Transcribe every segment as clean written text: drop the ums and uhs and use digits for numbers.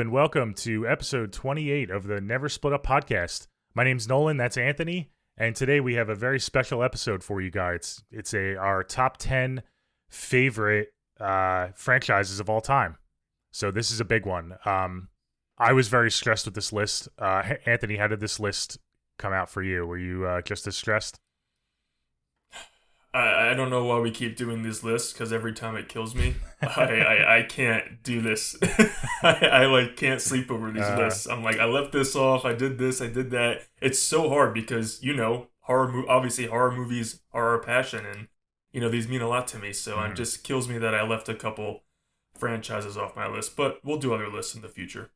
and welcome to episode 28 of the Never Split Up podcast. My name's Nolan, that's Anthony, and today we have a very special episode for you guys. It's our top 10 favorite franchises of all time. So this is a big one. I was very stressed with this list. Anthony, how did this list come out for you? Were you just as stressed? I don't know why we keep doing these lists, because every time it kills me. I can't do this. I can't sleep over these lists. I'm like, I left this off, I did this, I did that. It's so hard because, obviously horror movies are our passion, and, these mean a lot to me. So it just kills me that I left a couple franchises off my list, but we'll do other lists in the future.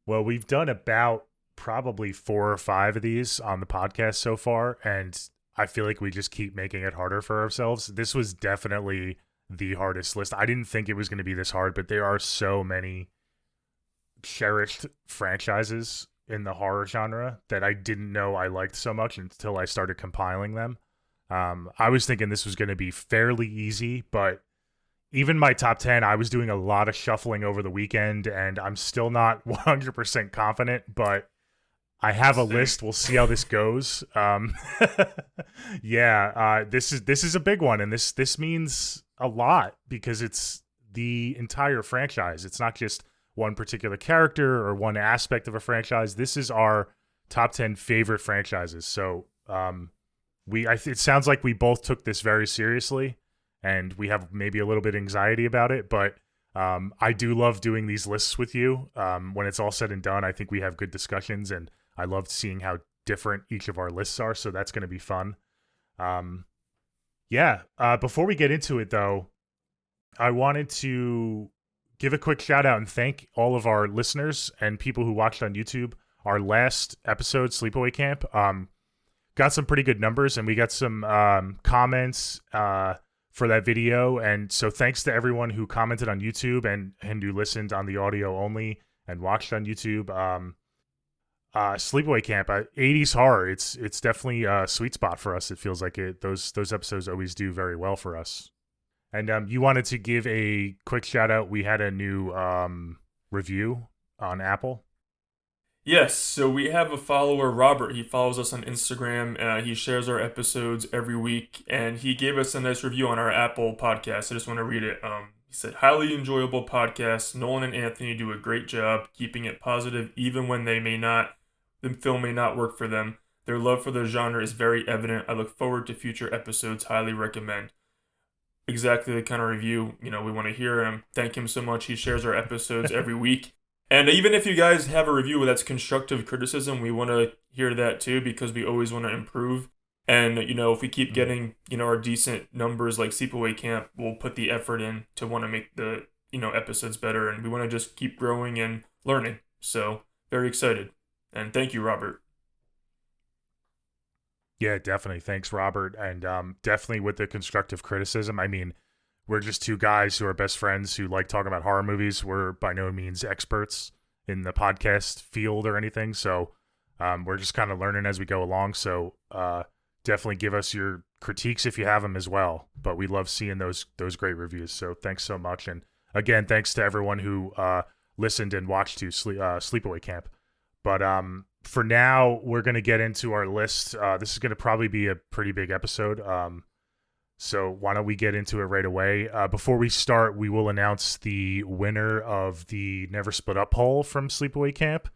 Well, we've done about probably 4 or 5 of these on the podcast so far, and I feel like we just keep making it harder for ourselves. This was definitely the hardest list. I didn't think it was going to be this hard, but there are so many cherished franchises in the horror genre that I didn't know I liked so much until I started compiling them. I was thinking this was going to be fairly easy, but even my top 10, I was doing a lot of shuffling over the weekend, and I'm still not 100% confident, but I have a list. We'll see how this goes. This is a big one, and this means a lot because it's the entire franchise. It's not just one particular character or one aspect of a franchise. This is our top 10 favorite franchises. So it sounds like we both took this very seriously, and we have maybe a little bit of anxiety about it, but I do love doing these lists with you. When it's all said and done, I think we have good discussions, and I loved seeing how different each of our lists are, so that's going to be fun. Before we get into it, though, I wanted to give a quick shout out and thank all of our listeners and people who watched on YouTube. Our last episode, Sleepaway Camp, got some pretty good numbers, and we got some comments for that video. And so thanks to everyone who commented on YouTube and who listened on the audio only and watched on YouTube. Sleepaway Camp, 80s horror. It's definitely a sweet spot for us. It feels like it. Those episodes always do very well for us. And you wanted to give a quick shout out. We had a new review on Apple. Yes, so we have a follower, Robert. He follows us on Instagram. He shares our episodes every week, and he gave us a nice review on our Apple podcast. I just want to read it. He said, "Highly enjoyable podcast. Nolan and Anthony do a great job keeping it positive, even when the film may not work for them. Their love for the genre is very evident. I look forward to future episodes. Highly recommend." Exactly the kind of review, we want to hear. And thank him so much. He shares our episodes every week. And even if you guys have a review that's constructive criticism, we want to hear that too, because we always want to improve. And, if we keep getting, our decent numbers like Sleepaway Camp, we'll put the effort in to want to make the, episodes better. And we want to just keep growing and learning. So very excited. And thank you, Robert. Yeah, definitely. Thanks, Robert. And definitely with the constructive criticism. I mean, we're just 2 guys who are best friends who like talking about horror movies. We're by no means experts in the podcast field or anything. So we're just kind of learning as we go along. So definitely give us your critiques if you have them as well. But we love seeing those great reviews. So thanks so much. And again, thanks to everyone who listened and watched to Sleepaway Camp. But for now, we're going to get into our list. This is going to probably be a pretty big episode. So why don't we get into it right away? Before we start, we will announce the winner of the Never Split Up poll from Sleepaway Camp,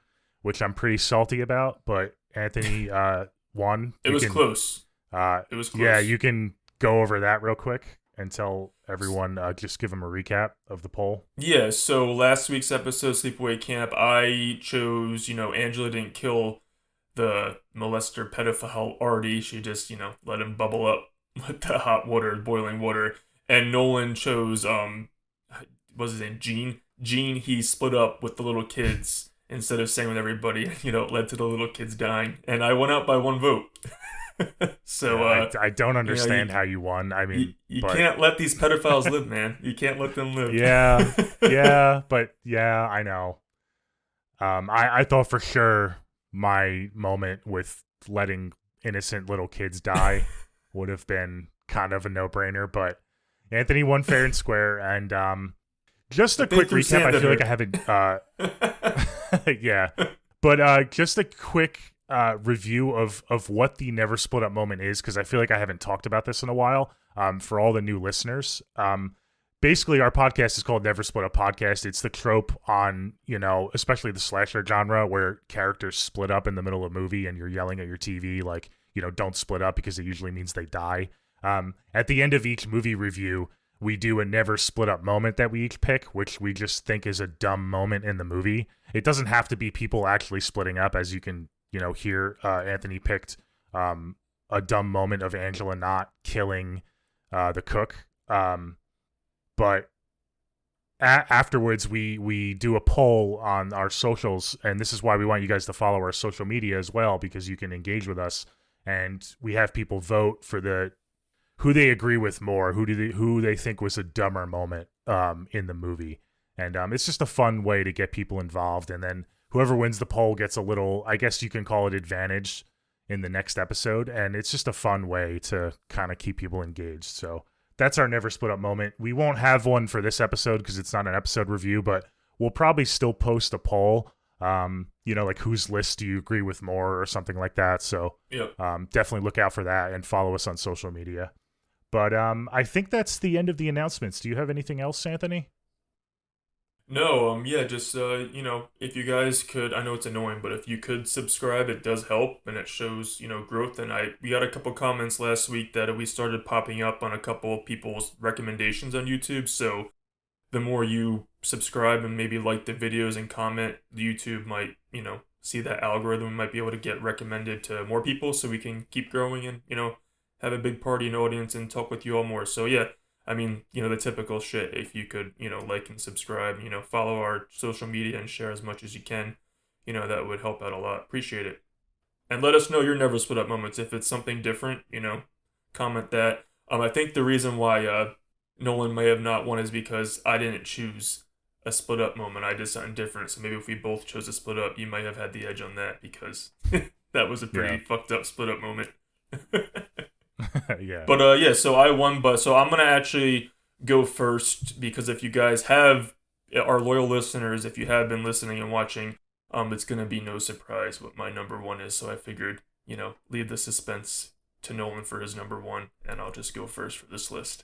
which I'm pretty salty about. But Anthony won. It was close. It was close. Yeah, you can go over that real quick and tell everyone, just give them a recap of the poll. Yeah, so last week's episode, Sleepaway Camp, I chose, Angela didn't kill the molester pedophile Artie. She just, let him bubble up with the hot water, boiling water. And Nolan chose, what's his name, Gene? Gene, he split up with the little kids instead of staying with everybody. It led to the little kids dying. And I won out by 1 vote. So I don't understand how you won. I mean, you can't let these pedophiles live, man. You can't let them live. But I know. I thought for sure my moment with letting innocent little kids die would have been kind of a no-brainer, but Anthony won fair and square. And Just a I've been quick through recap. I feel like I Santander. haven't. Yeah, but just a quick review of what the never split up moment is, because I feel like I haven't talked about this in a while. For all the new listeners, basically our podcast is called Never Split Up Podcast. It's the trope on, especially the slasher genre, where characters split up in the middle of a movie and you're yelling at your TV like, don't split up, because it usually means they die. At the end of each movie review, we do a never split up moment that we each pick, which we just think is a dumb moment in the movie. It doesn't have to be people actually splitting up, as you can, hear. Anthony picked a dumb moment of Angela not killing the cook. But afterwards, we do a poll on our socials, and this is why we want you guys to follow our social media as well, because you can engage with us, and we have people vote for who they agree with more, who they think was a dumber moment in the movie, and it's just a fun way to get people involved, and then whoever wins the poll gets a little, I guess you can call it, advantage in the next episode, and it's just a fun way to kind of keep people engaged. So that's our never split up moment. We won't have one for this episode because it's not an episode review, but we'll probably still post a poll. Like whose list do you agree with more or something like that. So Yep. definitely look out for that and follow us on social media. But I think that's the end of the announcements. Do you have anything else, Anthony? No, yeah, just if you guys could, I know it's annoying, but if you could subscribe, it does help and it shows, growth. And we got a couple comments last week that we started popping up on a couple of people's recommendations on YouTube. So the more you subscribe and maybe like the videos and comment, the YouTube might, see that algorithm, might be able to get recommended to more people so we can keep growing and, have a big party and audience and talk with you all more. So yeah, I mean, the typical shit. If you could, like and subscribe, follow our social media and share as much as you can, that would help out a lot. Appreciate it. And let us know your never split up moments. If it's something different, comment that. I think the reason why Nolan may have not won is because I didn't choose a split up moment. I did something different. So maybe if we both chose a split up, you might have had the edge on that, because that was a pretty fucked up split up moment. Yeah. But yeah, so I won, but so I'm gonna actually go first, because if you guys have, our loyal listeners, if you have been listening and watching, it's gonna be no surprise what my number one is. So I figured, leave the suspense to Nolan for his number one, and I'll just go first for this list.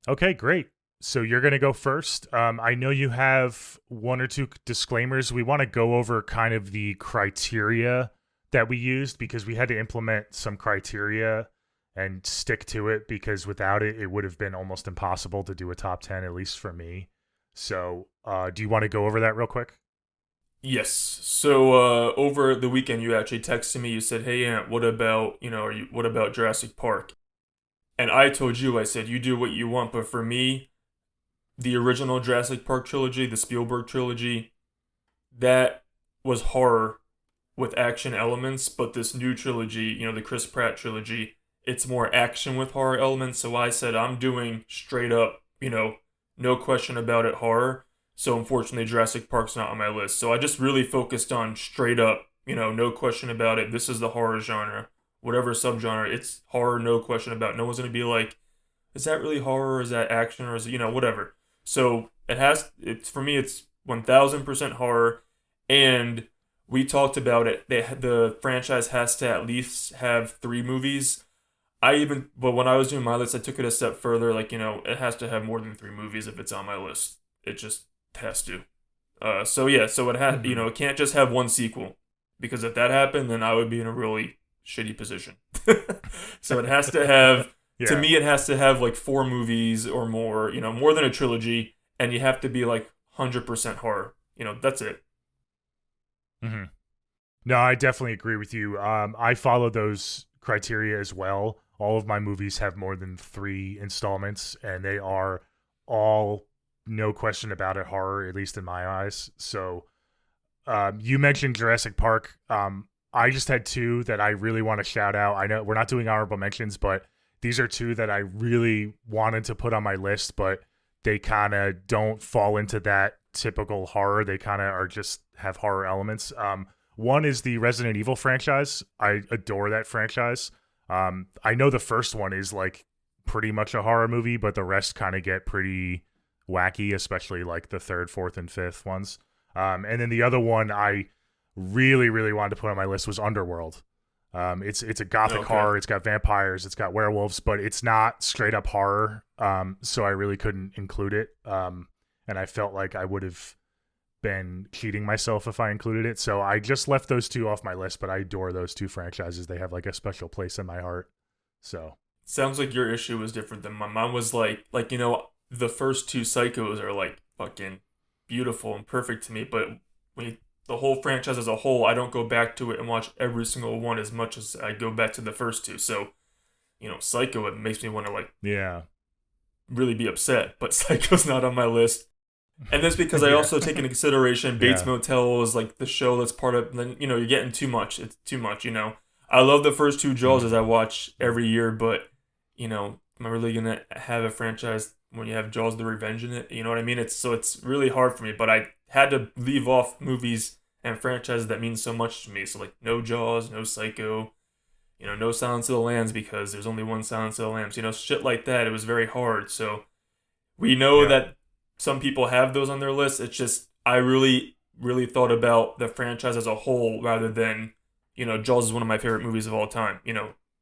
Okay, great. So you're going to go first. I know you have one or two disclaimers. We want to go over kind of the criteria that we used, because we had to implement some criteria and stick to it, because without it, it would have been almost impossible to do a top 10, at least for me. So do you want to go over that real quick? Yes. So over the weekend, you actually texted me. You said, "Hey, Aunt, what about what about Jurassic Park?" And I told you, I said, "You do what you want," but for me, the original Jurassic Park trilogy, the Spielberg trilogy, that was horror with action elements, but this new trilogy, the Chris Pratt trilogy, it's more action with horror elements. So I said I'm doing straight up, no question about it, horror. So unfortunately, Jurassic Park's not on my list. So I just really focused on straight up, no question about it. This is the horror genre, whatever subgenre, it's horror, no question about it. No one's gonna be like, is that really horror? Or is that action? Or is it, whatever. So it's for me, it's 1000% horror, and we talked about it. The franchise has to at least have 3 movies. But when I was doing my list, I took it a step further. Like, it has to have more than 3 movies if it's on my list. It just has to. So yeah, so it had, Mhm. it can't just have one sequel, because if that happened, then I would be in a really shitty position. So it has to have, to Yeah. me, it has to have like 4 movies or more, more than a trilogy, and you have to be like 100% horror. That's it. Mm-hmm. No, I definitely agree with you. I follow those criteria as well. All of my movies have more than 3 installments, and they are all, no question about it, horror, at least in my eyes. So you mentioned Jurassic Park. I just had 2 that I really want to shout out. I know we're not doing honorable mentions, but these are 2 that I really wanted to put on my list, but they kind of don't fall into that typical horror. They kind of are just have horror elements. One is the Resident Evil franchise. I adore that franchise. I know the first one is like pretty much a horror movie, but the rest kind of get pretty wacky, especially like the third, fourth, and fifth ones. And then the other one I really, really wanted to put on my list was Underworld. It's a gothic Okay. horror. It's got vampires. It's got werewolves, but it's not straight up horror. So I really couldn't include it. And I felt like I would have been cheating myself if I included it. So I just left those two off my list. But I adore those two franchises. They have like a special place in my heart. So Sounds like your issue was different than mine. Mine was like the first two Psychos are like fucking beautiful and perfect to me, but when you, the whole franchise as a whole, I don't go back to it and watch every single one as much as I go back to the first two. So, Psycho, it makes me want to like yeah, really be upset, but Psycho's not on my list. And that's because I yeah, also take into consideration Bates yeah. Motel is like the show that's part of. Then you're getting too much. It's too much. I love the first two Jaws as Mm. I watch every year, but am I really gonna have a franchise when you have Jaws: The Revenge in it? You know what I mean? It's really hard for me. But I had to leave off movies and franchises that mean so much to me. So like no Jaws, no Psycho, no Silence of the Lambs because there's only one Silence of the Lambs. Shit like that. It was very hard. So we know Yeah. that some people have those on their list. It's just I really, really thought about the franchise as a whole rather than, Jaws is one of my favorite movies of all time.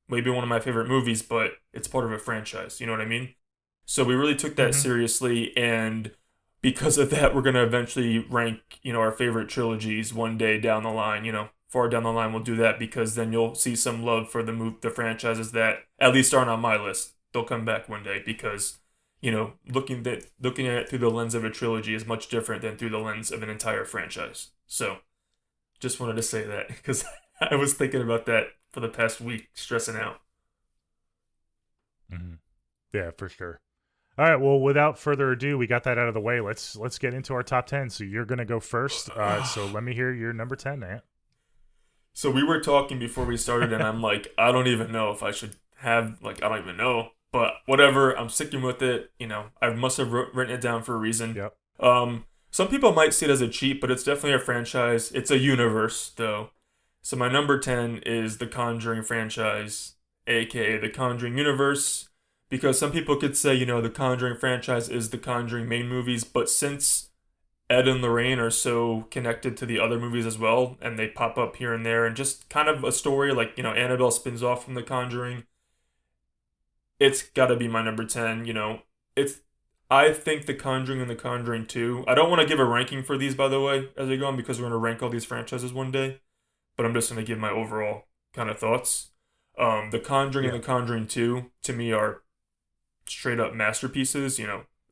Maybe one of my favorite movies, but it's part of a franchise. You know what I mean? So we really took that Mm-hmm. seriously, and because of that, we're gonna eventually rank, our favorite trilogies one day down the line. Far down the line, we'll do that because then you'll see some love for the franchises that at least aren't on my list. They'll come back one day because looking at it through the lens of a trilogy is much different than through the lens of an entire franchise. So, just wanted to say that because I was thinking about that for the past week, stressing out. Mm-hmm. Yeah, for sure. All right. Well, without further ado, we got that out of the way. Let's get into our top 10. So you're gonna go first. So let me hear your number 10, man. So we were talking before we started, and I'm like, I don't even know if I should have I don't even know, but whatever. I'm sticking with it. I must have written it down for a reason. Yep. Some people might see it as a cheat, but it's definitely a franchise. It's a universe, though. So my number 10 is the Conjuring franchise, aka the Conjuring universe, because some people could say, the Conjuring franchise is the Conjuring main movies, but since Ed and Lorraine are so connected to the other movies as well, and they pop up here and there, and just kind of a story like, Annabelle spins off from the Conjuring, it's got to be my number 10. It's I think The Conjuring and The Conjuring 2. I don't want to give a ranking for these, by the way, as we go on, because we're going to rank all these franchises one day, but I'm just going to give my overall kind of thoughts. The Conjuring and Yeah. The Conjuring 2, to me, are straight up masterpieces.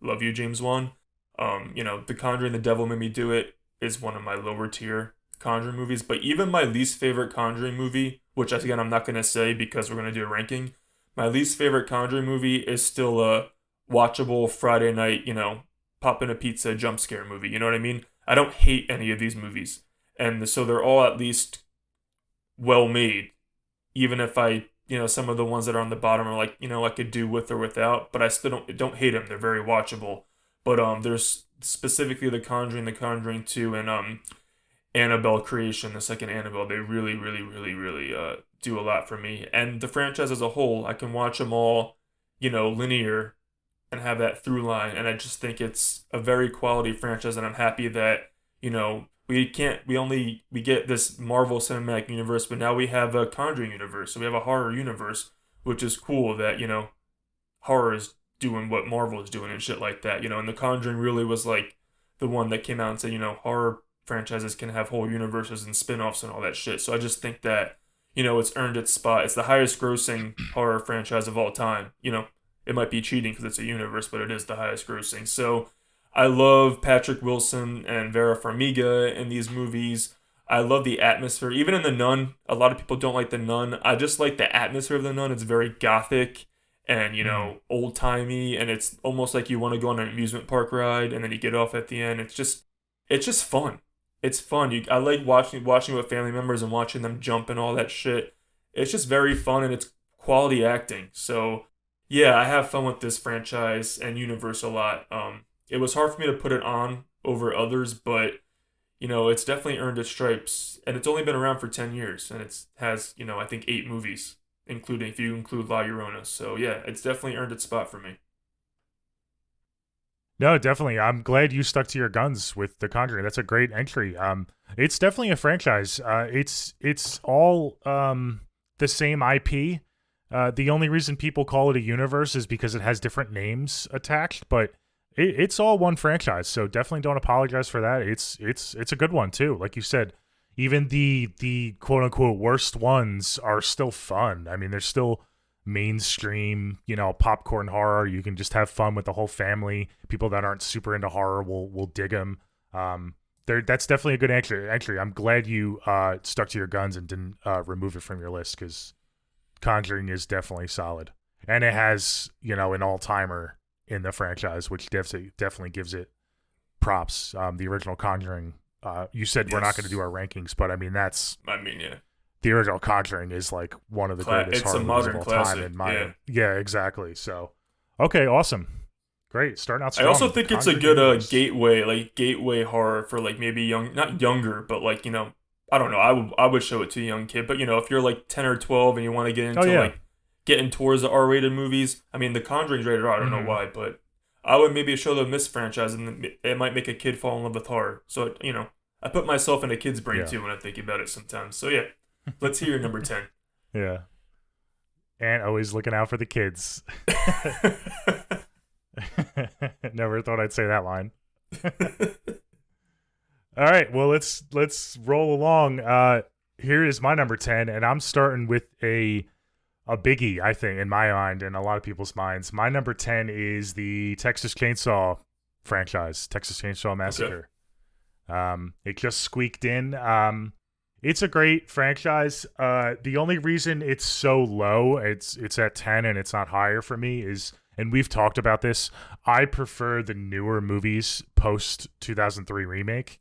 Love you, James Wan. The Conjuring, The Devil Made Me Do It is one of my lower tier Conjuring movies, but even my least favorite Conjuring movie, which again I'm not gonna say because we're gonna do a ranking, my least favorite Conjuring movie is still a watchable Friday night, pop in a pizza jump scare movie. You know what I mean? I don't hate any of these movies, and so they're all at least well made, even if some of the ones that are on the bottom are like, I could do with or without, but I still don't hate them. They're very watchable. But there's specifically The Conjuring, The Conjuring 2, and Annabelle Creation, the second Annabelle. They really, really, really, really do a lot for me. And the franchise as a whole, I can watch them all, linear and have that through line. And I just think it's a very quality franchise, and I'm happy that we get this Marvel Cinematic Universe, but now we have a Conjuring universe, so we have a horror universe, which is cool that horror is doing what Marvel is doing and shit like that. And The Conjuring really was like the one that came out and said, horror franchises can have whole universes and spin-offs and all that shit. So I just think that, it's earned its spot. It's the highest grossing horror franchise of all time. It might be cheating because it's a universe, but it is the highest grossing. So I love Patrick Wilson and Vera Farmiga in these movies. I love the atmosphere. Even in The Nun, a lot of people don't like The Nun. I just like the atmosphere of The Nun. It's very gothic and, Mm. old timey, and it's almost like you want to go on an amusement park ride and then you get off at the end. It's just fun. It's fun. I like watching with family members and watching them jump and all that shit. It's just very fun, and it's quality acting. So yeah, I have fun with this franchise and universe a lot. It was hard for me to put it on over others, but it's definitely earned its stripes, and it's only been around for 10 years, and it has, I think 8 movies, including if you include La Llorona. So yeah, it's definitely earned its spot for me. No, definitely. I'm glad you stuck to your guns with The Conjuring. That's a great entry. It's definitely a franchise. It's all the same IP. The only reason people call it a universe is because it has different names attached, but it's all one franchise. So definitely don't apologize for that. It's a good one too. Like you said, even the quote unquote worst ones are still fun. I mean, they're still mainstream, popcorn horror. You can just have fun with the whole family. People that aren't super into horror will dig them. That's definitely a good entry. I'm glad you stuck to your guns and didn't remove it from your list, because Conjuring is definitely solid, and it has an all timer in the franchise, which definitely gives it props. The original Conjuring. You said we're not going to Yes. do our rankings, but I mean Yeah. the original Conjuring is like one of the greatest It's a horror movies of modern all time classic. in Yeah. my yeah, exactly. So, okay, awesome, great, starting out I also strong. The think it's a Conjuring good universe. gateway horror for like maybe not younger, but like I don't know. I would show it to a young kid, but if you're like 10 or 12 and you want to get Oh into yeah, like getting towards the R-rated movies, I mean, The Conjuring's rated R. I don't know hmm why, but I would maybe show them this franchise, and it might make a kid fall in love with horror. So I put myself in a kid's brain yeah, too when I think about it sometimes. So yeah, let's hear your number 10. yeah, and always looking out for the kids. Never thought I'd say that line. All right, well let's roll along. Here is my number 10, and I'm starting with a biggie, I think, in my mind and a lot of people's minds. My number 10 is the Texas Chainsaw franchise, Texas Chainsaw Okay. Massacre. It just squeaked in. It's a great franchise. The only reason it's so low, it's at 10 and it's not higher for me, is, and we've talked about this, I prefer the newer movies post 2003 remake.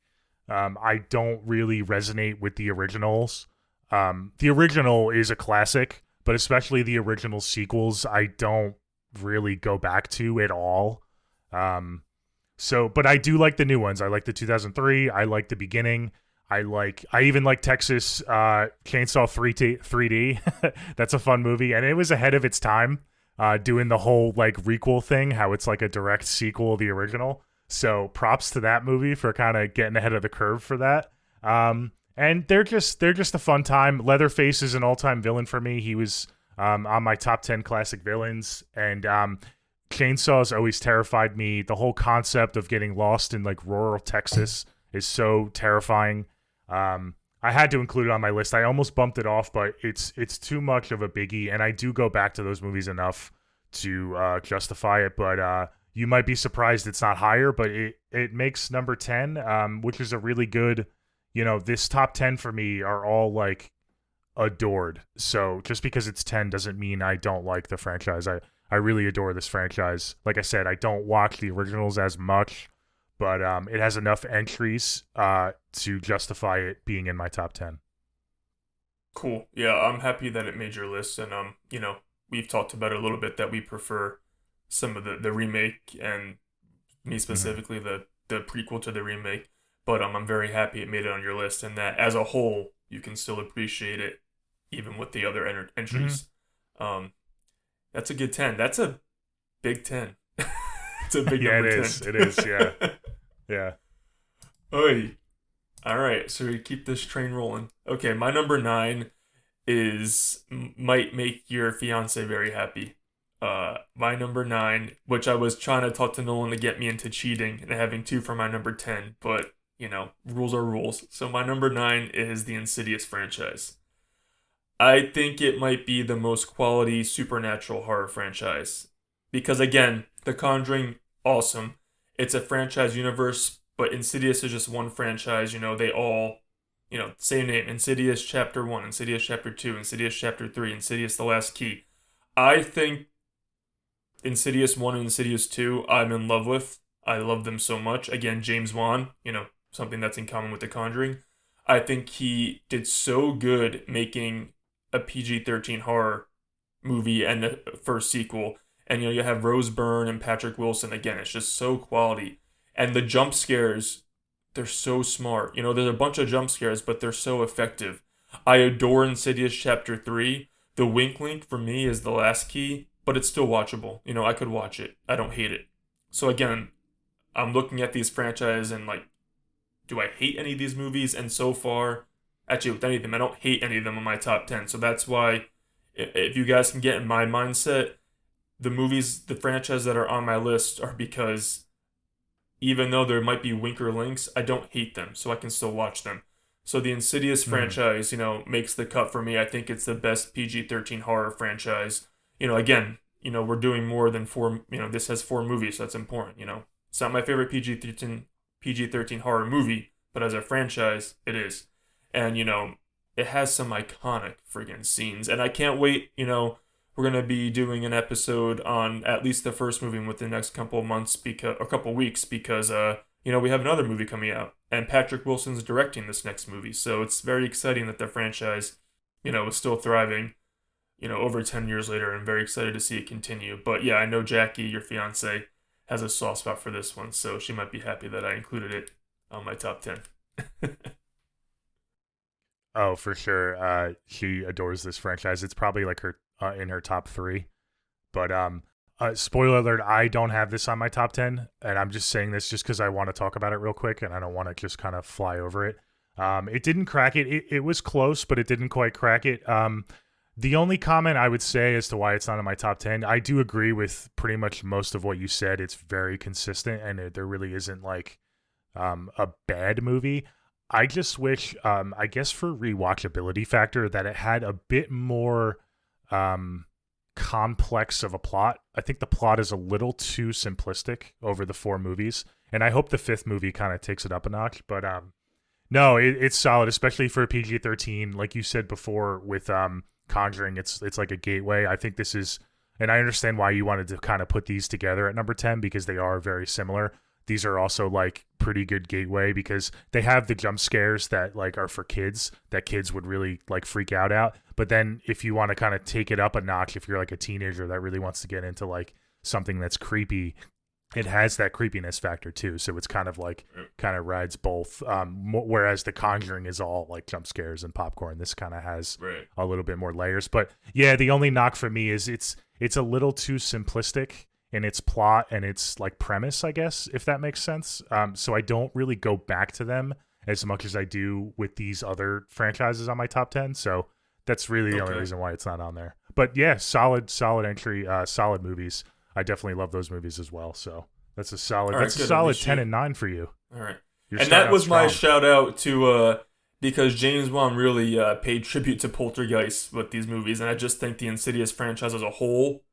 I don't really resonate with the originals. The original is a classic, but especially the original sequels, I don't really go back to at all. Um, but I do like the new ones. I like the 2003. I like the beginning. I even like Texas Chainsaw 3D. That's a fun movie, and it was ahead of its time, doing the whole like requel thing, how it's like a direct sequel of the original. So props to that movie for kind of getting ahead of the curve for that. And they're just a fun time. Leatherface is an all time villain for me. He was on my top 10 classic villains, and chainsaws always terrified me. The whole concept of getting lost in like rural Texas is so terrifying. I had to include it on my list. I almost bumped it off, but it's too much of a biggie, and I do go back to those movies enough to justify it. But you might be surprised it's not higher, but it makes number 10, which is a really good. This top 10 for me are all like adored. So just because it's 10 doesn't mean I don't like the franchise. I really adore this franchise. Like I said, I don't watch the originals as much, but it has enough entries to justify it being in my top 10. Cool. Yeah, I'm happy that it made your list, and we've talked about it a little bit that we prefer some of the remake, and me Mm-hmm. specifically the prequel to the remake. But I'm very happy it made it on your list, and that as a whole you can still appreciate it even with the other Mm-hmm. entries. Um, that's a good 10. That's a big 10. It's a big Yeah, it number is. 10. It is. Yeah. Yeah. Oi. All right, so we keep this train rolling. Okay, my number 9 is might make your fiance very happy. My number 9, which I was trying to talk to Nolan to get me into cheating and having two for my number 10, but rules are rules. So my number 9 is the Insidious franchise. I think it might be the most quality supernatural horror franchise. Because again, The Conjuring, awesome. It's a franchise universe, but Insidious is just one franchise. They all, same name. Insidious Chapter 1, Insidious Chapter 2, Insidious Chapter 3, Insidious The Last Key. I think Insidious 1 and Insidious 2, I'm in love with. I love them so much. Again, James Wan, something that's in common with The Conjuring. I think he did so good making a PG-13 horror movie and the first sequel. And you have Rose Byrne and Patrick Wilson. Again, it's just so quality. And the jump scares, they're so smart. There's a bunch of jump scares, but they're so effective. I adore Insidious Chapter 3. The wink link for me is the last key, but it's still watchable. I could watch it. I don't hate it. So again, I'm looking at these franchises and like, do I hate any of these movies? And so far, actually with any of them, I don't hate any of them in my top 10. So that's why, if you guys can get in my mindset, the franchise that are on my list are because even though there might be winker links, I don't hate them, so I can still watch them. So the Insidious franchise, makes the cut for me. I think it's the best PG-13 horror franchise. Again, we're doing more than four. This has four movies, so that's important. It's not my favorite PG-13 horror movie, but as a franchise, it is. And it has some iconic friggin' scenes, and I can't wait. We're gonna be doing an episode on at least the first movie within the next couple of months, because a couple of weeks, because we have another movie coming out, and Patrick Wilson's directing this next movie, so it's very exciting that the franchise, is still thriving, over 10 years later, and very excited to see it continue. But yeah, I know Jackie, your fiance, has a soft spot for this one, so she might be happy that I included it on my top 10. Oh, for sure. She adores this franchise. It's probably like her in her top 3. But spoiler alert, I don't have this on my top 10, and I'm just saying this just because I want to talk about it real quick, and I don't want to just kind of fly over it. It didn't crack it. It was close, but it didn't quite crack it. The only comment I would say as to why it's not in my top 10, I do agree with pretty much most of what you said. It's very consistent, and there really isn't like a bad movie. I just wish, I guess for rewatchability factor, that it had a bit more complex of a plot. I think the plot is a little too simplistic over the 4 movies, and I hope the 5th movie kind of takes it up a notch. But no, it's solid, especially for PG-13. Like you said before with Conjuring, it's like a gateway. I think this is, and I understand why you wanted to kind of put these together at number 10, because they are very similar. These are also like pretty good gateway because they have the jump scares that like are for kids that kids would really like freak out. But then if you want to kind of take it up a notch, if you're like a teenager that really wants to get into like something that's creepy, it has that creepiness factor too. So it's kind of rides both. Whereas The Conjuring is all like jump scares and popcorn. This kind of has a little bit more layers. But yeah, the only knock for me is it's a little too simplistic in its plot and its like premise, I guess, if that makes sense. So I don't really go back to them as much as I do with these other franchises on my top 10. So that's really the only reason why it's not on there. But yeah, solid entry, solid movies. I definitely love those movies as well. So that's a solid, right, that's a solid 10 and 9 for you. All right. You're and that was strong. my shout out to, because James Wan really paid tribute to Poltergeist with these movies. And I just think the Insidious franchise as a whole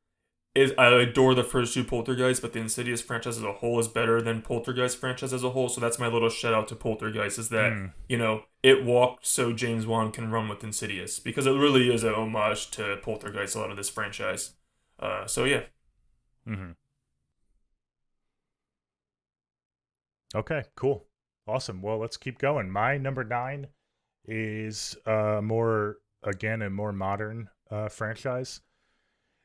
I adore the first 2 Poltergeists, but the Insidious franchise as a whole is better than Poltergeist franchise as a whole. So that's my little shout out to Poltergeist, is that, it walked so James Wan can run with Insidious, because it really is an homage to Poltergeist, a lot of this franchise. So yeah. Mm-hmm. Okay, cool. Awesome. Well, let's keep going. My number 9 is a more modern franchise.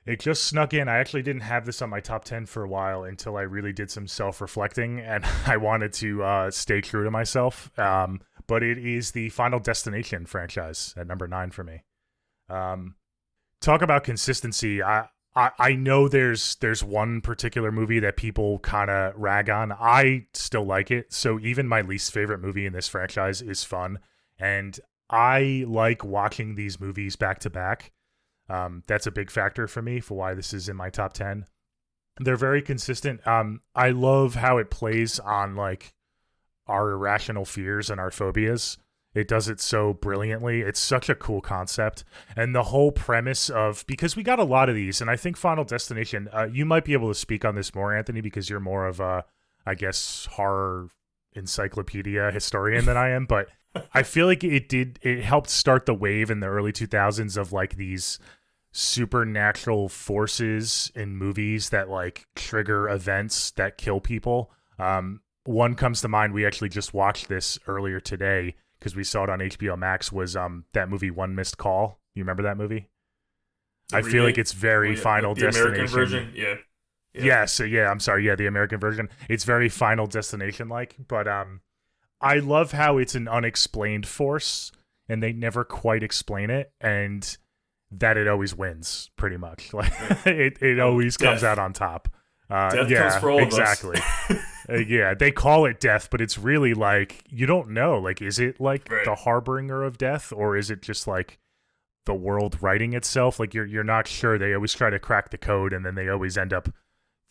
It just snuck in. I actually didn't have this on my top 10 for a while until I really did some self-reflecting, and I wanted to stay true to myself. But it is the Final Destination franchise at number 9 for me. Talk about consistency. I know there's one particular movie that people kind of rag on. I still like it. So even my least favorite movie in this franchise is fun, and I like watching these movies back to back. That's a big factor for me for why this is in my top 10. They're very consistent. I love how it plays on like our irrational fears and our phobias. It does it so brilliantly. It's such a cool concept. And the whole premise of, because we got a lot of these, and I think Final Destination, you might be able to speak on this more, Anthony, because you're more of a, I guess, horror encyclopedia historian than I am, but I feel like it helped start the wave in the early 2000s of like these supernatural forces in movies that like trigger events that kill people. One comes to mind. We actually just watched this earlier today because we saw it on HBO Max, was that movie One Missed Call. You remember that movie? I feel like it's very Final Destination. The American version, yeah. Yeah, so yeah, I'm sorry, yeah, the American version. It's very Final Destination like, but I love how it's an unexplained force and they never quite explain it, and that it always wins pretty much. Like it always comes out on top. Death comes for all exactly. of us. Yeah, they call it death, but it's really like you don't know. Like, is it like Right. the harbinger of death, or is it just like the world writing itself? Like you're not sure. They always try to crack the code, and then they always end up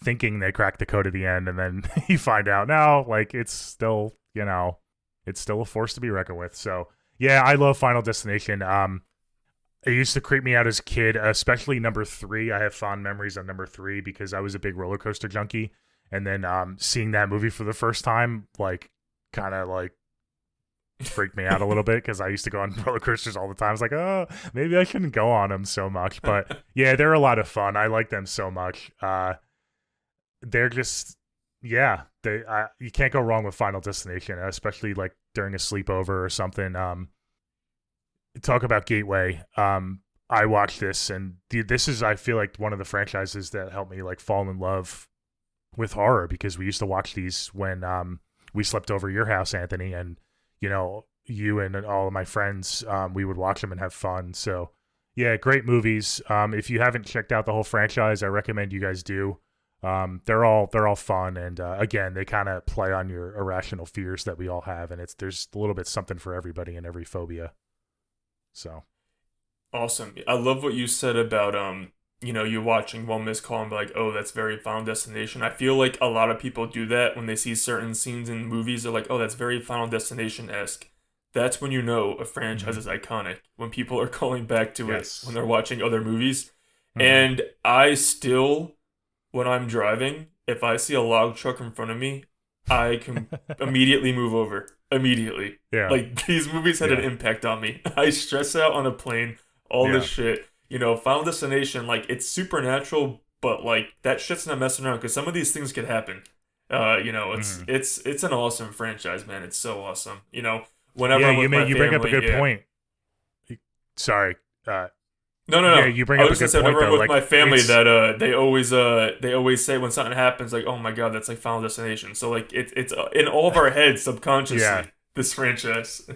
thinking they cracked the code at the end, and then you find out now, like it's still it's still a force to be reckoned with. So yeah, I love Final Destination. It used to creep me out as a kid, especially number three. I have fond memories on number three because I was a big roller coaster junkie. And then seeing that movie for the first time, like, kind of like freaked me out a little bit because I used to go on roller coasters all the time. I was like, oh, maybe I shouldn't go on them so much. But yeah, they're a lot of fun. I like them so much. They're just, yeah, you can't go wrong with Final Destination, especially like during a sleepover or something. Talk about Gateway. I watched this, and this is, I feel like, one of the franchises that helped me like fall in love with horror because we used to watch these when we slept over your house, Anthony, and you and all of my friends, we would watch them and have fun. So yeah, great movies. If you haven't checked out the whole franchise, I recommend you guys do. They're all fun, and again, they kind of play on your irrational fears that we all have, and there's a little bit something for everybody in every phobia. So Awesome. I love what you said about you're watching One Missed Call and be like, oh, that's very Final Destination. I feel like a lot of people do that when they see certain scenes in movies. They're like, oh, that's very Final Destination-esque. That's when you know a franchise is iconic. When people are calling back to it yes. when they're watching other movies. Mm-hmm. And I still, when I'm driving, if I see a log truck in front of me, I can immediately move over. Immediately. Yeah. Like, these movies had an Yeah. impact on me. I stress out on a plane, all this Yeah. shit. Final Destination, like, it's supernatural, but, like, that shit's not messing around, because some of these things could happen. It's Mm-hmm. it's an awesome franchise, man. It's so awesome. Whenever Yeah, I'm with my you bring up a family, good yeah. point. Sorry. No, no, Yeah, no. you bring I up a was gonna good say point whenever I'm though. with Like my family it's that they always say when something happens like, oh my god, that's like Final Destination. So like it's in all of our heads yeah. subconsciously, this franchise.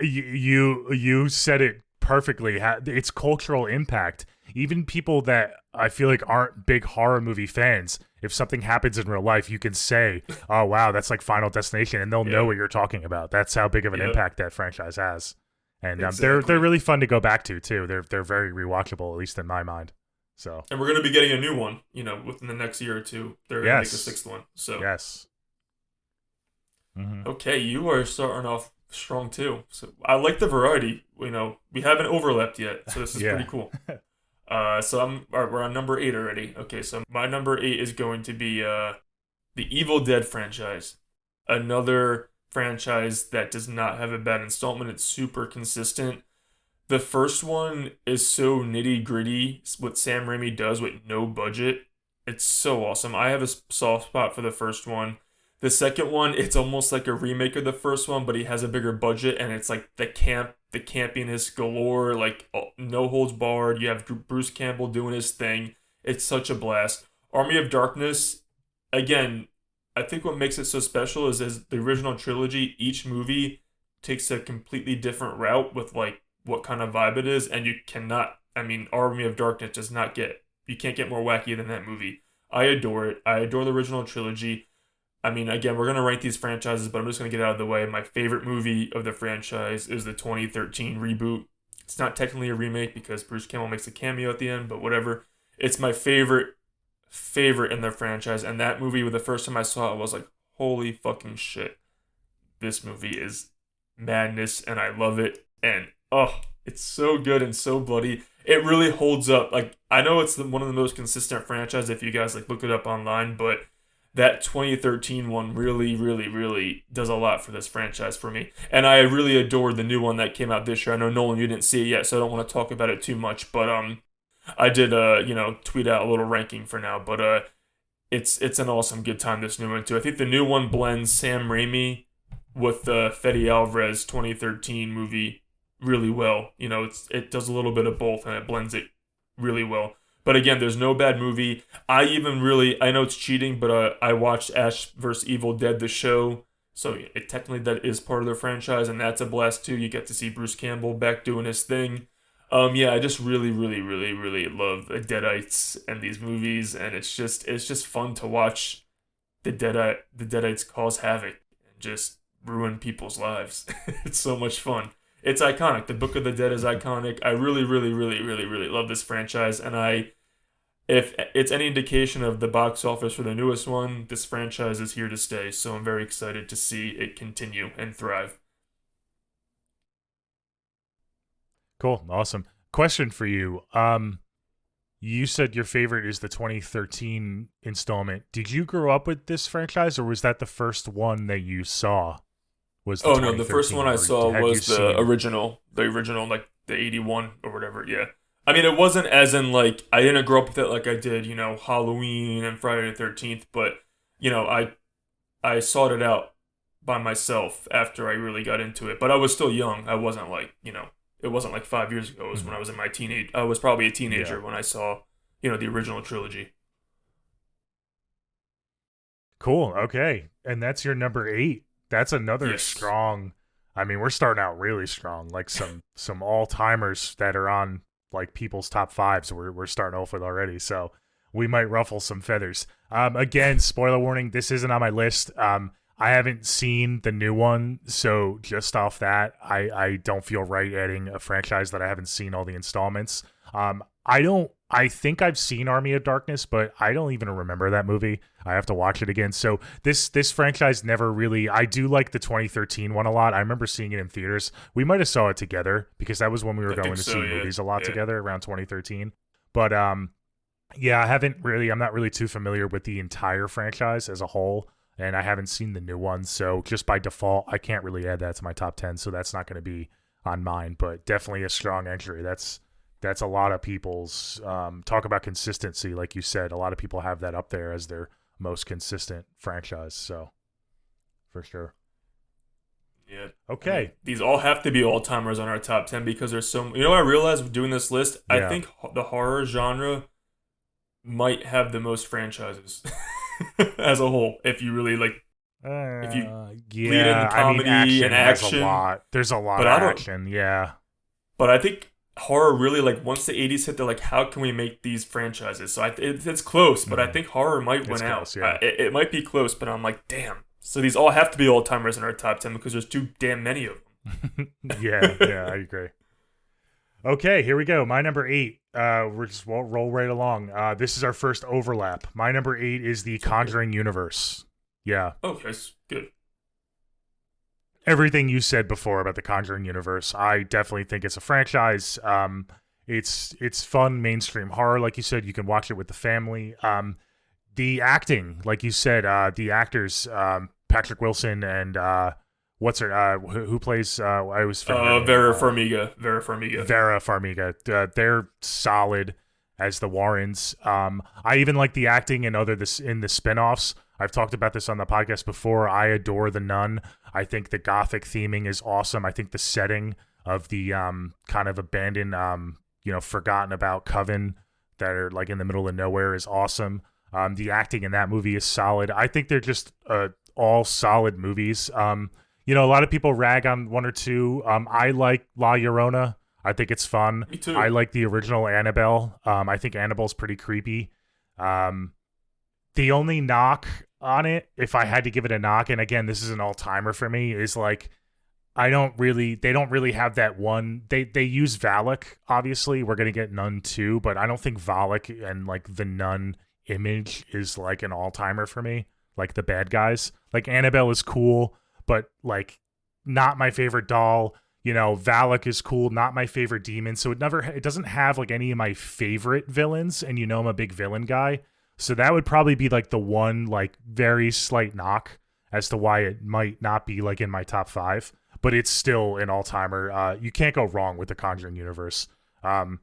You said it perfectly. It's cultural impact. Even people that I feel like aren't big horror movie fans, if something happens in real life, you can say, "Oh wow, that's like Final Destination," and they'll know Yeah. what you're talking about. That's how big of an Yep. impact that franchise has. And they're Exactly. really fun to go back to too. They're very rewatchable, at least in my mind. So And we're gonna be getting a new one, within the next year or two. They're gonna make a yes, sixth one. So yes. Hmm. okay, you are starting off strong too. So I like the variety. We haven't overlapped yet, so this is pretty Yeah. cool. So we're on number 8 already. Okay, so my number 8 is going to be the Evil Dead franchise. Another franchise that does not have a bad installment. It's super consistent. The first one is so nitty gritty. What Sam Raimi does with no budget, it's so awesome. I have a soft spot for the first one. The second one, it's almost like a remake of the first one, but he has a bigger budget, and it's like the campiness galore, like no holds barred. You have Bruce Campbell doing his thing. It's such a blast. Army of Darkness, again, I think what makes it so special is as the original trilogy, each movie takes a completely different route with like what kind of vibe it is, and you cannot. I mean, Army of Darkness does not get. You can't get more wacky than that movie. I adore it. I adore the original trilogy. I mean, again, we're gonna rank these franchises, but I'm just gonna get out of the way. My favorite movie of the franchise is the 2013 reboot. It's not technically a remake because Bruce Campbell makes a cameo at the end, but whatever. It's my favorite in the franchise, and that movie, the first time I saw it, I was like, holy fucking shit. This movie is madness, and I love it. And oh, it's so good and so bloody. It really holds up. Like, I know it's one of the most consistent franchises if you guys like look it up online, but that 2013 one really, really, really does a lot for this franchise for me. And I really adored the new one that came out this year. I know, Nolan, you didn't see it yet, so I don't want to talk about it too much, but I did tweet out a little ranking for now, but it's an awesome good time, this new one too. I think the new one blends Sam Raimi with the Fede Alvarez 2013 movie really well. It does a little bit of both, and it blends it really well. But again, there's no bad movie. I know it's cheating, but I watched Ash vs. Evil Dead, the show. So technically that is part of the franchise, and that's a blast too. You get to see Bruce Campbell back doing his thing. Yeah, I just really, really, really, really love the Deadites and these movies, and it's just fun to watch the Deadites cause havoc and just ruin people's lives. It's so much fun. It's iconic. The Book of the Dead is iconic. I really, really, really, really, really love this franchise, and if it's any indication of the box office for the newest one, this franchise is here to stay. So I'm very excited to see it continue and thrive. Cool. Awesome. Question for you. You said your favorite is the 2013 installment. Did you grow up with this franchise, or was that the first one that you saw? Was the Oh no, the first 2013, one I or saw had you was seen? the original like the 81 or whatever. Yeah. I mean, it wasn't as in like I didn't grow up with it like I did, Halloween and Friday the 13th, but I sought it out by myself after I really got into it. But I was still young. I wasn't like, it wasn't like 5 years ago. It was when Mhm. I was in my teenage. I was probably a Yeah. teenager when I saw, the original trilogy. Cool. Okay. And that's your number 8. That's another Yes. strong. I mean, we're starting out really strong. Like some all-timers that are on like people's top 5s we're starting off with already. So, we might ruffle some feathers. Again, spoiler warning, this isn't on my list. I haven't seen the new one, so just off that, I don't feel right adding a franchise that I haven't seen all the installments. I don't. I think I've seen Army of Darkness, but I don't even remember that movie. I have to watch it again. So this franchise never really. I do like the 2013 one a lot. I remember seeing it in theaters. We might have saw it together because that was when we were I going think to so, see yeah. movies a lot Yeah. together around 2013. But yeah, I haven't really. I'm not really too familiar with the entire franchise as a whole, and I haven't seen the new one. So just by default, I can't really add that to my top 10. So that's not going to be on mine. But definitely a strong entry. That's a lot of people's talk about consistency. Like you said, a lot of people have that up there as their most consistent franchise. So for sure. Yeah. I mean, Okay. these all have to be all timers on our top 10 because there's so. You know what I realized doing this list? I Yeah. think the horror genre might have the most franchises as a whole. If you bleed in the Yeah. I mean, comedy and action has a action, lot. There's a lot but of I don't. action. Yeah. But I think horror really like once the 80s hit, they're like, how can we make these franchises? So it's close, but I Hmm. think horror might It's win out. close. Yeah. It might be close, but I'm like, damn. So these all have to be all timers in our top 10 because there's too damn many of Yeah. Yeah. them. I agree. Okay, here we go. My number 8. We're just we'll roll right along. This is our first overlap. My number 8 is the Okay. Conjuring universe. Yeah, Okay, good. everything you said before about the Conjuring universe, I definitely think it's a franchise. It's fun mainstream horror, like you said. You can watch it with the family. The acting, like you said, the actors, Patrick Wilson and what's her, who plays? I always forget her name. Vera Farmiga. Vera Farmiga. Vera Farmiga. They're solid as the Warrens. I even like the acting in the spinoffs. I've talked about this on the podcast before. I adore The Nun. I think the gothic theming is awesome. I think the setting of the kind of abandoned, forgotten about coven that are like in the middle of nowhere is awesome. The acting in that movie is solid. I think they're just all solid movies. A lot of people rag on one or two. I like La Llorona. I think it's fun. Me I too. like the original Annabelle. I think Annabelle's pretty creepy. Um, the only knock on it, if I had to give it a knock, and again, this is an all timer for me, is like they don't really have that one. They use Valak, obviously. We're gonna get Nun too, but I don't think Valak and like the Nun image is like an all timer for me. Like the bad guys. Like Annabelle is cool, but like not my favorite doll. Valak is cool, not my favorite demon. So it doesn't have like any of my favorite villains, and I'm a big villain guy. So that would probably be like the one like very slight knock as to why it might not be like in my top 5, but it's still an all-timer. You can't go wrong with the Conjuring universe. Um,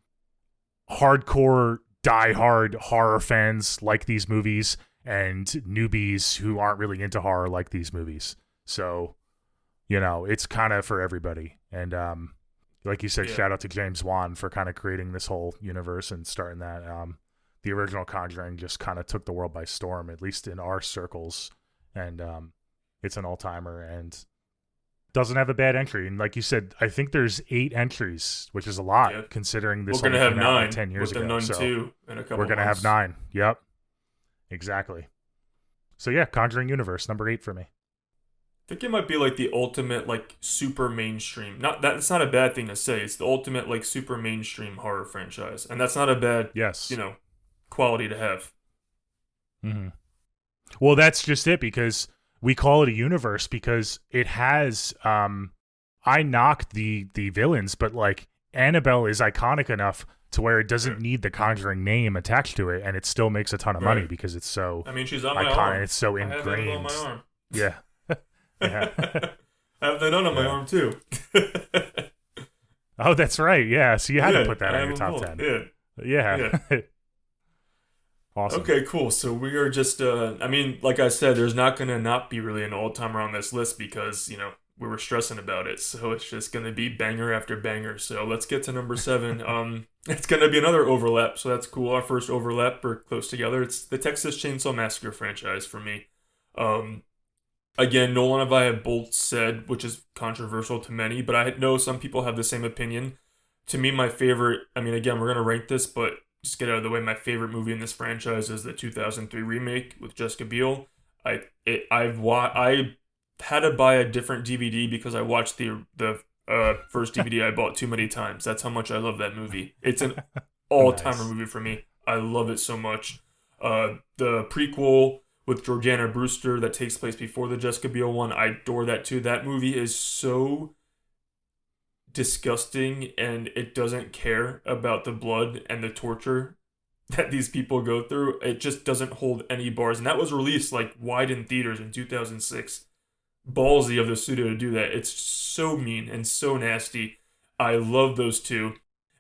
Hardcore die-hard horror fans like these movies, and newbies who aren't really into horror like these movies. So it's kind of for everybody. And like you said, Yeah. shout out to James Wan for kind of creating this whole universe and starting that. The original Conjuring just kind of took the world by storm, at least in our circles. And it's an all timer and doesn't have a bad entry. And like you said, I think there's 8 entries, which is a lot Yeah. considering We're this gonna only have came out like 9 10 years with the ago. Nun So 2 in a we're couple going to have months. 9. Yep, exactly. So yeah, Conjuring universe, number 8 for me. I think it might be like the ultimate like super mainstream. Not that it's not a bad thing to say. It's the ultimate like super mainstream horror franchise, and that's not a bad you Yes. know quality to have. Hmm. Well, that's just it, because we call it a universe because it has I knocked the villains, but like Annabelle is iconic enough to where it Yeah. doesn't need the Conjuring name attached to it, and it still makes a ton of money Right. because it's so I mean, she's on my iconic. arm. It's so I have Annabelle on my ingrained. arm. Yeah. Yeah. I have the nun on my Yeah. arm too. Oh, that's right. Yeah. So you had to Yeah, put that I on have your them top both. 10. Yeah, Yeah. yeah. Awesome. Okay, cool. So we are just, I mean, like I said, there's not gonna not be really an all-timer on this list because, we were stressing about it. So it's just gonna be banger after banger. So let's get to number 7. It's gonna be another overlap, so that's cool. Our first overlap, we're close together. It's the Texas Chainsaw Massacre franchise for me. Um, Again, Nolan and I have both said, which is controversial to many, but I know some people have the same opinion. To me, my favorite, I mean, again, we're going to rank this, but just get out of the way, my favorite movie in this franchise is the 2003 remake with Jessica Biel. I had to buy a different DVD because I watched the first DVD I bought too many times. That's how much I love that movie. It's an all-timer Nice. movie for me. I love it so much. The prequel with Jordana Brewster that takes place before the Jessica Biel one, I adore that too. That movie is so disgusting and it doesn't care about the blood and the torture that these people go through. It just doesn't hold any bars. And that was released like wide in theaters in 2006. Ballsy of the studio to do that. It's so mean and so nasty. I love those two.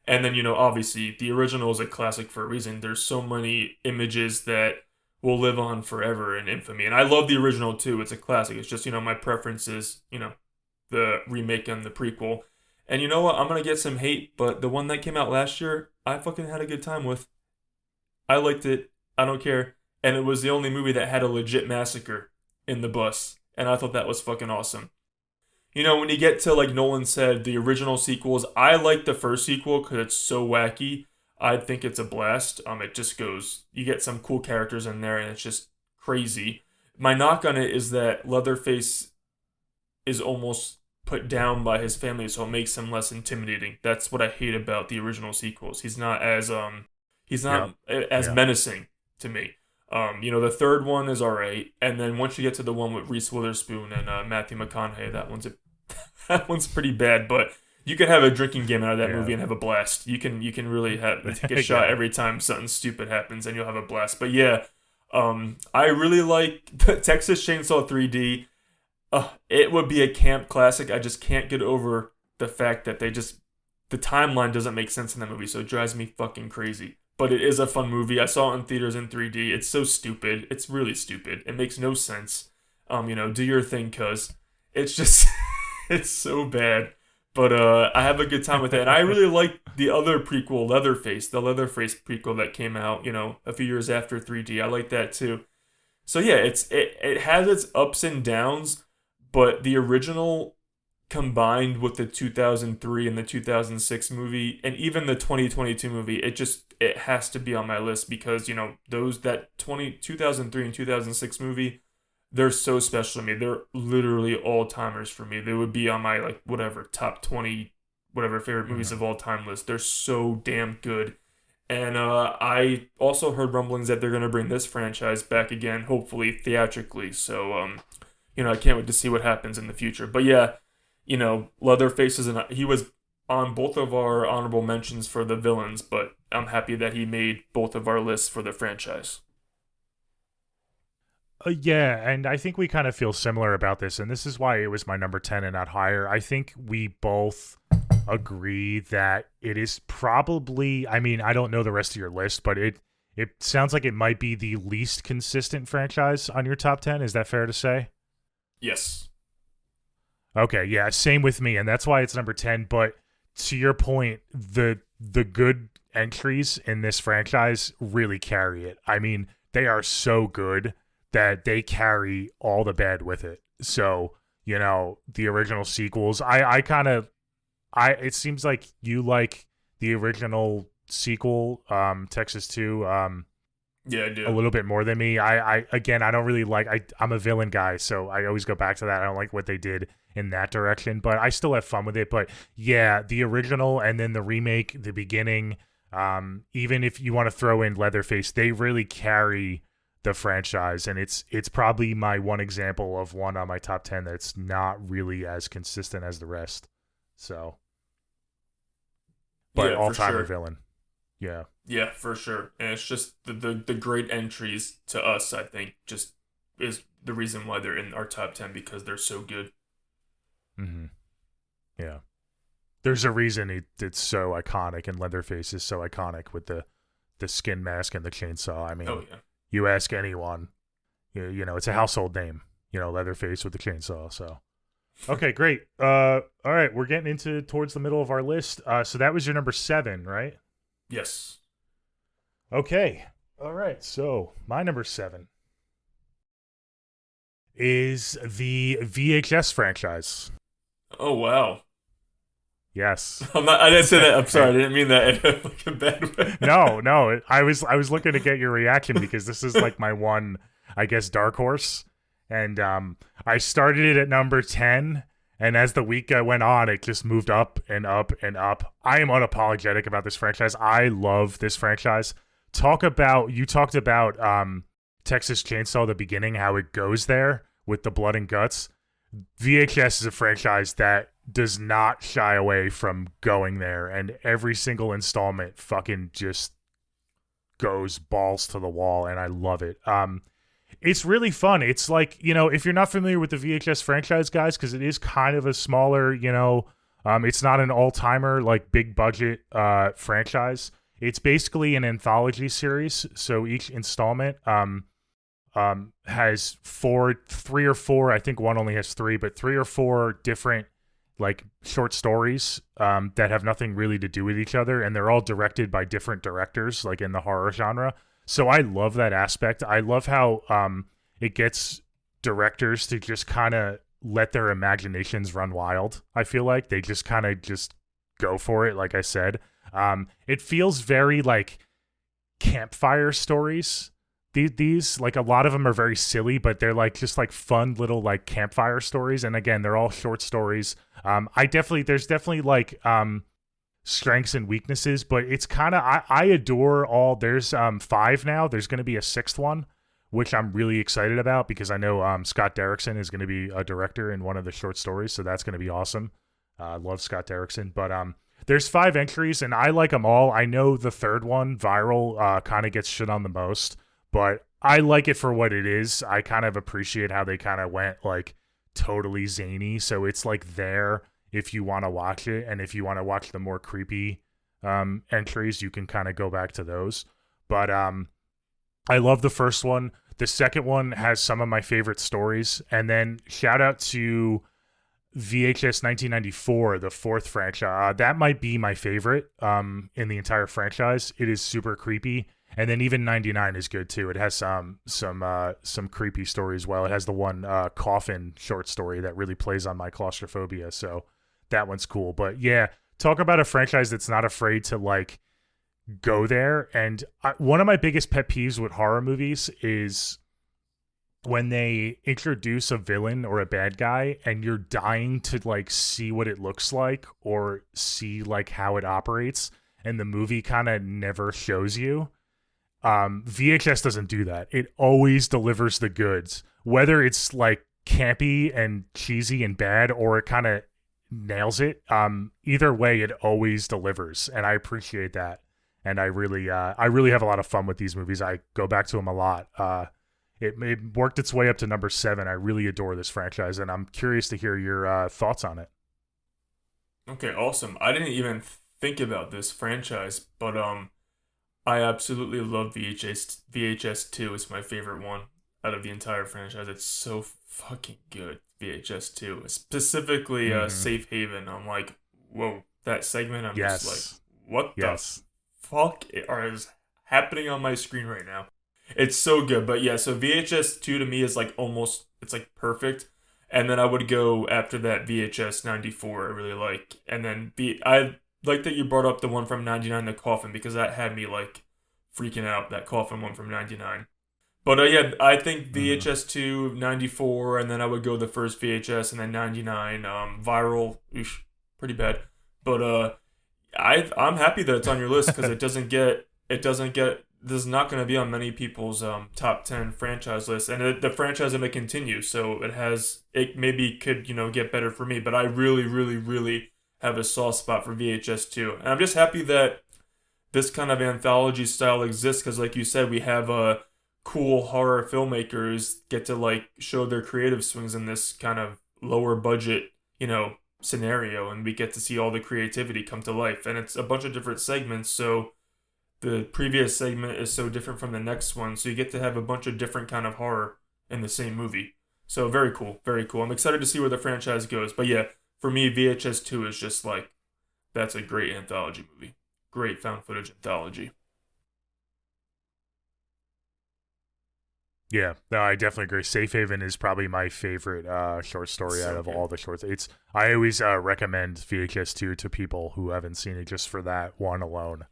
And then, obviously, the original is a classic for a reason. There's so many images that will live on forever in infamy. And I love the original too. It's a classic. It's just, my preference is, the remake and the prequel. And you know what? I'm going to get some hate, but the one that came out last year, I fucking had a good time with. I liked it. I don't care. And it was the only movie that had a legit massacre in the bus. And I thought that was fucking awesome. When you get to, like Nolan said, the original sequels, I like the first sequel because it's so wacky. I think it's a blast. It just goes, you get some cool characters in there and it's just crazy. My knock on it is that Leatherface is almost put down by his family, so it makes him less intimidating. That's what I hate about the original sequels. He's Yep. not as Yeah. menacing to me. The third one is alright, and then once you get to the one with Reese Witherspoon and Matthew McConaughey, that one's pretty bad. But you can have a drinking game out of that Yeah. movie and have a blast. You can really take a shot Yeah. every time something stupid happens, and you'll have a blast. But yeah, I really like the Texas Chainsaw 3D. It would be a camp classic. I just can't get over the fact that the timeline doesn't make sense in that movie, so it drives me fucking crazy. But it is a fun movie. I saw it in theaters in 3D. It's so stupid. It's really stupid. It makes no sense. Do your thing, cuz it's just it's so bad. But I have a good time with it. And I really like the other prequel, Leatherface, the Leatherface prequel that came out, a few years after 3D. I like that too. So yeah, it has its ups and downs, but the original combined with the 2003 and the 2006 movie and even the 2022 movie, it has to be on my list because those that 2003 and 2006 movie, they're so special to me. They're literally all timers for me. They would be on my like whatever top 20 whatever favorite movies Mhm. of all time list. They're so damn good. And I also heard rumblings that they're going to bring this franchise back again, hopefully theatrically. So I can't wait to see what happens in the future. But yeah, Leatherface he was on both of our honorable mentions for the villains, but I'm happy that he made both of our lists for the franchise. Yeah, and I think we kind of feel similar about this, and this is why it was my number 10 and not higher. I think we both agree that it is probably, I mean, I don't know the rest of your list, but it sounds like it might be the least consistent franchise on your top 10. Is that fair to say? Yes. Okay, yeah, same with me, and that's why it's number 10, but to your point, the good entries in this franchise really carry it. I mean, they are so good that they carry all the bad with it. So, the original sequels, I kind of it seems like you like the original sequel, Texas 2. Yeah, I a do. little bit more than me. I again, I don't really like. I'm a villain guy, so I always go back to that. I don't like what they did in that direction, but I still have fun with it. But yeah, the original and then the remake, the beginning. Even if you want to throw in Leatherface, they really carry the franchise, and it's probably my one example of one on my top 10 that's not really as consistent as the rest. So, but Yeah, all for timer sure. villain. Yeah. Yeah, for sure. And it's just the great entries to us, I think, just is the reason why they're in our top 10 because they're so good. hmm Yeah. There's a reason it's so iconic, and Leatherface is so iconic with the skin mask and the chainsaw. I Oh, mean, yeah. you ask anyone, you know, it's a household name. You know, Leatherface with the chainsaw. So okay, great. All right, we're getting into towards the middle of our list. So that was your number 7, right? Yes. Okay. All right. So my number 7 is the VHS franchise. Oh, wow. Yes. I didn't say that. I'm sorry. I And didn't mean that in like a bad way. no. I was looking to get your reaction because this is like my one, I guess, dark horse, and I started it at number 10, and as the week went on, it just moved up and up and up. I am unapologetic about this franchise. I love this franchise. You talked about Texas Chainsaw, the beginning, how it goes there with the blood and guts. VHS is a franchise that does not shy away from going there, and every single installment fucking just goes balls to the wall, and I love it. It's really fun. It's like, you know, if you're not familiar with the VHS franchise, guys, because it is kind of a smaller, you know, it's not an all timer like big budget franchise. It's basically an anthology series. So each installment has three or four. I think one only has three, but three or four different like short stories that have nothing really to do with each other, and they're all directed by different directors, like in the horror genre. So I love that aspect. I love how it gets directors to just kind of let their imaginations run wild. I feel like they just kind of just go for it. Like I said, it feels very like campfire stories. These like a lot of them are very silly, but they're like just like fun little like campfire stories. And again, they're all short stories. There's definitely like strengths and weaknesses, but it's kind of I adore all. There's 5 now. There's going to be a 6th one, which I'm really excited about because I know Scott Derrickson is going to be a director in one of the short stories, so that's going to be awesome. Love Scott Derrickson, but there's 5 entries and I like them all. I know the third one, Viral, kind of gets shit on the most, but I like it for what it is. I kind of appreciate how they kind of went like totally zany, so it's like there if you want to watch it, and if you want to watch the more creepy entries, you can kind of go back to those. But I love the first one. The second one has some of my favorite stories, and then shout out to VHS 1994, the 4th franchise. That might be my favorite in the entire franchise. It is super creepy. And then even 99 is good too. It has some creepy story as well. It has the one coffin short story that really plays on my claustrophobia. So that one's cool. But yeah, talk about a franchise that's not afraid to like go there. And one of my biggest pet peeves with horror movies is when they introduce a villain or a bad guy and you're dying to like see what it looks like or see like how it operates, and the movie kind of never shows you. VHS doesn't do that. It always delivers the goods, whether it's like campy and cheesy and bad, or it kind of nails it. Either way, it always delivers, and I appreciate that. And I really have a lot of fun with these movies. I go back to them a lot. It worked its way up to number 7. I really adore this franchise, and I'm curious to hear your thoughts on it. Okay, awesome. I didn't even think about this franchise, but I absolutely love VHS. VHS 2 is my favorite one out of the entire franchise. It's so fucking good. VHS 2, specifically Mm-hmm. Safe Haven. I'm like, whoa, that segment. I'm just like, Yes, what the yes. fuck is happening on my screen right now? It's so good. But yeah, so VHS 2 to me is like almost, it's like perfect. And then I would go after that VHS 94 I really like. And then I like that you brought up the one from 99, the coffin, because that had me like freaking out, that coffin one from 99. But yeah, I think VHS 2, 94, and then I would go the first VHS, and then 99. Viral, pretty bad. But I'm happy that it's on your list because this is not going to be on many people's top 10 franchise lists, and the franchise going to continue, so it maybe could get better for me, but I really, really, really have a soft spot for VHS 2, and I'm just happy that this kind of anthology style exists because, like you said, we have cool horror filmmakers get to like show their creative swings in this kind of lower budget, scenario, and we get to see all the creativity come to life, and it's a bunch of different segments, so the previous segment is so different from the next one, so you get to have a bunch of different kind of horror in the same movie. So very cool, very cool. I'm excited to see where the franchise goes. But yeah, for me, VHS 2 is just like, that's a great anthology movie. Great found footage anthology. Yeah, no, I definitely agree. Safe Haven is probably my favorite short story out of all the shorts. I always recommend VHS 2 to people who haven't seen it just for that one alone.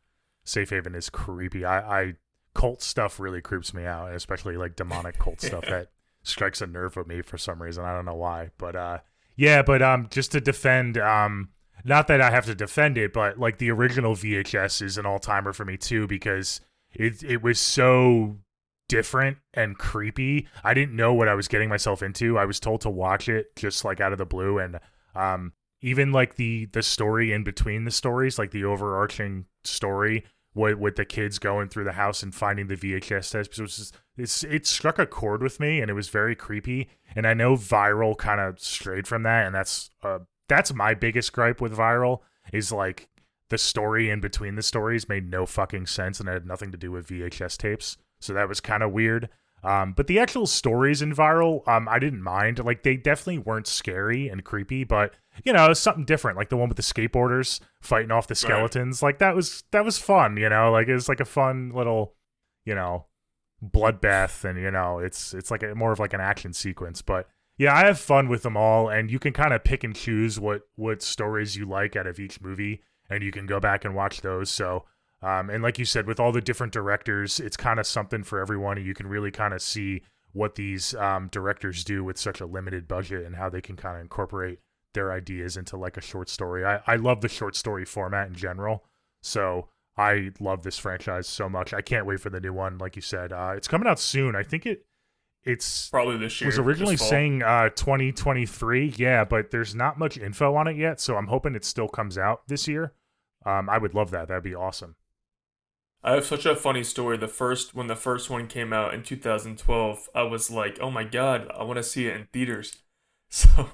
Safe Haven is creepy. I cult stuff really creeps me out, especially like demonic cult stuff that strikes a nerve with me for some reason. I don't know why, but just to defend, not that I have to defend it, but like the original VHS is an all timer for me too because it was so different and creepy. I didn't know what I was getting myself into. I was told to watch it just like out of the blue, and even like the story in between the stories, like the overarching story with the kids going through the house and finding the VHS tapes, it struck a chord with me, and it was very creepy. And I know Viral kind of strayed from that, and that's my biggest gripe with Viral is like the story in between the stories made no fucking sense and it had nothing to do with VHS tapes. So that was kind of weird. But the actual stories in Viral, I didn't mind. Like, they definitely weren't scary and creepy, but, it was something different. Like the one with the skateboarders fighting off the skeletons. Right. Like, that was fun, Like, it was like a fun little, bloodbath. And, it's like more of like an action sequence. But, yeah, I have fun with them all. And you can kind of pick and choose what stories you like out of each movie. And you can go back and watch those. So... and like you said, with all the different directors, it's kind of something for everyone. And you can really kind of see what these directors do with such a limited budget and how they can kind of incorporate their ideas into like a short story. I love the short story format in general. So I love this franchise so much. I can't wait for the new one. Like you said, it's coming out soon. I think it's probably this year. Was originally saying 2023. Yeah, but there's not much info on it yet. So I'm hoping it still comes out this year. I would love that. That'd be awesome. I have such a funny story. When the first one came out in 2012, I was like, oh my God, I want to see it in theaters. So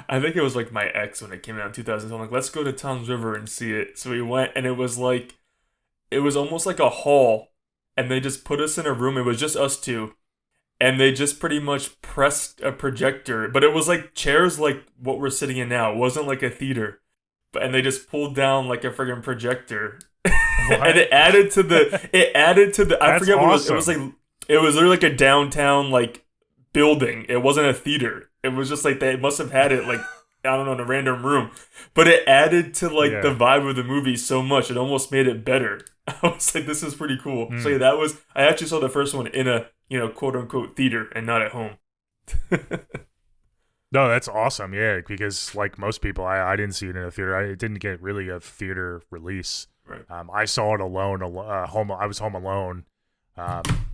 I think it was like my ex when it came out in 2012. I'm like, let's go to Tom's River and see it. So we went, and it was almost like a hall, and they just put us in a room. It was just us two, and they just pretty much pressed a projector, but it was like chairs like what we're sitting in now. It wasn't like a theater, and they just pulled down like a friggin' projector. And it added to the I forget what awesome. It was literally like a downtown like building. It wasn't a theater. It was just like they must have had it like I don't know, in a random room. But it added to like the vibe of the movie so much, it almost made it better. I was like, this is pretty cool. So yeah, I actually saw the first one in a, quote unquote theater and not at home. No, that's awesome. Yeah, because like most people, I didn't see it in a theater. It didn't get really a theater release. Right. I saw it alone. I was home alone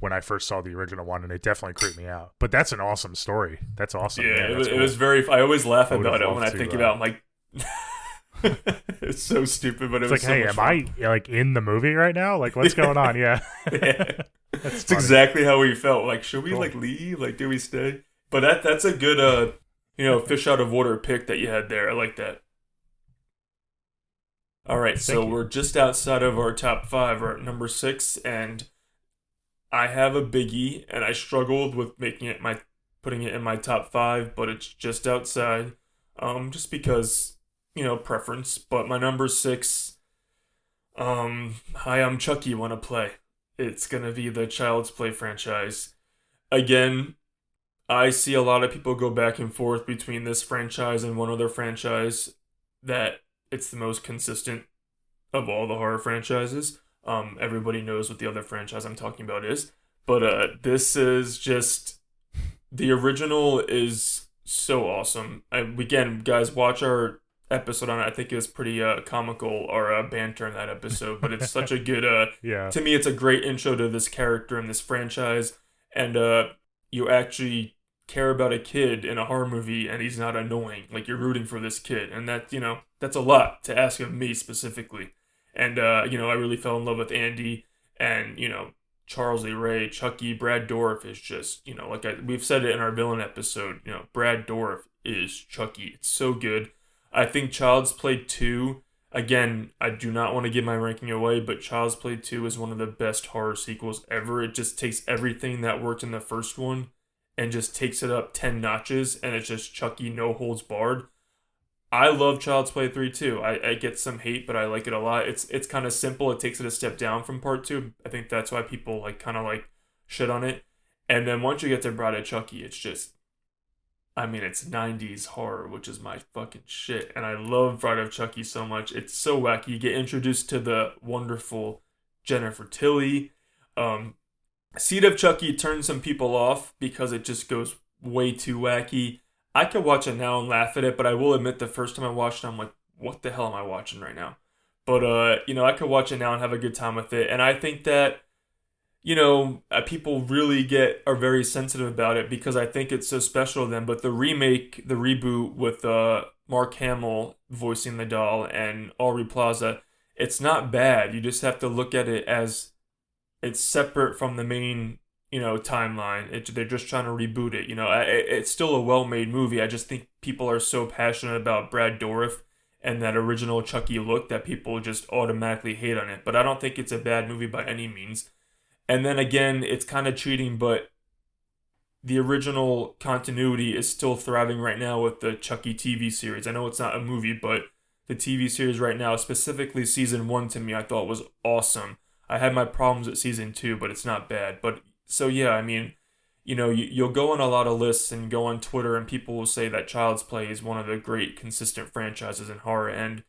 when I first saw the original one, and it definitely creeped me out. But that's an awesome story. That's awesome. Yeah, it was very. I always laugh about it when I think about it. I'm like, it's so stupid, but it's like, so hey, much am fun. I like in the movie right now? Like, what's going on? Yeah, yeah. It's exactly how we felt. Like, should we like leave? Like, do we stay? But that's a good fish out of water pick that you had there. I like that. All right, so we're just outside of our top 5. We're at number 6, and I have a biggie, and I struggled with putting it in my top 5, but it's just outside, just because preference. But my number 6, Hi, I'm Chucky. Wanna play? It's gonna be the Child's Play franchise. Again, I see a lot of people go back and forth between this franchise and one other franchise that it's the most consistent of all the horror franchises. Everybody knows what the other franchise I'm talking about is. But this is just the original is so awesome. Again, guys, watch our episode on it. I think it was pretty comical or banter in that episode, but it's such a good. Yeah. To me, it's a great intro to this character and this franchise, and you actually care about a kid in a horror movie, and he's not annoying. Like you're rooting for this kid, and that that's a lot to ask of me specifically. And I really fell in love with Andy, and Charles Lee Ray, Chucky, Brad Dourif is just, we've said it in our villain episode, Brad Dourif is Chucky. It's so good. I think Child's Play 2, again, I do not want to give my ranking away, but Child's Play 2 is one of the best horror sequels ever. It just takes everything that worked in the first one and just takes it up 10 notches, and it's just Chucky no holds barred. I love Child's Play 3 too. I get some hate, but I like it a lot. It's kind of simple. It takes it a step down from part 2. I think that's why people shit on it. And then once you get to Bride of Chucky, it's just, it's 90s horror, which is my fucking shit. And I love Bride of Chucky so much. It's so wacky. You get introduced to the wonderful Jennifer Tilly. Seed of Chucky turns some people off because it just goes way too wacky. I could watch it now and laugh at it, but I will admit the first time I watched it, I'm like, what the hell am I watching right now? But, I could watch it now and have a good time with it. And I think that, people really are very sensitive about it because I think it's so special to them. But the remake, the reboot with Mark Hamill voicing the doll and Aubrey Plaza, it's not bad. You just have to look at it as it's separate from the main timeline. They're just trying to reboot it. It's still a well-made movie. I just think people are so passionate about Brad Dourif and that original Chucky look that people just automatically hate on it. But I don't think it's a bad movie by any means. And then again, it's kind of cheating, but the original continuity is still thriving right now with the Chucky TV series. I know it's not a movie, but the TV series right now, specifically season 1 to me, I thought was awesome. I had my problems with season 2, but it's not bad. But so yeah, you'll go on a lot of lists and go on Twitter and people will say that Child's Play is one of the great consistent franchises in horror, and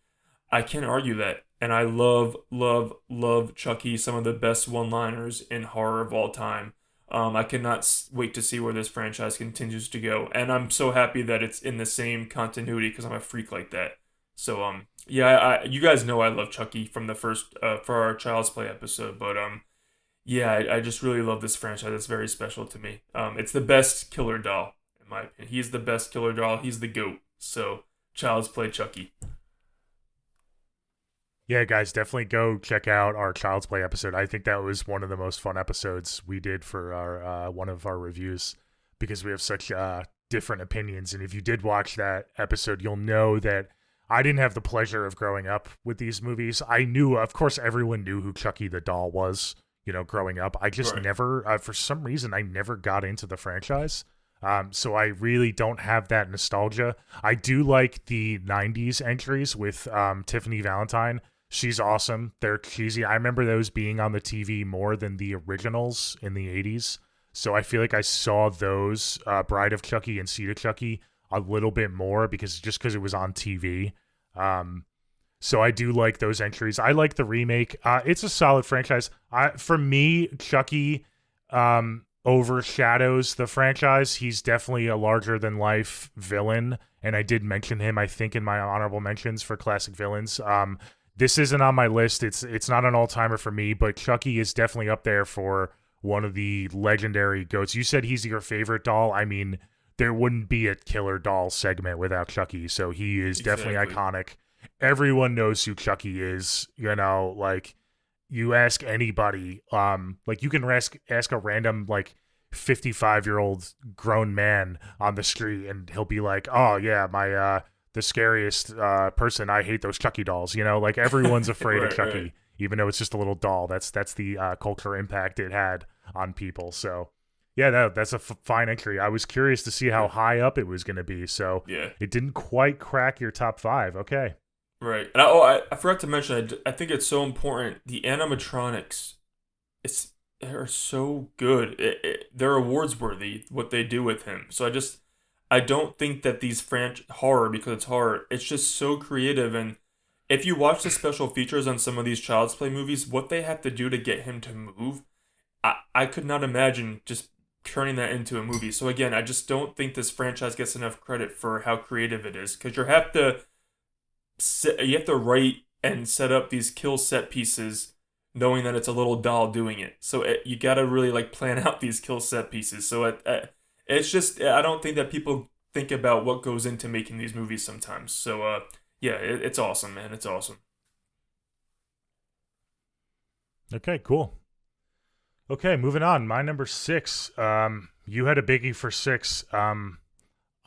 I can't argue that. And I love, love, love Chucky, some of the best one-liners in horror of all time. I cannot wait to see where this franchise continues to go, and I'm so happy that it's in the same continuity because I'm a freak like that. So yeah, you guys know I love Chucky from the first for our Child's Play episode, but yeah, I just really love this franchise. It's very special to me. It's the best killer doll, in my opinion. He's the best killer doll. He's the GOAT. So, Child's Play Chucky. Yeah, guys, definitely go check out our Child's Play episode. I think that was one of the most fun episodes we did for our one of our reviews because we have such different opinions. And if you did watch that episode, you'll know that I didn't have the pleasure of growing up with these movies. I knew, of course, everyone knew who Chucky the doll was, growing up. I just never, for some reason, I never got into the franchise. So I really don't have that nostalgia. I do like the 90s entries with Tiffany Valentine. She's awesome. They're cheesy. I remember those being on the TV more than the originals in the 80s. So I feel like I saw those, Bride of Chucky and Seed of Chucky, a little bit more because it was on TV. So I do like those entries. I like the remake. It's a solid franchise. For me, Chucky overshadows the franchise. He's definitely a larger than life villain, and I did mention him, I think, in my honorable mentions for classic villains. This isn't on my list. It's not an all-timer for me, but Chucky is definitely up there for one of the legendary GOATs. You said he's your favorite doll. There wouldn't be a killer doll segment without Chucky, so he is definitely iconic. Everyone knows who Chucky is, you ask anybody, you can ask a random 55-year-old grown man on the street and he'll be like, oh yeah, my the scariest person, I hate those Chucky dolls, everyone's afraid of Chucky, right. Even though it's just a little doll. That's the cultural impact it had on people. So yeah, that's a fine entry. I was curious to see how high up it was going to be, so yeah, it didn't quite crack your top 5. Okay. Right. And I forgot to mention, I think it's so important. The animatronics, they're so good. They're awards worthy, what they do with him. So I don't think that these horror, because it's horror, it's just so creative. And, if you watch the special features on some of these Child's Play movies, what they have to do to get him to move, I could not imagine just turning that into a movie. So again, I just don't think this franchise gets enough credit for how creative it is, because you have to write and set up these kill set pieces knowing that it's a little doll doing it. So you got to really like plan out these kill set pieces. So it's just, I don't think that people think about what goes into making these movies sometimes. So yeah, it's awesome, man. It's awesome. Okay, cool. Okay, moving on. My number 6. You had a biggie for 6. I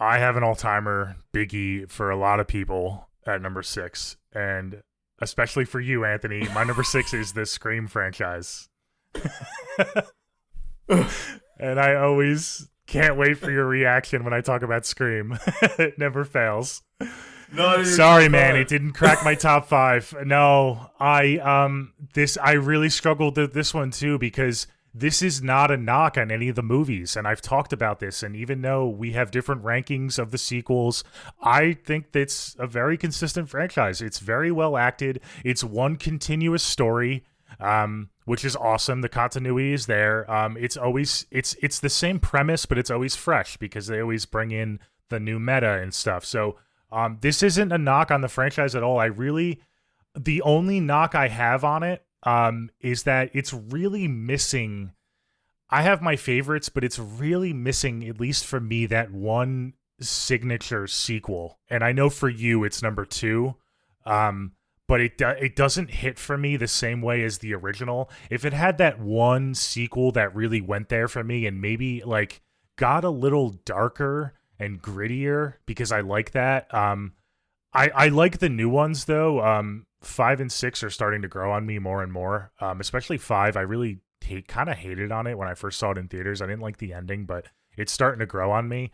have an all-timer biggie for a lot of people at number 6, and especially for you, Anthony. My number 6 is the Scream franchise. And I always can't wait for your reaction when I talk about Scream. It never fails. No, sorry, man, it didn't crack my top 5. No, I really struggled with this one too, because this is not a knock on any of the movies, and I've talked about this, and even though we have different rankings of the sequels, I think it's a very consistent franchise. It's very well acted. It's one continuous story, which is awesome. The continuity is there. It's the same premise, but it's always fresh because they always bring in the new meta and stuff. So this isn't a knock on the franchise at all. The only knock I have on it is that it's really missing. I have my favorites, but it's really missing, at least for me, that one signature sequel. And I know for you, it's number 2. But it doesn't hit for me the same way as the original. If it had that one sequel that really went there for me and maybe like got a little darker and grittier, because I like that. I like the new ones though. 5 and 6 are starting to grow on me more and more. Especially 5. I really kind of hated on it when I first saw it in theaters. I didn't like the ending, but it's starting to grow on me.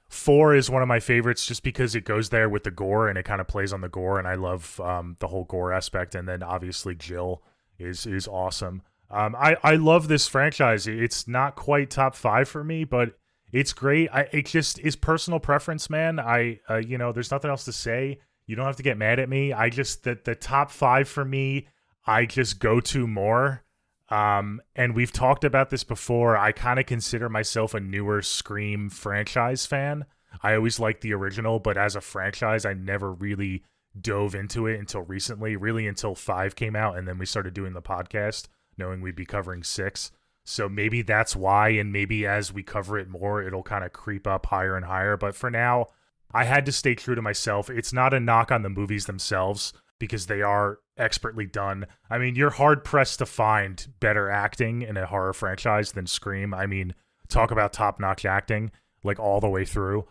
4 is one of my favorites just because it goes there with the gore and it kind of plays on the gore, and I love the whole gore aspect. And then obviously Jill is awesome. I love this franchise. It's not quite top 5 for me, but it's great. It just is personal preference, man. There's nothing else to say. You don't have to get mad at me. The top 5 for me, I just go to more. And we've talked about this before. I kind of consider myself a newer Scream franchise fan. I always liked the original, but as a franchise, I never really dove into it until recently, really until 5 came out, and then we started doing the podcast, knowing we'd be covering 6. So maybe that's why, and maybe as we cover it more, it'll kind of creep up higher and higher. But for now, I had to stay true to myself. It's not a knock on the movies themselves, because they are expertly done. I mean, you're hard-pressed to find better acting in a horror franchise than Scream. I mean, talk about top-notch acting, like all the way through.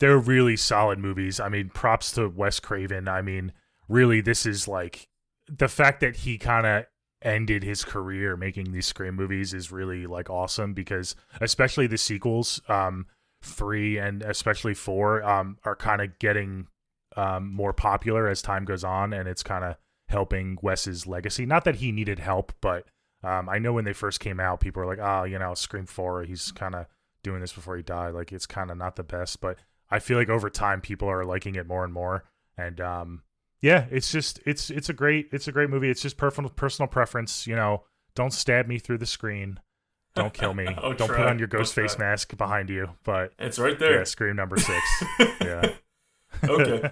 They're really solid movies. I mean, props to Wes Craven. I mean, really, this is like, the fact that he kind of ended his career making these Scream movies is really like awesome, because especially the sequels, 3 and especially 4, are kind of getting more popular as time goes on, and it's kind of helping Wes's legacy. Not that he needed help, but I know when they first came out, people were like, Scream 4, he's kind of doing this before he died. Like, it's kind of not the best, but I feel like over time people are liking it more and more. And yeah, it's a great movie. It's just personal preference. Don't stab me through the screen. Don't kill me. Don't put on your ghost face mask behind you. But it's right there. Yeah, Scream number 6. Yeah. Okay.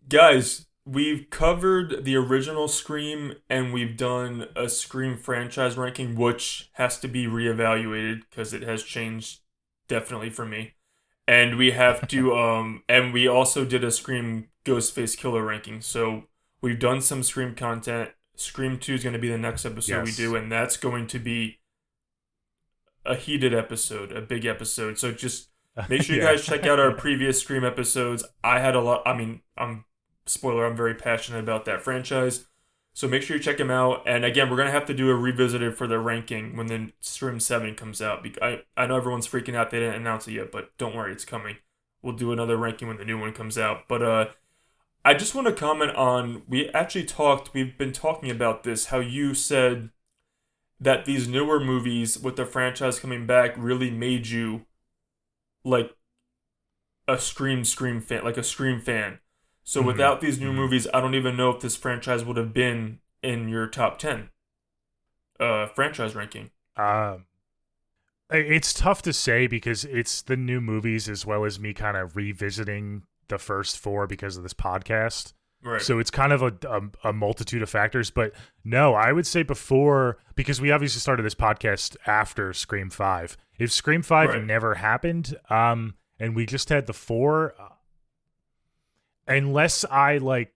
Guys, we've covered the original Scream, and we've done a Scream franchise ranking, which has to be reevaluated because it has changed definitely for me. And we have to, and we also did a Scream Ghostface Killer ranking. So we've done some Scream content. Scream 2 is going to be the next episode we do, and that's going to be a heated episode, a big episode. So just make sure you guys check out our previous Scream episodes. I had a lot. I mean, I'm very passionate about that franchise. So make sure you check them out. And again, we're going to have to do a revisited for the ranking when the Scream 7 comes out. I know everyone's freaking out. They didn't announce it yet, but don't worry, it's coming. We'll do another ranking when the new one comes out. But I just want to comment on, we've been talking about this, how you said that these newer movies with the franchise coming back really made you like a Scream fan, like a Scream fan. So Mhm. without these new Mhm. movies, I don't even know if this franchise would have been in your top 10 franchise ranking. Um, it's tough to say because it's the new movies as well as me kind of revisiting the first four because of this podcast. Right. So it's kind of a multitude of factors. But no, I would say before, because we obviously started this podcast after Scream 5. If Scream 5 Right. never happened, and we just had the four, unless I like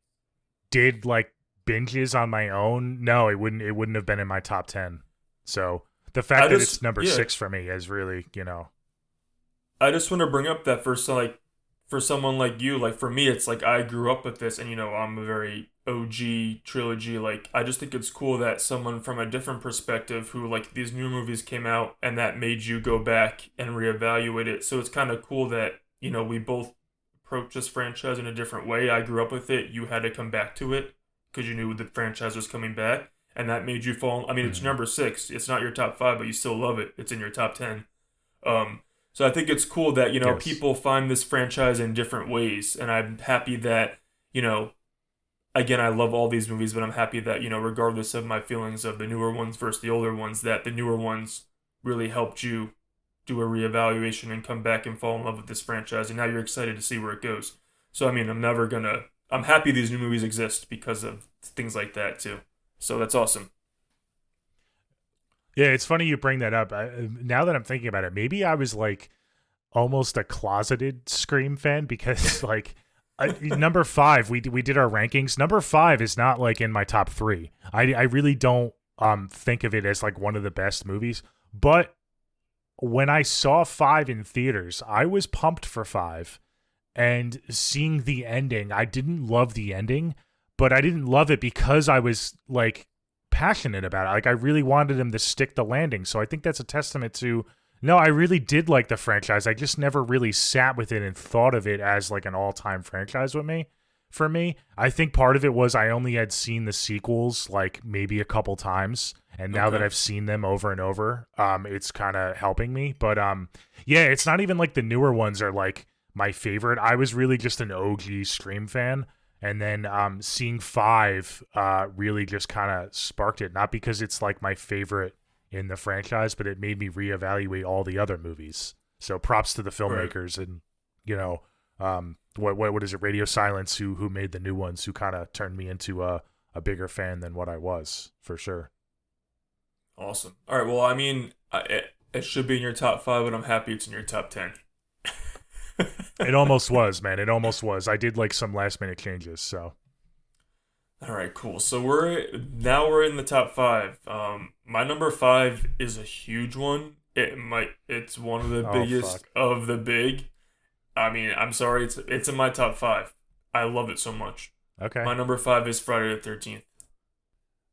did like binges on my own, no, it wouldn't have been in my top 10. So the I fact that it's just number yeah, 6 for me is really, I just want to bring up that for someone like you, like for me, it's like I grew up with this, and I'm a very OG trilogy. Like I just think it's cool that someone from a different perspective, who like these new movies came out, and that made you go back and reevaluate it. So it's kind of cool that we both approach this franchise in a different way. I grew up with it. You had to come back to it because you knew the franchise was coming back, and that made you fall. I mean, it's Mhm. number six. It's not your top five, but you still love it. It's in your top 10. So I think it's cool that Yes. people find this franchise in different ways, and I'm happy that you know again I love all these movies, but I'm happy that regardless of my feelings of the newer ones versus the older ones, that the newer ones really helped you do a reevaluation and come back and fall in love with this franchise, and now you're excited to see where it goes. So I mean, I'm happy these new movies exist because of things like that too. So that's awesome. Yeah, it's funny you bring that up. Now that I'm thinking about it, maybe I was like almost a closeted Scream fan because like number 5, we did our rankings. Number 5 is not like in my top 3. I really don't think of it as like one of the best movies, but when I saw 5 in theaters, I was pumped for 5. And seeing the ending, I didn't love the ending, but I didn't love it because I was like passionate about it. Like I really wanted him to stick the landing. So I think that's a testament to no, I really did like the franchise. I just never really sat with it and thought of it as like an all-time franchise with me. For me, I think part of it was I only had seen the sequels like maybe a couple times, and now that Okay. I've seen them over and over, it's kind of helping me. But yeah, it's not even like the newer ones are like my favorite. I was really just an OG Scream fan, and then seeing 5 really just kind of sparked it. Not because it's like my favorite in the franchise, but it made me reevaluate all the other movies. So props to the Right. filmmakers and what is it, Radio Silence, who made the new ones, who kind of turned me into a bigger fan than what I was for sure. Awesome. All right. Well, I mean, it should be in your top five, but I'm happy it's in your top 10. It almost was, man. It almost was. I did like some last minute changes, so All right, cool. So we're in the top five. My number five is a huge one. It's one of the oh biggest fuck. of the big. I mean, I'm sorry, it's in my top five. I love it so much. Okay. My number five is Friday the 13th.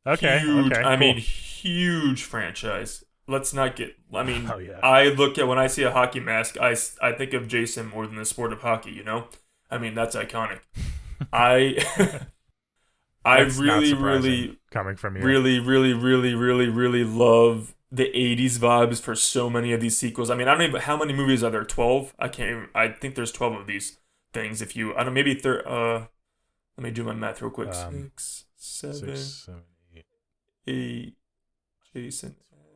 Okay. Huge. Okay. I mean, Cool. huge franchise. Let's not get. I mean, Oh yeah. I look at when I see a hockey mask, I think of Jason more than the sport of hockey. I mean, that's iconic. I I That's not really, surprising really, coming from you. really, really, really, really, really love the 80s vibes for so many of these sequels. I mean, I don't even how many movies are there? 12? I can't even, I think there's 12 of these things. If you I don't maybe let me do my math real quick. Um, Six, six, seven, 7, 8. 8, Jason.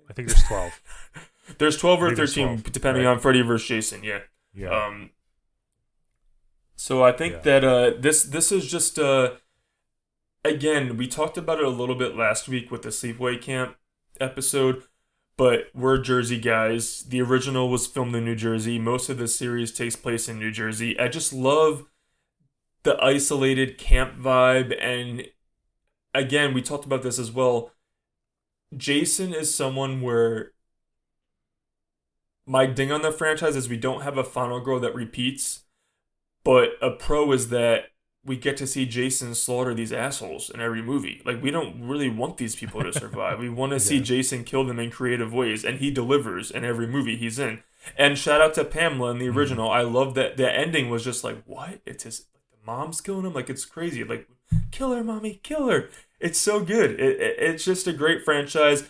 I think there's 12. There's 12 I or think there's 13 12. depending Right. on Freddy versus Jason, yeah. Yeah. Um so I think Yeah. that this is just again, we talked about it a little bit last week with the sleepaway camp episode, but we're Jersey guys. The original was filmed in New Jersey. Most of the series takes place in New Jersey. I just love the isolated camp vibe. And again, we talked about this as well. Jason is someone where my ding on the franchise is we don't have a final girl that repeats, but a pro is that we get to see Jason slaughter these assholes in every movie. Like we don't really want these people to survive. We want to see Yeah. Jason kill them in creative ways, and he delivers in every movie he's in. And shout out to Pamela in the Mm. original. I love that the ending was just like, what? It's his like the mom's killing him. Like it's crazy. Like kill her, mommy, kill her. It's so good. It's just a great franchise.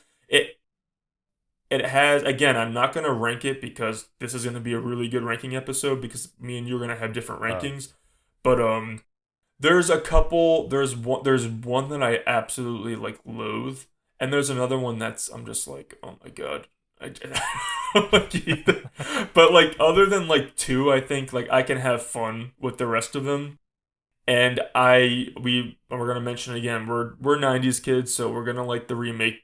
It has again. I'm not gonna rank it because this is gonna be a really good ranking episode because me and you are gonna have different Oh. rankings. But There's a couple. There's one that I absolutely like loathe, and there's another one that's I'm just like, oh my god. I don't like either. But like other than like two, I think like I can have fun with the rest of them. And we're gonna mention it again. We're '90s kids, so we're gonna like the remake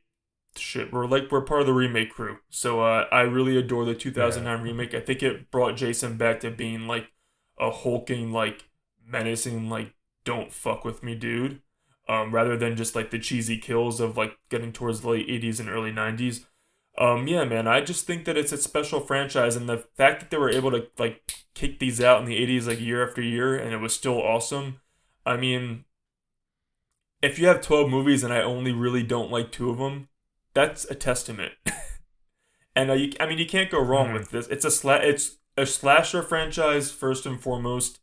shit. We're part of the remake crew. So I really adore the Yeah. 2009 remake. I think it brought Jason back to being like a hulking, like menacing, like don't fuck with me, dude. Rather than just like the cheesy kills of like getting towards the late '80s and early '90s. Yeah, man, I just think that it's a special franchise, and the fact that they were able to like kick these out in the '80s, like year after year, and it was still awesome. I mean, if you have 12 movies and I only really don't like two of them, that's a testament. And I mean, you can't go wrong Hmm. with this. It's a slasher franchise first and foremost,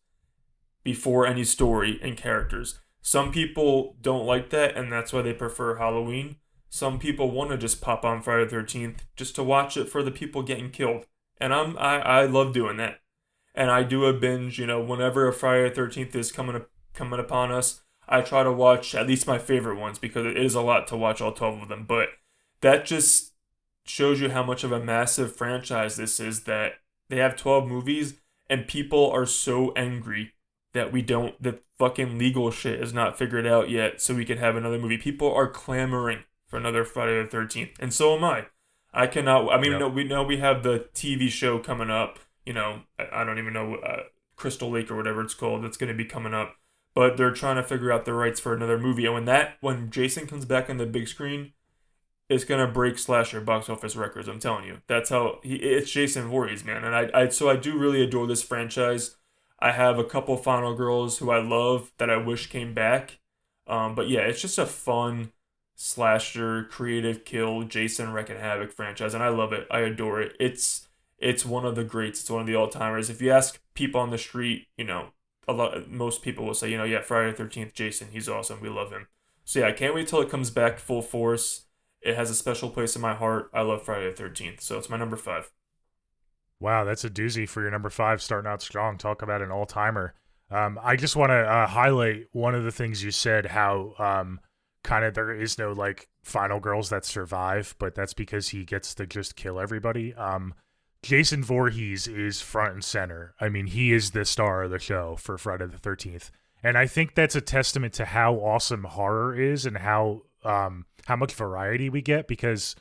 before any story and characters. Some people don't like that, and that's why they prefer Halloween. Some people want to just pop on Friday the 13th just to watch it for the people getting killed. And I love doing that. And I do a binge, whenever a Friday the 13th is coming upon us. I try to watch at least my favorite ones because it is a lot to watch all 12 of them. But that just shows you how much of a massive franchise this is, that they have 12 movies and people are so angry that the fucking legal shit is not figured out yet so we can have another movie. People are clamoring for another Friday the 13th, and so am I. I cannot, I mean, Yep. no, we know we have the TV show coming up, I don't even know, Crystal Lake or whatever it's called, that's going to be coming up, but they're trying to figure out the rights for another movie. And when Jason comes back on the big screen, it's gonna break slasher box office records. I'm telling you, it's Jason Voorhees, man. And I do really adore this franchise. I have a couple final girls who I love that I wish came back. But yeah, it's just a fun slasher, creative kill, Jason wrecking havoc franchise, and I love it. I adore it. It's one of the greats. It's one of the all timers. If you ask people on the street, most people will say, yeah, Friday the 13th, Jason, he's awesome. We love him. So yeah, I can't wait till it comes back full force. It has a special place in my heart. I love Friday the 13th, so it's my number five. Wow, that's a doozy for your number five, starting out strong. Talk about an all timer. I just want to highlight one of the things you said, how kind of there is no like final girls that survive, but that's because he gets to just kill everybody. Jason Voorhees is front and center. I mean, he is the star of the show for Friday the 13th. And I think that's a testament to how awesome horror is and how much variety we get, because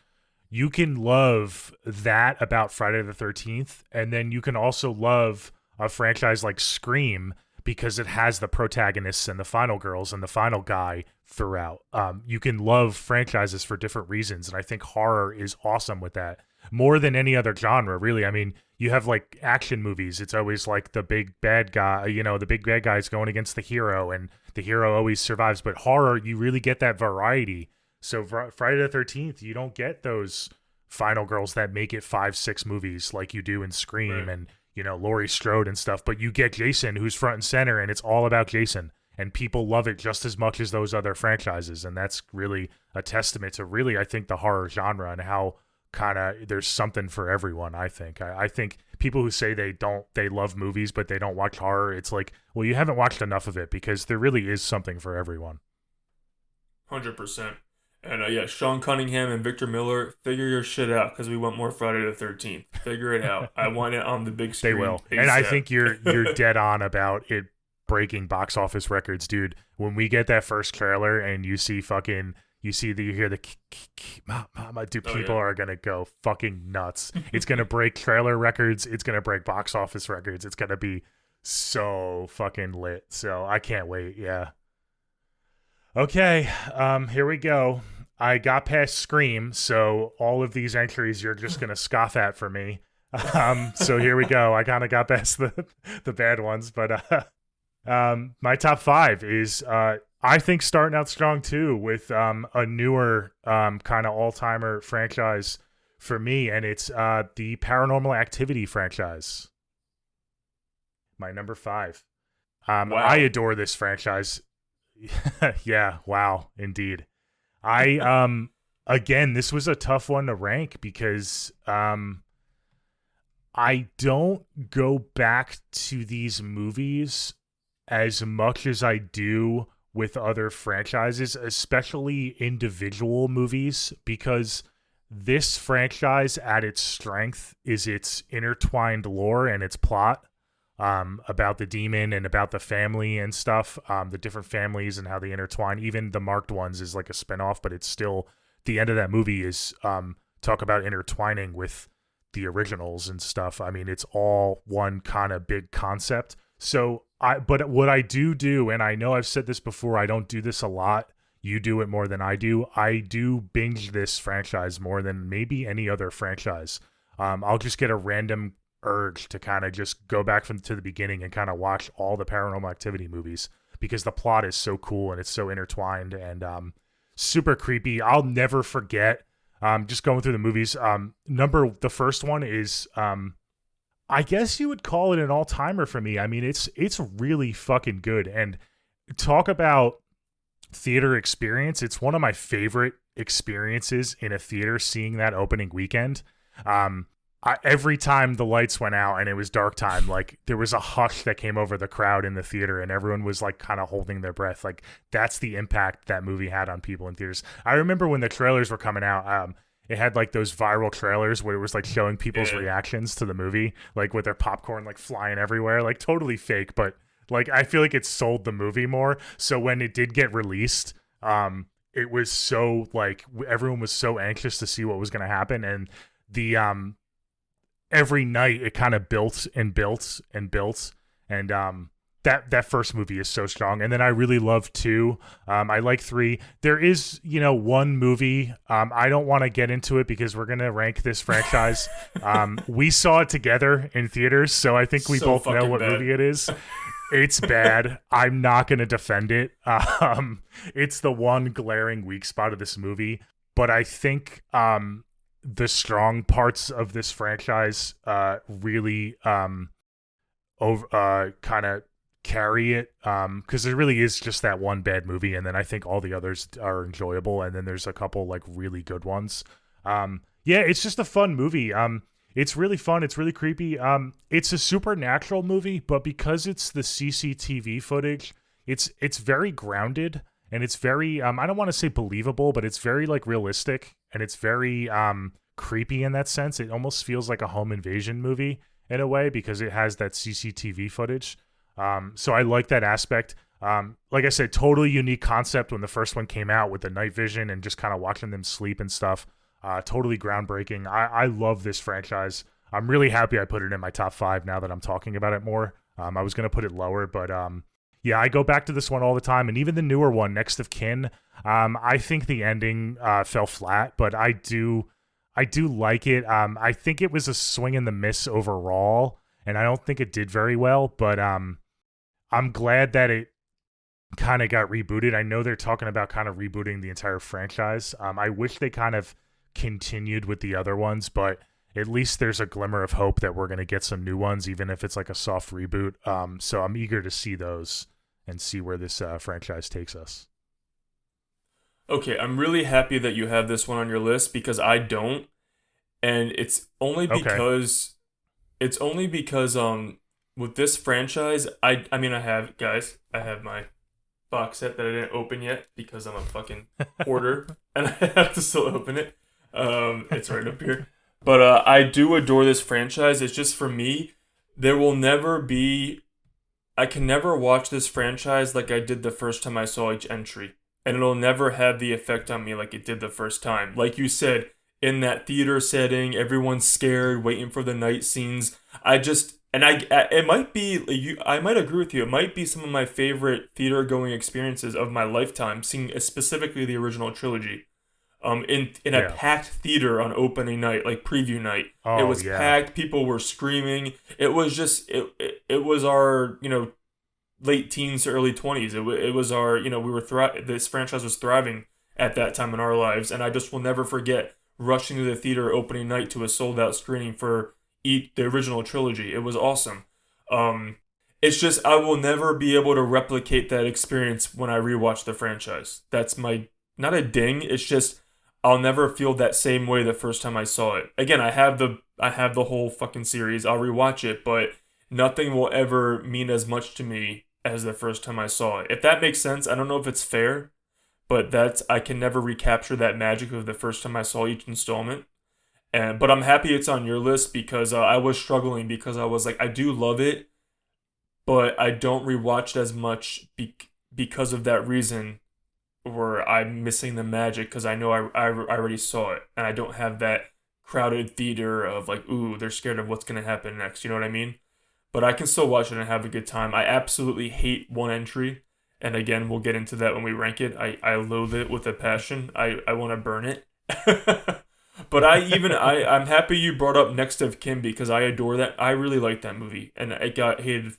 you can love that about Friday the 13th, and then you can also love a franchise like Scream because it has the protagonists and the final girls and the final guy throughout. You can love franchises for different reasons, and I think horror is awesome with that more than any other genre, really. I mean, you have like action movies. It's always like the big bad guy, the big bad guy's going against the hero, and the hero always survives. But horror, you really get that variety. So Friday the 13th, you don't get those final girls that make it 5, 6 movies like you do in Scream Right. and, Laurie Strode and stuff. But you get Jason, who's front and center, and it's all about Jason. And people love it just as much as those other franchises. And that's really a testament to really, I think, the horror genre and how kind of there's something for everyone. I think. I think people who say they love movies but they don't watch horror, it's like, well, you haven't watched enough of it, because there really is something for everyone. 100%. And yeah, Sean Cunningham and Victor Miller, figure your shit out because we want more Friday the 13th. Figure it out. I want it on the big They screen will. And I ASAP. think you're dead on about it breaking box office records, dude. When we get that first trailer and you see you hear the mama, dude, Oh, people yeah. are gonna go fucking nuts. It's gonna break trailer records, it's gonna break box office records, it's gonna be so fucking lit. So I can't wait. Yeah. Okay, here we go. I got past Scream, so all of these entries you're just gonna scoff at for me. So here we go. I kind of got past the bad ones, but my top five is I think starting out strong too with a newer kind of all timer franchise for me, and it's the Paranormal Activity franchise. My number five. I Wow. adore this franchise. Yeah, wow, indeed. I again, this was a tough one to rank because I don't go back to these movies as much as I do with other franchises, especially individual movies, because this franchise at its strength is its intertwined lore and its plot, about the demon and about the family and stuff, the different families and how they intertwine. Even the marked ones is like a spinoff, but it's still, the end of that movie is talk about intertwining with the originals and stuff. I mean, it's all one kind of big concept. So but what I do, and I know I've said this before, I don't do this a lot. You do it more than I do. I do binge this franchise more than maybe any other franchise. I'll just get a random urge to kind of just go back to the beginning and kind of watch all the Paranormal Activity movies because the plot is so cool and it's so intertwined and super creepy. I'll never forget just going through the movies. The first one is I guess you would call it an all-timer for me. I mean, it's really fucking good. And talk about theater experience. It's one of my favorite experiences in a theater, seeing that opening weekend. Every time the lights went out and it was dark time, like there was a hush that came over the crowd in the theater and everyone was like kind of holding their breath. Like that's the impact that movie had on people in theaters. I remember when the trailers were coming out, it had like those viral trailers where it was like showing people's reactions to the movie, like with their popcorn like flying everywhere, like totally fake. But like, I feel like it sold the movie more. So when it did get released, it was so like everyone was so anxious to see what was going to happen. And the, every night it kind of built and built and built. And, that first movie is so strong. And then I really love 2. I like 3. There is, one movie. I don't want to get into it because we're going to rank this franchise. We saw it together in theaters, so I think we both know what movie it is. It's bad. I'm not going to defend it. It's the one glaring weak spot of this movie. But I think the strong parts of this franchise really kind of carry it, because there really is just that one bad movie, and then I think all the others are enjoyable, and then there's a couple like really good ones. It's just a fun movie. It's really fun, it's really creepy. It's a supernatural movie, but because it's the CCTV footage, it's very grounded, and it's very I don't want to say believable, but it's very like realistic, and it's very creepy in that sense. It almost feels like a home invasion movie in a way because it has that CCTV footage. So I like that aspect. Like I said, totally unique concept when the first one came out with the night vision and just kind of watching them sleep and stuff. Totally groundbreaking. I love this franchise. I'm really happy I put it in my top 5 now that I'm talking about it more. I was going to put it lower, but I go back to this one all the time. And even the newer one, Next of Kin, I think the ending fell flat, but I do like it. I think it was a swing and the miss overall, and I don't think it did very well, but I'm glad that it kind of got rebooted. I know they're talking about kind of rebooting the entire franchise. I wish they kind of continued with the other ones, but at least there's a glimmer of hope that we're going to get some new ones, even if it's like a soft reboot. So I'm eager to see those and see where this franchise takes us. Okay, I'm really happy that you have this one on your list because I don't. And it's only because with this franchise, I have my box set that I didn't open yet because I'm a fucking hoarder and I have to still open it. It's right up here. But I do adore this franchise. It's just for me, I can never watch this franchise like I did the first time I saw each entry. And it'll never have the effect on me like it did the first time. Like you said, in that theater setting, everyone's scared, waiting for the night scenes. I might agree with you. It might be some of my favorite theater going experiences of my lifetime, seeing specifically the original trilogy. In a packed theater on opening night, like preview night. It was packed. People were screaming. It was just it was our late teens to early 20s. It was our this franchise was thriving at that time in our lives, and I just will never forget rushing to the theater opening night to a sold out screening for the original trilogy. It was awesome. It's just I will never be able to replicate that experience when I rewatch the franchise. That's my not a ding. It's just I'll never feel that same way the first time I saw it. Again, I have the whole fucking series. I'll rewatch it, but nothing will ever mean as much to me as the first time I saw it. If that makes sense, I don't know if it's fair, but I can never recapture that magic of the first time I saw each installment. But I'm happy it's on your list because I was struggling because I was like, I do love it, but I don't rewatch it as much because of that reason, where I'm missing the magic because I know I already saw it, and I don't have that crowded theater of like, ooh, they're scared of what's gonna happen next. You know what I mean? But I can still watch it and have a good time. I absolutely hate one entry, and again, we'll get into that when we rank it. I loathe it with a passion. I want to burn it. But I'm happy you brought up Next of Kin because I adore that. I really like that movie, and it got hated,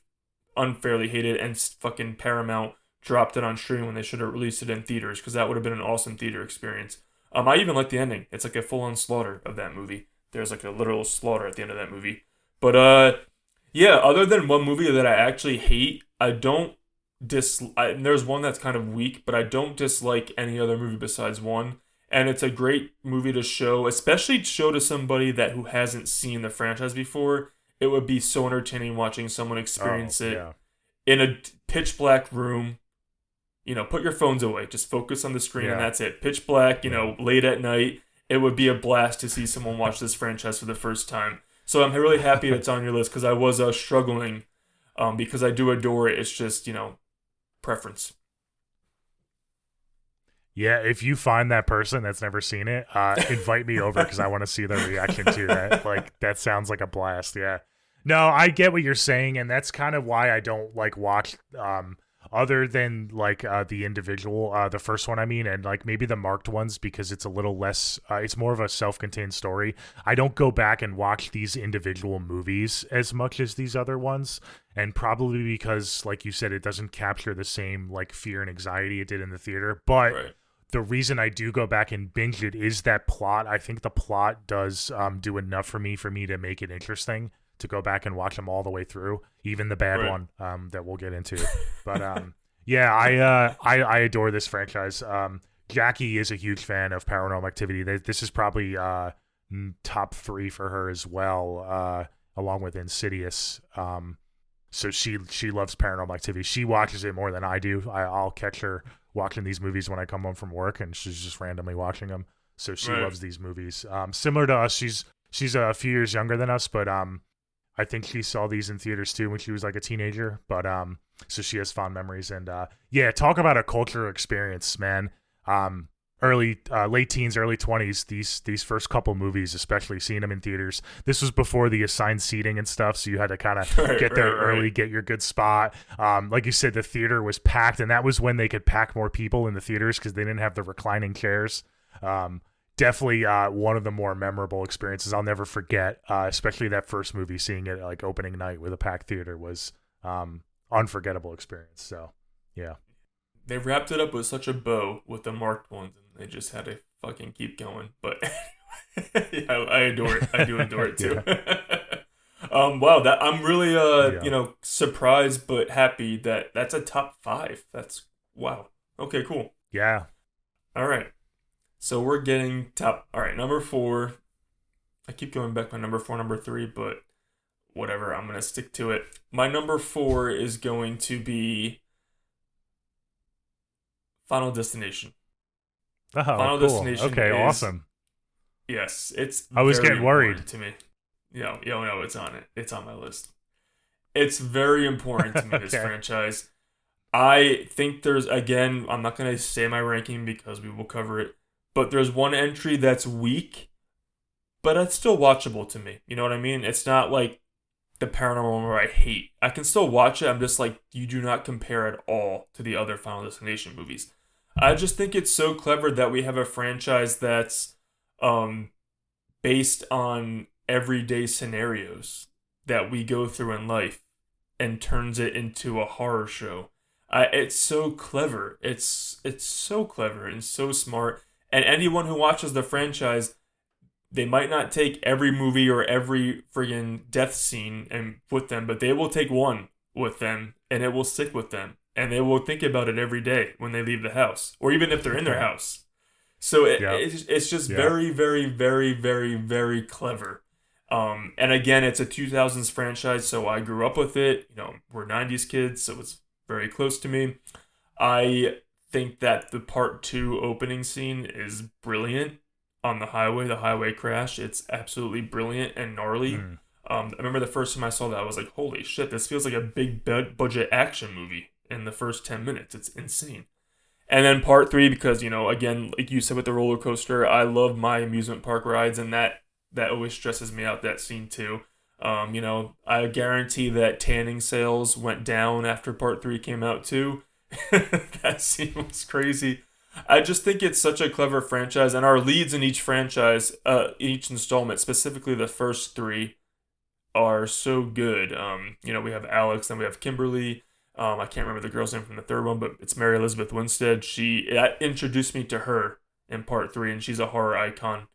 unfairly hated, and fucking Paramount dropped it on streaming when they should have released it in theaters because that would have been an awesome theater experience. I even like the ending. It's like a full-on slaughter of that movie. There's like a literal slaughter at the end of that movie. But yeah, other than one movie that I actually hate, I don't there's one that's kind of weak, but I don't dislike any other movie besides one. And it's a great movie to show, especially show to somebody who hasn't seen the franchise before. It would be so entertaining watching someone experience it in a pitch black room. You know, put your phones away, just focus on the screen, and that's it. Pitch black, you know, late at night. It would be a blast to see someone watch this franchise for the first time. So I'm really happy it's on your list because I was struggling because I do adore it. It's just, you know, preference. Yeah, if you find that person that's never seen it, invite me over because I want to see their reaction to that. Like, that sounds like a blast. Yeah. No, I get what you're saying, and that's kind of why I don't like watch other than like the individual, the first one I mean, and like maybe the marked ones because it's a little less, it's more of a self-contained story. I don't go back and watch these individual movies as much as these other ones, and probably because, like you said, it doesn't capture the same like fear and anxiety it did in the theater. But the reason I do go back and binge it is that plot. I think the plot does do enough for me to make it interesting to go back and watch them all the way through, even the bad one that we'll get into. But yeah, I adore this franchise. Jackie is a huge fan of Paranormal Activity. This is probably top 3 for her as well, along with Insidious. So she loves Paranormal Activity. She watches it more than I do. I'll catch her watching these movies when I come home from work, and she's just randomly watching them. So she loves these movies. Similar to us, she's a few years younger than us, but I think she saw these in theaters too when she was like a teenager. But so she has fond memories. And yeah, talk about a cultural experience, man. Late teens, early 20s, these first couple movies, especially seeing them in theaters. This was before the assigned seating and stuff, so you had to kind of get there early, get your good spot. Like you said, the theater was packed, and that was when they could pack more people in the theaters because they didn't have the reclining chairs. Definitely one of the more memorable experiences I'll never forget, especially that first movie, seeing it like opening night with a packed theater was unforgettable experience. So, yeah. They wrapped it up with such a bow with the marked ones, and they just had to fucking keep going. But yeah, I adore it. I do adore it too. Wow, that I'm really you know, surprised but happy that that's a top 5. That's wow. Okay, cool. Yeah. All right. So we're getting top. All right, number 4. I keep going back my number 4, number 3, but whatever. I'm gonna stick to it. My number 4 is going to be Final Destination. Oh, Final Destination. Okay, awesome. Yes, it's. I was getting worried to me. No, it's on it. It's on my list. It's very important to me. This franchise. I think there's, again, I'm not gonna say my ranking because we will cover it, but there's one entry that's weak, but it's still watchable to me. You know what I mean? It's not like the Paranormal one where I hate. I can still watch it. I'm just like, you do not compare at all to the other Final Destination movies. I just think it's so clever that we have a franchise that's based on everyday scenarios that we go through in life and turns it into a horror show. It's so clever. It's so clever and so smart. And anyone who watches the franchise, they might not take every movie or every friggin' death scene and put them, but they will take one with them and it will stick with them. And they will think about it every day when they leave the house, or even if they're in their house. So it's just very, very, very, very, very clever. And again, it's a 2000s franchise, so I grew up with it. You know, we're 90s kids, so it's very close to me. I think that the part 2 opening scene is brilliant on the highway crash. It's absolutely brilliant and gnarly. Mm. I remember the first time I saw that, I was like, holy shit, this feels like a big budget action movie in the first 10 minutes. It's insane. And then part 3, because, again, like you said with the roller coaster, I love my amusement park rides, and that always stresses me out, that scene too. I guarantee that tanning sales went down after part 3 came out too. That scene was crazy. I just think it's such a clever franchise, and our leads in each franchise, each installment, specifically the first 3, are so good. We have Alex, then we have Kimberly. I can't remember the girl's name from the third one, but it's Mary Elizabeth Winstead. That introduced me to her in part 3, and she's a horror icon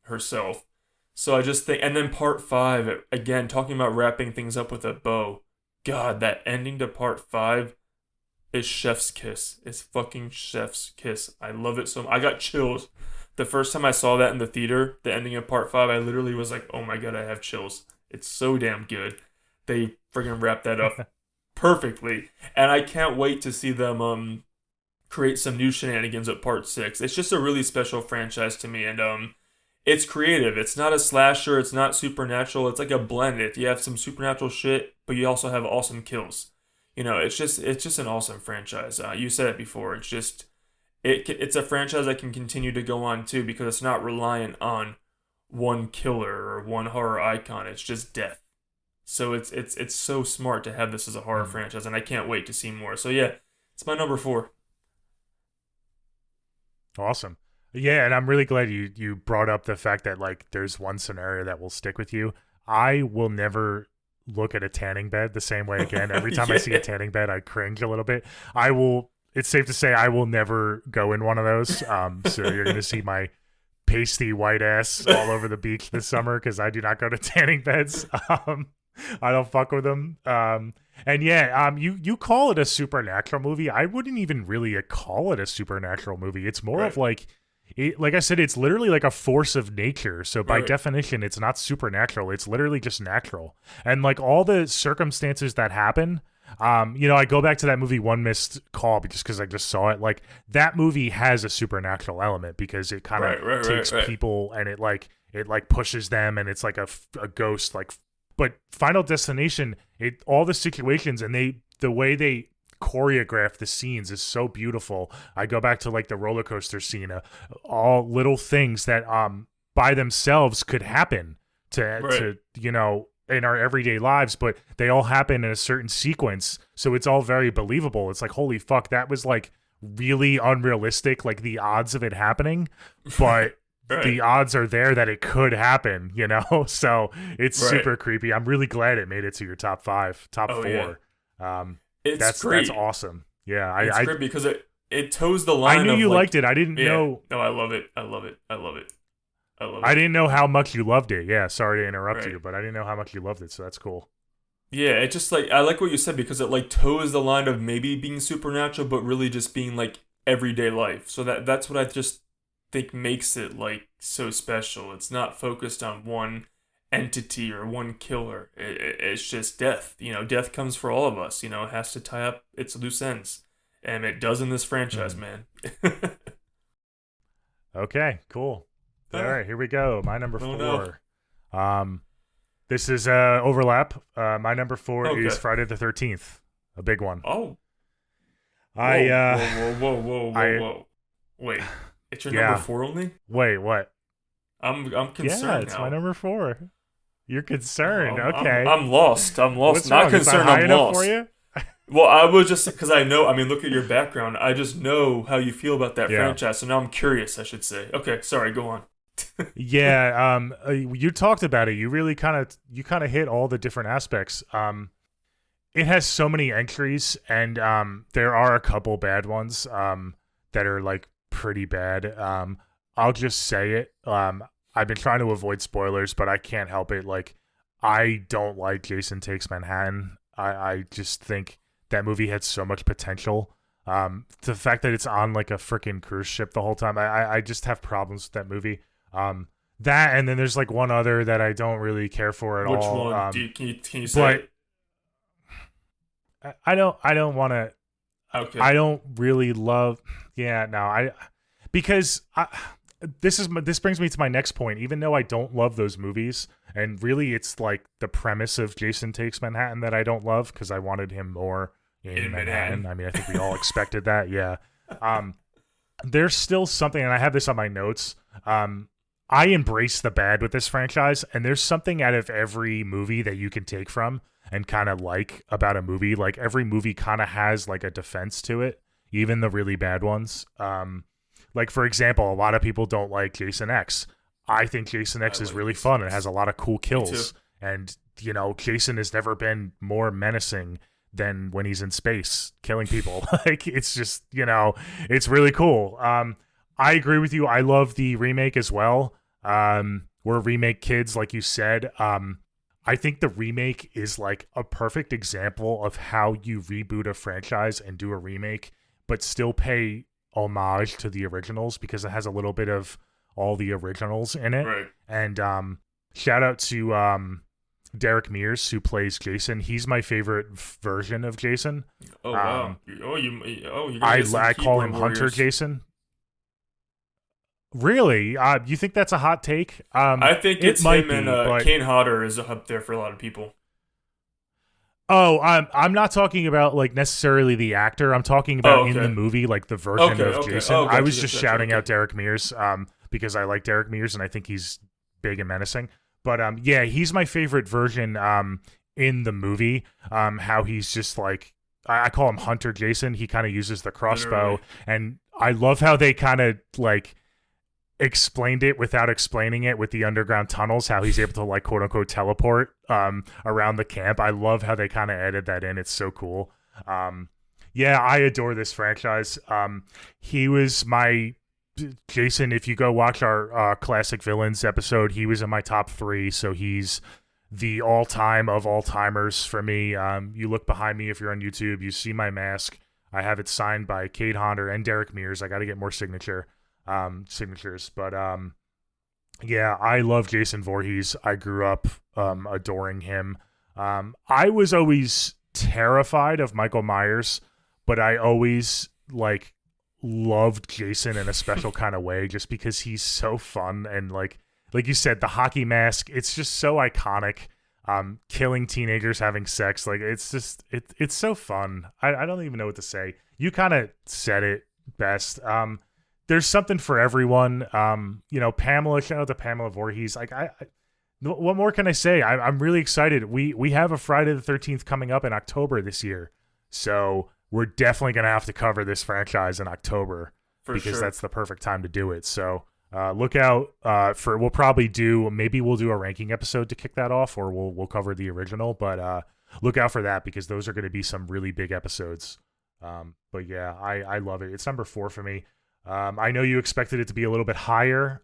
herself. So I just think, and then part 5, again, talking about wrapping things up with a bow. God, that ending to part 5 is chef's kiss. It's fucking chef's kiss. I love it so much. I got chills. The first time I saw that in the theater, the ending of part 5, I literally was like, oh my god, I have chills. It's so damn good. They friggin' wrapped that up perfectly. And I can't wait to see them create some new shenanigans at part 6. It's just a really special franchise to me, and it's creative. It's not a slasher, it's not supernatural, it's like a blend. You have some supernatural shit, but you also have awesome kills. It's just an awesome franchise. You said it before. It's just it's a franchise that can continue to go on too, because it's not reliant on one killer or one horror icon. It's just death. So it's so smart to have this as a horror franchise, and I can't wait to see more. So yeah, it's my number 4. Awesome. Yeah, and I'm really glad you brought up the fact that like there's one scenario that will stick with you. I will never look at a tanning bed the same way again. Every time I see a tanning bed, I cringe a little bit. It's safe to say I will never go in one of those. So you're going to see my pasty white ass all over the beach this summer, because I do not go to tanning beds. I don't fuck with them. And yeah, you call it a supernatural movie. I wouldn't even really call it a supernatural movie. It's more of like, like I said, it's literally like a force of nature. So by definition, it's not supernatural. It's literally just natural. And like all the circumstances that happen, I go back to that movie One Missed Call just because I just saw it. Like that movie has a supernatural element because it kind of takes people and it pushes them, and it's like a ghost. Like, but Final Destination, all the situations and the way they choreograph the scenes is so beautiful. I go back to like the roller coaster scene, all little things that by themselves could happen to in our everyday lives, but they all happen in a certain sequence, so it's all very believable. It's like, holy fuck, that was like really unrealistic, like the odds of it happening, but the odds are there that it could happen, so it's super creepy. I'm really glad it made it to your top 4. Yeah. That's great. That's awesome. Yeah, it's great because it toes the line. I knew you liked it. I didn't know. No, I love it. I love it. I didn't know how much you loved it. Yeah, sorry to interrupt you, but I didn't know how much you loved it, so that's cool. Yeah, it just like, I like what you said because it like toes the line of maybe being supernatural, but really just being like everyday life. So that's what I just think makes it like so special. It's not focused on one entity or one killer. It's just death. Death comes for all of us. It has to tie up its loose ends, and it does in this franchise, man. Okay, cool. All right, here we go. My number 4. No. This is overlap. My number 4 is Friday the 13th, a big one. Oh. Whoa. Wait, it's your number 4 only? Wait, what? I'm concerned. Yeah, it's my number 4. You're concerned. Okay. I'm lost. What's Not wrong? concerned. I'm lost. For you? Well, I was just because I know. I mean, look at your background. I just know how you feel about that franchise. So now I'm curious. I should say. Okay, sorry. Go on. Yeah. You talked about it. You really kind of hit all the different aspects. It has so many entries, and there are a couple bad ones that are like pretty bad. I'll just say it. I've been trying to avoid spoilers, but I can't help it. Like, I don't like Jason Takes Manhattan. I just think that movie had so much potential. The fact that it's on like a freaking cruise ship the whole time, I just have problems with that movie. That, and then there's like one other that I don't really care for at all. Which one? Can you say? I don't want to. Okay. I don't really love. Yeah, no, because this brings me to my next point. Even though I don't love those movies, and really it's like the premise of Jason Takes Manhattan that I don't love because I wanted him more in In Manhattan. Manhattan. I mean, I think we all expected that. Yeah. Um, there's still something, and I have this on my notes. I embrace the bad with this franchise, and there's something out of every movie that you can take from and kind of like about a movie. Like every movie kind of has like a defense to it, even the really bad ones. Like for example, a lot of people don't like Jason X. I think Jason I X is like really Jason fun and X. has a lot of cool Me too. kills. And Jason has never been more menacing than when he's in space killing people. Like it's just, it's really cool. I agree with you. I love the remake as well. We're remake kids, like you said. I think the remake is like a perfect example of how you reboot a franchise and do a remake, but still pay homage to the originals because it has a little bit of all the originals in it. Right. And shout out to Derek Mears who plays Jason. He's my favorite version of Jason. Oh wow. You're gonna I get some I call keyboard him Hunter warriors. Jason. Really? You think that's a hot take? I think It it's might him and be, but Kane Hodder is up there for a lot of people. oh, I'm not talking about like necessarily the actor. I'm talking Oh about in the okay. movie, like the version Okay, of okay. Jason. Oh, I gotcha, was gotcha, just gotcha. shouting Okay. out Derek Mears because I like Derek Mears and I think he's big and menacing. But yeah, he's my favorite version in the movie. How he's just like I call him Hunter Jason. He kind of uses the crossbow, Literally. and I love how they kind of like explained it without explaining it with the underground tunnels, how he's able to like quote unquote teleport around the camp. I love how they kind of added that in. It's so cool. um yeah, I adore this franchise. He was my Jason. If you go watch our classic villains episode, he was in my top 3, so he's the all-time of all-timers for me. You look behind me if you're on YouTube, you see my mask. I have it signed by Cade Honda and Derek Mears. I got to get more signatures. But yeah, I love Jason Voorhees. I grew up adoring him. I was always terrified of Michael Myers, but I always like loved Jason in a special kind of way just because he's so fun and like you said, the hockey mask, it's just so iconic. Killing teenagers having sex, like it's so fun. I don't even know what to say. You kind of said it best. There's something for everyone. Pamela, shout out to Pamela Voorhees. Like what more can I say? I'm really excited. We have a Friday the 13th coming up in October this year, so we're definitely gonna have to cover this franchise in October For because sure. that's the perfect time to do it. So look out for. We'll probably maybe we'll do a ranking episode to kick that off, or we'll cover the original. But look out for that because those are going to be some really big episodes. But yeah, I love it. It's number 4 for me. I know you expected it to be a little bit higher.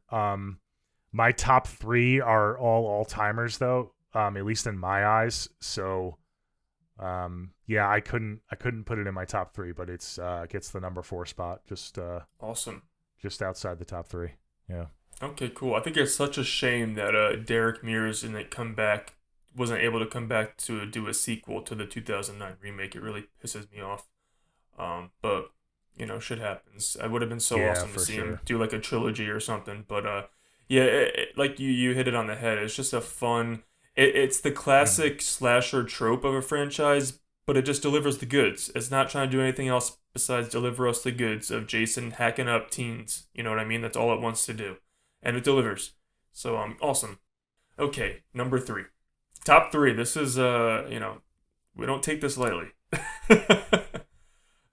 My top 3 are all timers though, at least in my eyes. So yeah, I couldn't put it in my top 3, but it's gets the number 4 spot, Awesome. just outside the top 3. Yeah. Okay, cool. I think it's such a shame that Derek Mears wasn't able to come back to do a sequel to the 2009 remake. It really pisses me off. But shit happens. I would have been so Yeah, awesome to for see him sure. do like a trilogy or something. But yeah, like you hit it on the head. It's just a fun. It's the Mhm. classic slasher trope of a franchise, but it just delivers the goods. It's not trying to do anything else besides deliver us the goods of Jason hacking up teens. You know what I mean? That's all it wants to do, and it delivers. So awesome. Okay, number 3, top 3. This is we don't take this lightly.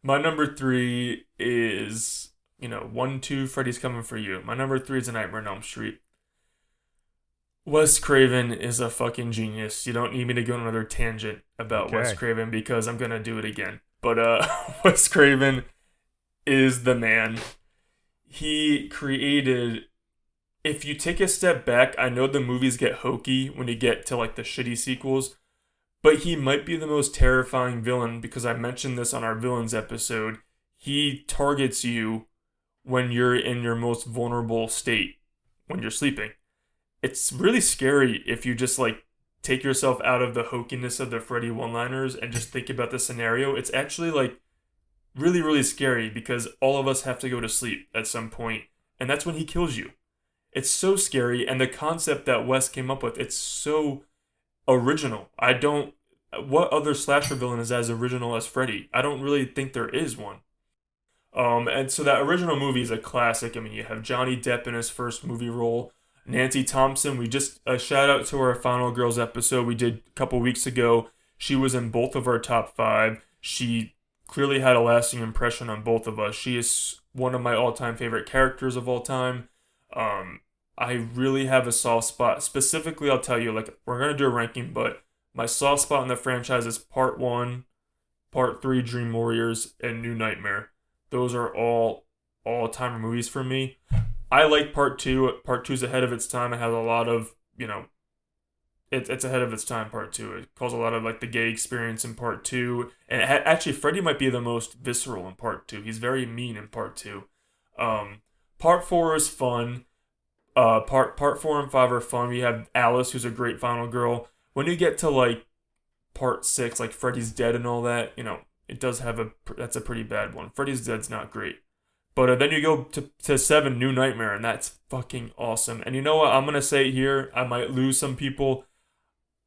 My number 3 is 1, 2. Freddy's Coming for You. My number 3 is A Nightmare on Elm Street. Wes Craven is a fucking genius. You don't need me to go on another tangent about Wes Okay. Craven because I'm gonna do it again. But Wes Craven is the man. He created. If you take a step back, I know the movies get hokey when you get to like the shitty sequels, but he might be the most terrifying villain because I mentioned this on our villains episode. He targets you when you're in your most vulnerable state, when you're sleeping. It's really scary if you just like take yourself out of the hokiness of the Freddy one-liners and just think about the scenario, it's actually like really, really scary because all of us have to go to sleep at some point, and that's when he kills you. It's so scary, and the concept that Wes came up with, it's so original. I don't. What other slasher villain is as original as Freddy? I don't really think there is one. And so that original movie is a classic. I mean, you have Johnny Depp in his first movie role. Nancy Thompson, we just a shout out to our Final Girls episode we did a couple weeks ago. She was in both of our top five. She clearly had a lasting impression on both of us. She is one of my all-time favorite characters of all time. I really have a soft spot. Specifically, I'll tell you, like, we're gonna do a ranking, but my soft spot in the franchise is Part 1, Part 3, Dream Warriors, and New Nightmare. Those are all-timer movies for me. I like Part 2. Part 2 is ahead of its time. It has a lot of, it's ahead of its time, Part 2. It calls a lot of, like, the gay experience in Part 2. And actually, Freddy might be the most visceral in Part 2. He's very mean in Part 2. Part 4 is fun. Part 4 and 5 are fun. We have Alice, who's a great final girl. When you get to, like, Part 6, like, Freddy's dead and all that, it does have that's a pretty bad one. Freddy's Dead's not great. But then you go to 7, New Nightmare, and that's fucking awesome. And you know what? I'm going to say it here. I might lose some people.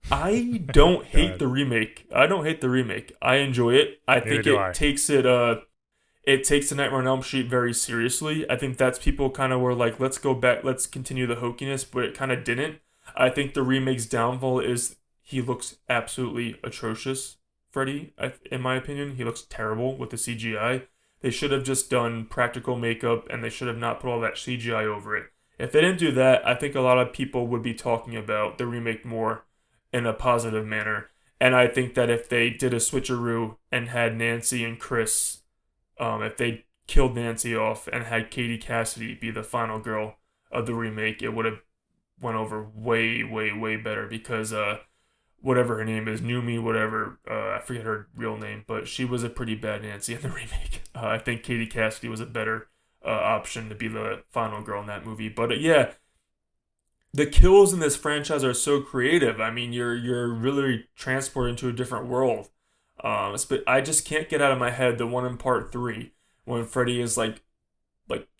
I don't hate the remake. I don't hate the remake. I enjoy it. I think it takes the Nightmare on Elm Street very seriously. I think that's people kind of were like, let's go back, let's continue the hokiness, but it kind of didn't. I think the remake's downfall is he looks absolutely atrocious, Freddy, in my opinion. He looks terrible with the CGI. They should have just done practical makeup, and they should have not put all that CGI over it. If they didn't do that, I think a lot of people would be talking about the remake more in a positive manner. And I think that if they did a switcheroo and had Nancy and Chris, if they killed Nancy off and had Katie Cassidy be the final girl of the remake, it would have went over way, way, way better because whatever her name is, Numi, whatever, I forget her real name, but she was a pretty bad Nancy in the remake. I think Katie Cassidy was a better option to be the final girl in that movie. But yeah, the kills in this franchise are so creative. I mean, you're really transported into a different world. But I just can't get out of my head the one in Part 3 when Freddy is like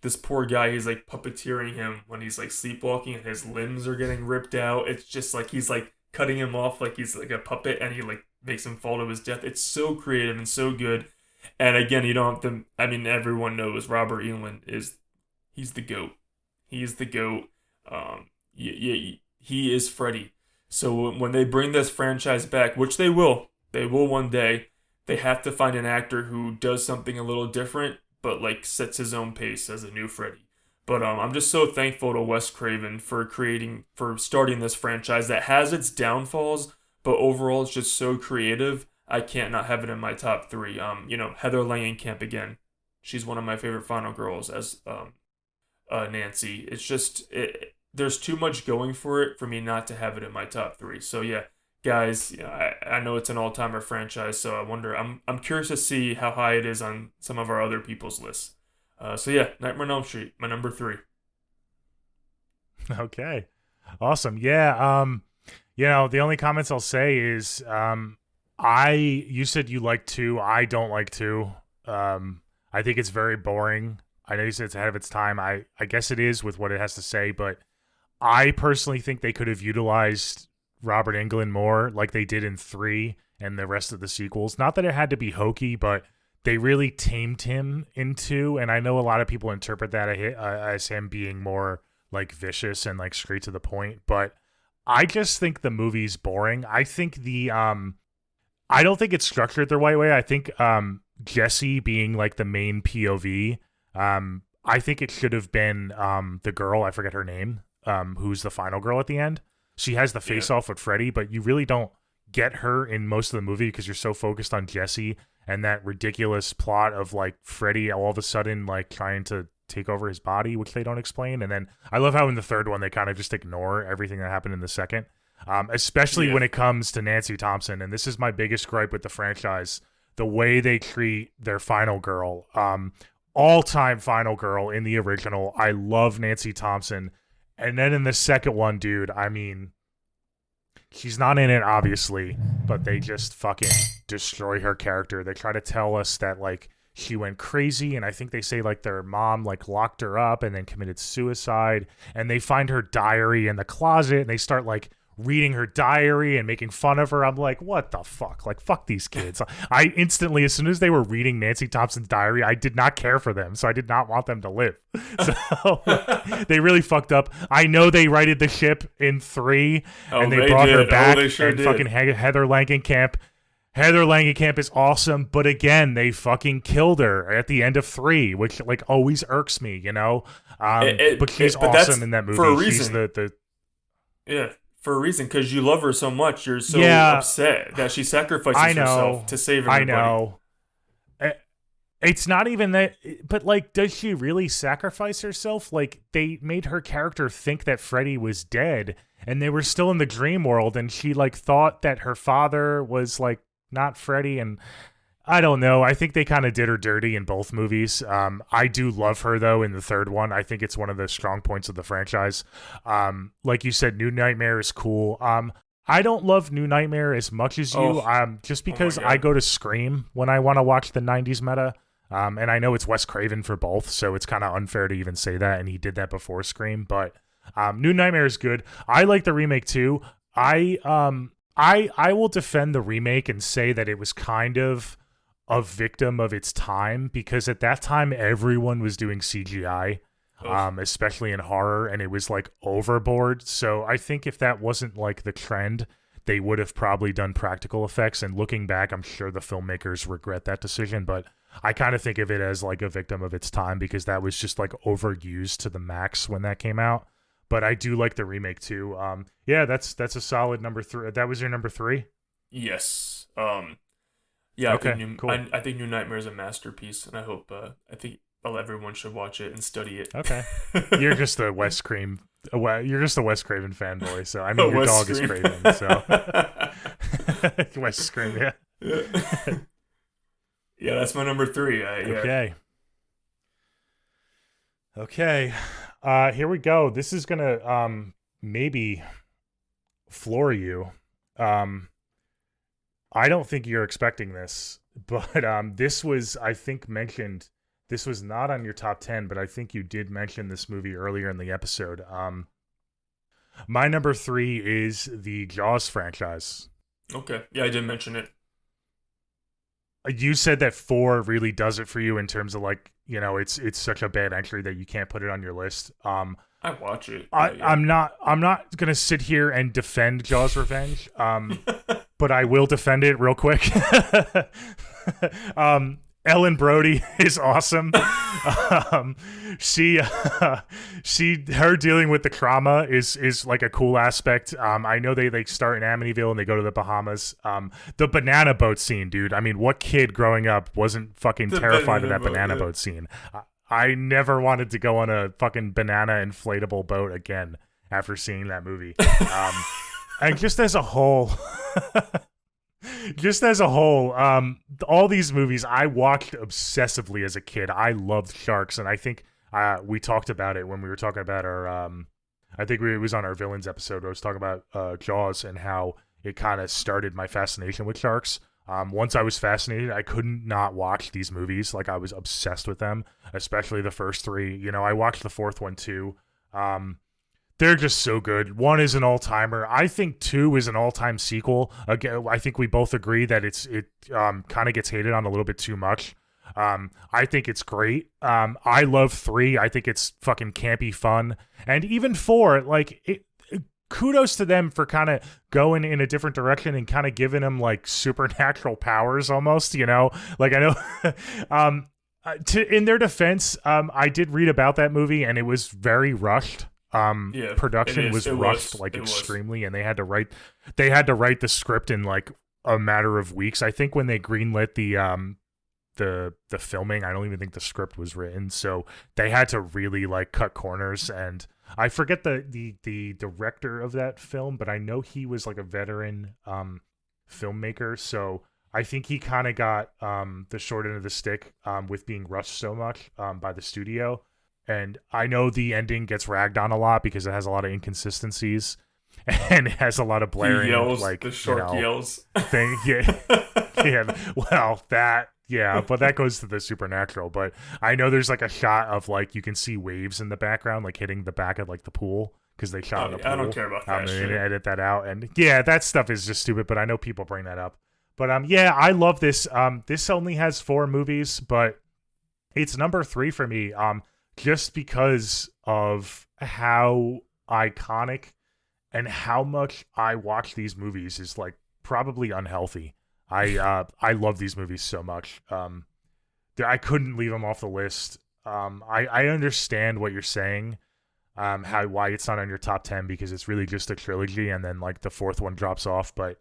this poor guy, he's like puppeteering him when he's like sleepwalking and his limbs are getting ripped out. It's just like he's like cutting him off like he's like a puppet, and he like makes him fall to his death. It's so creative and so good. And again, you don't have to, I mean, everyone knows Robert Englund he's the GOAT. He's the GOAT. He is Freddy. So when they bring this franchise back, which they will one day, they have to find an actor who does something a little different, but like sets his own pace as a new Freddy. But I'm just so thankful to Wes Craven for starting this franchise that has its downfalls, but overall it's just so creative. I can't not have it in my top 3. Heather Langenkamp again. She's one of my favorite final girls as Nancy. It's just there's too much going for it for me not to have it in my top 3. So yeah, guys, I know it's an all-timer franchise, so I wonder. I'm curious to see how high it is on some of our other people's lists. So yeah, Nightmare on Elm Street, my number 3. Okay, awesome. Yeah. The only comments I'll say is, you said you like 2. I don't like 2. I think it's very boring. I know you said it's ahead of its time. I guess it is with what it has to say, but I personally think they could have utilized Robert Englund more like they did in 3 and the rest of the sequels. Not that it had to be hokey, but they really tamed him in 2, and I know a lot of people interpret that as him being more like vicious and like straight to the point, but I just think the movie's boring. I think I don't think it's structured the right way. I think Jesse being like the main POV, I think it should have been the girl, I forget her name, who's the final girl at the end. She has the face off with Freddy, but you really don't get her in most of the movie because you're so focused on Jesse and that ridiculous plot of like Freddy all of a sudden like trying to take over his body, which they don't explain. And then I love how in the third one they kind of just ignore everything that happened in the second, especially when it comes to Nancy Thompson. And this is my biggest gripe with the franchise: the way they treat their final girl, all-time final girl in the original. I love Nancy Thompson. And then in the second one, dude, I mean, she's not in it, obviously, but they just fucking destroy her character. They try to tell us that like she went crazy, and I think they say like their mom like locked her up and then committed suicide, and they find her diary in the closet and they start like reading her diary and making fun of her. I'm like, what the fuck? Like, fuck these kids. I instantly, as soon as they were reading Nancy Thompson's diary, I did not care for them, so I did not want them to live. So they really fucked up. I know they righted the ship in 3, and they brought her back. They sure and did. Fucking Heather Langenkamp. Heather Langenkamp is awesome, but again, they fucking killed her at the end of 3, which like always irks me, you know. But she's awesome in that movie. For a reason. She's the yeah. For a reason, because you love her so much, you're so upset that she sacrifices herself to save everybody. I know. It's not even that, but like, does she really sacrifice herself? Like, they made her character think that Freddy was dead, and they were still in the dream world, and she like thought that her father was like not Freddy, and I don't know. I think they kind of did her dirty in both movies. I do love her, though, in the 3rd one. I think it's one of the strong points of the franchise. Like you said, New Nightmare is cool. I don't love New Nightmare as much as you, just because I go to Scream when I want to watch the 90s meta. And I know it's Wes Craven for both, so it's kind of unfair to even say that, and he did that before Scream. But New Nightmare is good. I like the remake, too. I will defend the remake and say that it was kind of a victim of its time, because at that time everyone was doing CGI, especially in horror, and it was like overboard. So I think if that wasn't like the trend, they would have probably done practical effects. And looking back, I'm sure the filmmakers regret that decision, but I kind of think of it as like a victim of its time, because that was just like overused to the max when that came out. But I do like the remake too. Yeah, that's a solid number 3. That was your number 3? Yes. Yeah, okay, cool. I think New Nightmare is a masterpiece, and I think everyone should watch it and study it. Okay, you're just a Wes Craven. You're just a Wes Craven fanboy. So I mean, your dog is Craven. So Wes Craven, yeah. Yeah, that's my number 3. Okay. Okay. Here we go. This is gonna maybe floor you. I don't think you're expecting this, but this was, I think, mentioned. This was not on your top 10, but I think you did mention this movie earlier in the episode. My number 3 is the Jaws franchise. Okay. Yeah, I did mention it. You said that 4 really does it for you in terms of like, you know, it's such a bad entry that you can't put it on your list. I watch it. I'm not gonna sit here and defend Jaws Revenge. But I will defend it real quick. Ellen Brody is awesome. Her dealing with the trauma is like a cool aspect. I know they like start in Amityville and they go to the Bahamas. The banana boat scene, dude. I mean, what kid growing up wasn't fucking terrified of that banana boat scene? I never wanted to go on a fucking banana inflatable boat again after seeing that movie. And just as a whole, all these movies I watched obsessively as a kid. I loved sharks, and I think we talked about it when we were talking about our. I think it was on our villains episode. I was talking about Jaws and how it kind of started my fascination with sharks. Once I was fascinated, I couldn't not watch these movies. Like, I was obsessed with them, especially the first 3. You know, I watched the 4th one too. They're just so good. 1 is an all-timer. I think 2 is an all-time sequel. Again, I think we both agree that it kind of gets hated on a little bit too much. I think it's great. I love 3. I think it's fucking campy fun. And even 4, like, kudos to them for kind of going in a different direction and kind of giving them like supernatural powers almost, you know? Like, I know in their defense, I did read about that movie and it was very rushed. Production was rushed extremely, and they had to write the script in like a matter of weeks. I think when they greenlit the filming, I don't even think the script was written, so they had to really like cut corners. And I forget the director of that film, but I know he was like a veteran filmmaker, so I think he kind of got the short end of the stick with being rushed so much by the studio. And I know the ending gets ragged on a lot because it has a lot of inconsistencies. and it has a lot of He blaring, yells, like, the shark yells. thing. Yeah, yeah. Well, that yeah, but that goes to the supernatural. But I know there's like a shot of like you can see waves in the background, like hitting the back of like the pool because they shot in the I don't pool. care about that They shit. didn't edit that out, and yeah, that stuff is just stupid. But I know people bring that up. But yeah, I love this. This only has 4 movies, but it's number 3 for me. Just because of how iconic and how much I watch these movies is like probably unhealthy. I love these movies so much. I couldn't leave them off the list. I understand what you're saying. How why it's not on your top 10 because it's really just a trilogy and then like the 4th one drops off, but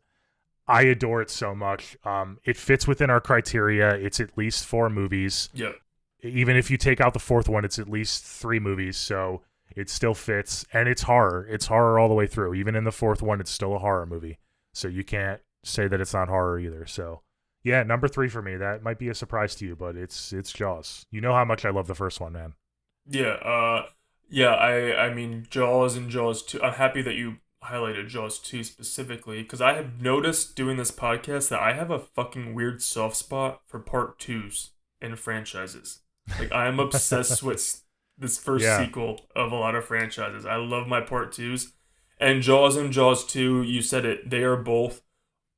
I adore it so much. It fits within our criteria. It's at least 4 movies. Yep. Even if you take out the 4th one, it's at least 3 movies. So it still fits, and it's horror. It's horror all the way through. Even in the 4th one, it's still a horror movie. So you can't say that it's not horror either. So yeah, number 3 for me. That might be a surprise to you, but it's Jaws. You know how much I love the first one, man. Yeah. I mean Jaws and Jaws 2. I'm happy that you highlighted Jaws 2 specifically because I have noticed doing this podcast that I have a fucking weird soft spot for part 2s in franchises. Like I am obsessed with this first sequel of a lot of franchises. I love my part 2s. And Jaws 2, you said it, they are both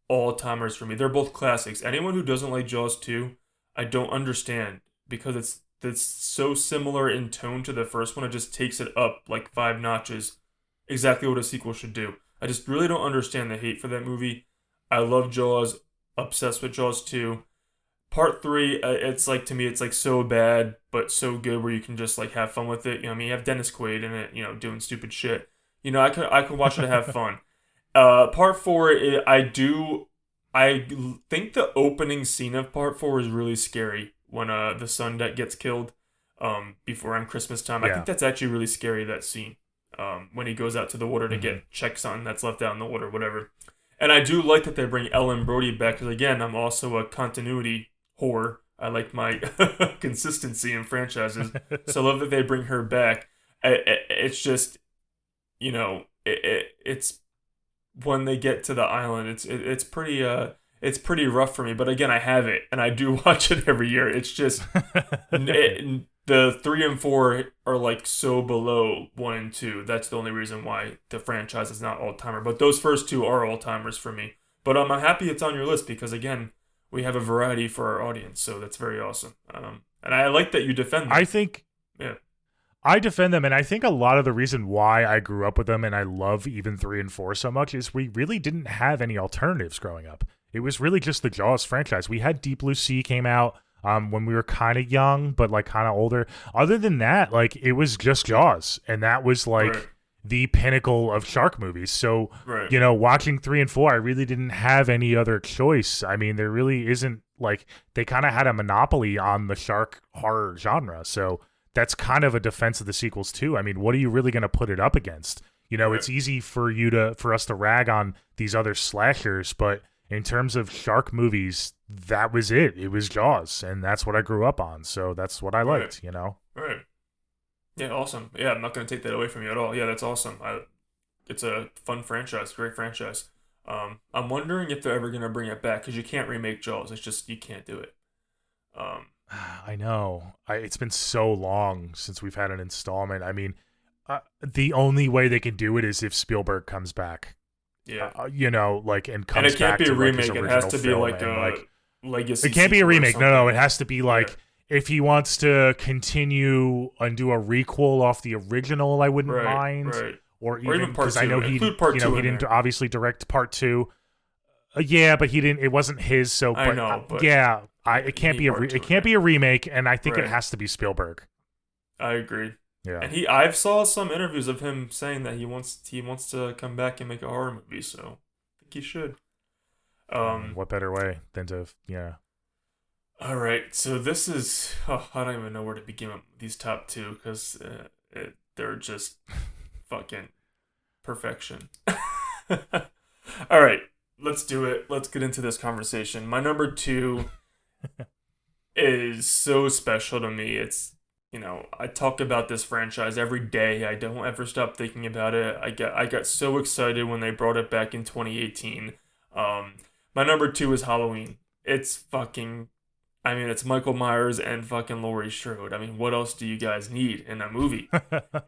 all-timers for me. They're both classics. Anyone who doesn't like Jaws 2, I don't understand because it's so similar in tone to the first one. It just takes it up like 5 notches. Exactly what a sequel should do. I just really don't understand the hate for that movie. I love Jaws, obsessed with Jaws 2. Part 3, it's like to me, it's like so bad but so good where you can just like have fun with it. You know, what I mean, you have Dennis Quaid in it, you know, doing stupid shit. You know, I could watch it and have fun. Part 4, I think the opening scene of Part 4 is really scary when the son that gets killed before on Christmas time. I think that's actually really scary, that scene. When he goes out to the water to get check something that's left out in the water, whatever. And I do like that they bring Ellen Brody back because again, I'm also a continuity whore. I like my consistency in franchises, so I love that they bring her back. It's just, you know, it's when they get to the island, it's pretty rough for me. But again, I have it and I do watch it every year. It's just the 3 and 4 are like so below 1 and 2. That's the only reason why the franchise is not all timer. But those first 2 are all timers for me. But I'm happy it's on your list because again, we have a variety for our audience, so that's very awesome. And I like that you defend them. I think, I defend them, and I think a lot of the reason why I grew up with them and I love even 3 and 4 so much is we really didn't have any alternatives growing up. It was really just the Jaws franchise. We had Deep Blue Sea came out when we were kind of young, but like kind of older. Other than that, like it was just Jaws, and that was like the pinnacle of shark movies. So, you know, watching 3 and 4, I really didn't have any other choice. I mean, there really isn't, like, they kind of had a monopoly on the shark horror genre. So that's kind of a defense of the sequels too. I mean, what are you really going to put it up against? You know, it's easy for us to rag on these other slashers, but in terms of shark movies, that was it. It was Jaws, and that's what I grew up on. So that's what I liked, you know? Right. Yeah, awesome. Yeah, I'm not going to take that away from you at all. Yeah, that's awesome. It's a fun franchise, great franchise. I'm wondering if they're ever going to bring it back, because you can't remake Jaws. It's just, you can't do it. I know. It's been so long since we've had an installment. I mean, the only way they can do it is if Spielberg comes back. Yeah. You know, like, and comes back. And it can't be a remake. Like, it has to be like a legacy. It can't be a remake. No, it has to be like, if he wants to continue and do a requel off the original, I wouldn't mind. Right. Or even part 2. I know he didn't obviously direct part 2. Yeah, but he didn't. It wasn't his. So, but, I know. But it can't be a remake, and I think it has to be Spielberg. I agree. Yeah, and I've saw some interviews of him saying that he wants to come back and make a horror movie. So I think he should. What better way than to All right, so this is I don't even know where to begin with these top 2 because they're just fucking perfection. All right, let's do it. Let's get into this conversation. My number 2 is so special to me. I talk about this franchise every day. I don't ever stop thinking about it. I got so excited when they brought it back in 2018. My number two is Halloween. It's fucking, it's Michael Myers and fucking Laurie Strode. I mean, what else do you guys need in a movie?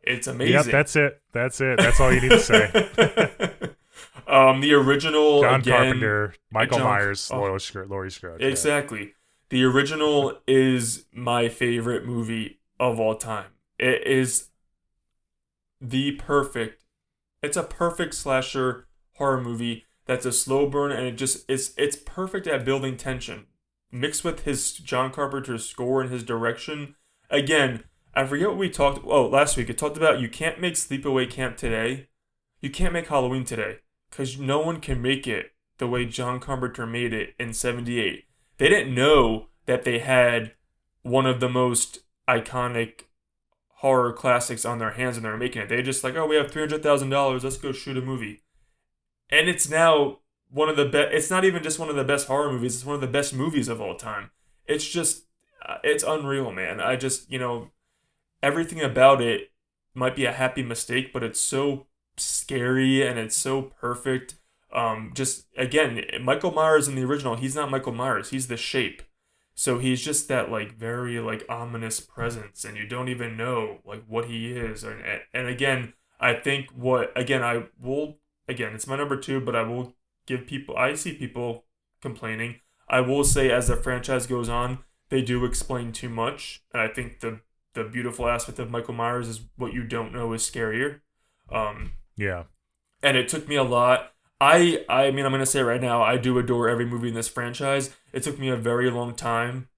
It's Yep, amazing. that's it. That's it. That's all you need to say. The original John again. Carpenter, Michael Myers, Oh, Laurie Strode. exactly. The original is my favorite movie of all time. It is the perfect. It's a perfect slasher horror movie that's a slow burn, and it's perfect at building tension. Mixed with his John Carpenter's score and his direction. Again, I forget what we talked. Oh, last week it talked about you can't make Sleepaway Camp today. You can't make Halloween today because no one can make it the way John Carpenter made it in '78. They didn't know that they had one of the most iconic horror classics on their hands and they're making it. They just like, oh, we have $300,000. Let's go shoot a movie. And it's now one of the best. It's not even just one of the best horror movies. It's one of the best movies of all time. It's just, it's unreal, man. I just, everything about it might be a happy mistake, but it's so scary and it's so perfect. Just again, Michael Myers in the original, he's not Michael Myers. He's the shape. So he's just that like very like ominous presence, and you don't even know like what he is. And again, I think what again I will again it's my number two, but I will give people. I see people complaining. I will say as the franchise goes on, they do explain too much, and I think the beautiful aspect of Michael Myers is what you don't know is scarier. Yeah. And it took me a lot. I mean, I'm going to say it right now, I do adore every movie in this franchise. It took me a very long time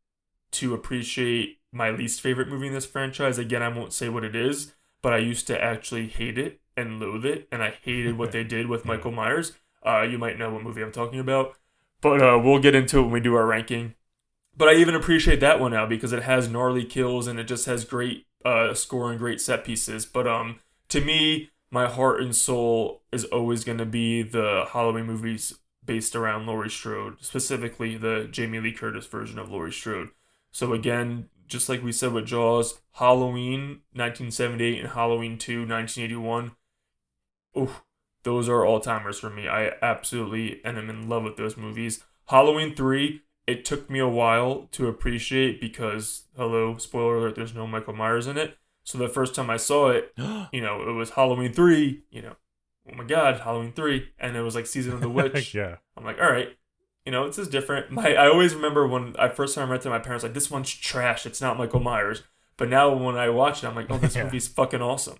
to appreciate my least favorite movie in this franchise. Again, I won't say what it is, but I used to actually hate it and loathe it, and I hated what they did with Michael Myers. You might know what movie I'm talking about, but we'll get into it when we do our ranking. But I even appreciate that one now because it has gnarly kills and it just has great score and great set pieces. But to me, my heart and soul is always going to be the Halloween movies based around Laurie Strode, specifically the Jamie Lee Curtis version of Laurie Strode. So again, just like we said with Jaws, Halloween 1978 and Halloween 2 1981, oof, those are all-timers for me. I absolutely and am in love with those movies. Halloween 3, it took me a while to appreciate because, hello, spoiler alert, there's no Michael Myers in it. So the first time I saw it, it was Halloween 3, oh my God, Halloween 3. And it was like Season of the Witch. Yeah. I'm like, all right, this is different. I always remember when I first time I read to my parents, like, this one's trash. It's not Michael Myers. But now when I watch it, I'm like, oh, this movie's fucking awesome.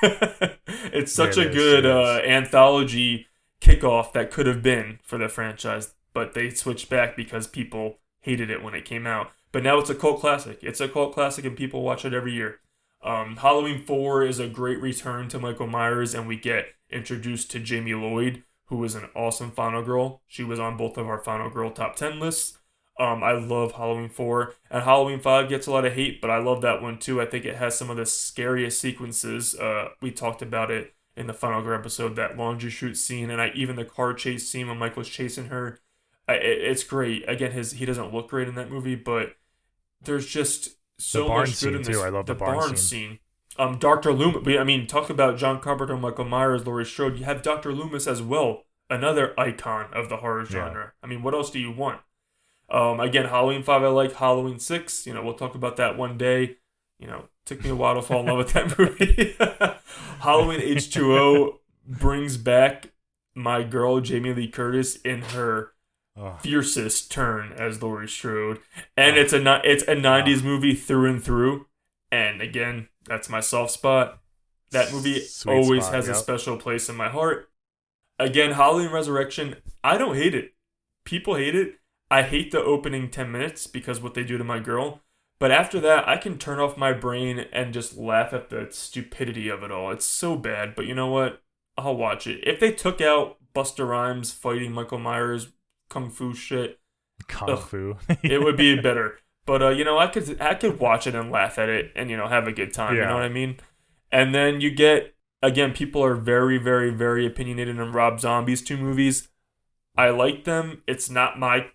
It's such a good anthology kickoff that could have been for the franchise. But they switched back because people hated it when it came out. But now it's a cult classic. It's a cult classic and people watch it every year. Halloween 4 is a great return to Michael Myers, and we get introduced to Jamie Lloyd, who is an awesome Final Girl. She was on both of our Final Girl top 10 lists. I love Halloween 4, and Halloween 5 gets a lot of hate, but I love that one too. I think it has some of the scariest sequences. We talked about it in the Final Girl episode, that laundry chute scene, and even the car chase scene when Michael's chasing her. It's great. Again, he doesn't look great in that movie, but there's just so much good in this. Too. I love the barn scene. Dr. Loomis. Talk about John Carpenter, Michael Myers, Laurie Strode. You have Dr. Loomis as well, another icon of the horror genre. Yeah. What else do you want? Again, Halloween 5 I like. Halloween 6, we'll talk about that one day. Took me a while to fall in love with that movie. Halloween H2O brings back my girl Jamie Lee Curtis in her fiercest turn as Laurie Strode, and it's a 90s movie through and through. And again, that's my soft spot. That movie always has a special place in my heart. Again, Halloween Resurrection, I don't hate it. People hate it. I hate the opening 10 minutes because what they do to my girl. But after that, I can turn off my brain and just laugh at the stupidity of it all. It's so bad, but you know what? I'll watch it. If they took out Busta Rhymes fighting Michael Myers kung fu shit, fu, it would be better. But I could watch it and laugh at it and have a good time. Yeah. You know what I mean? And then you get, again, people are very, very, very opinionated on Rob Zombie's 2 movies. I like them. It's not my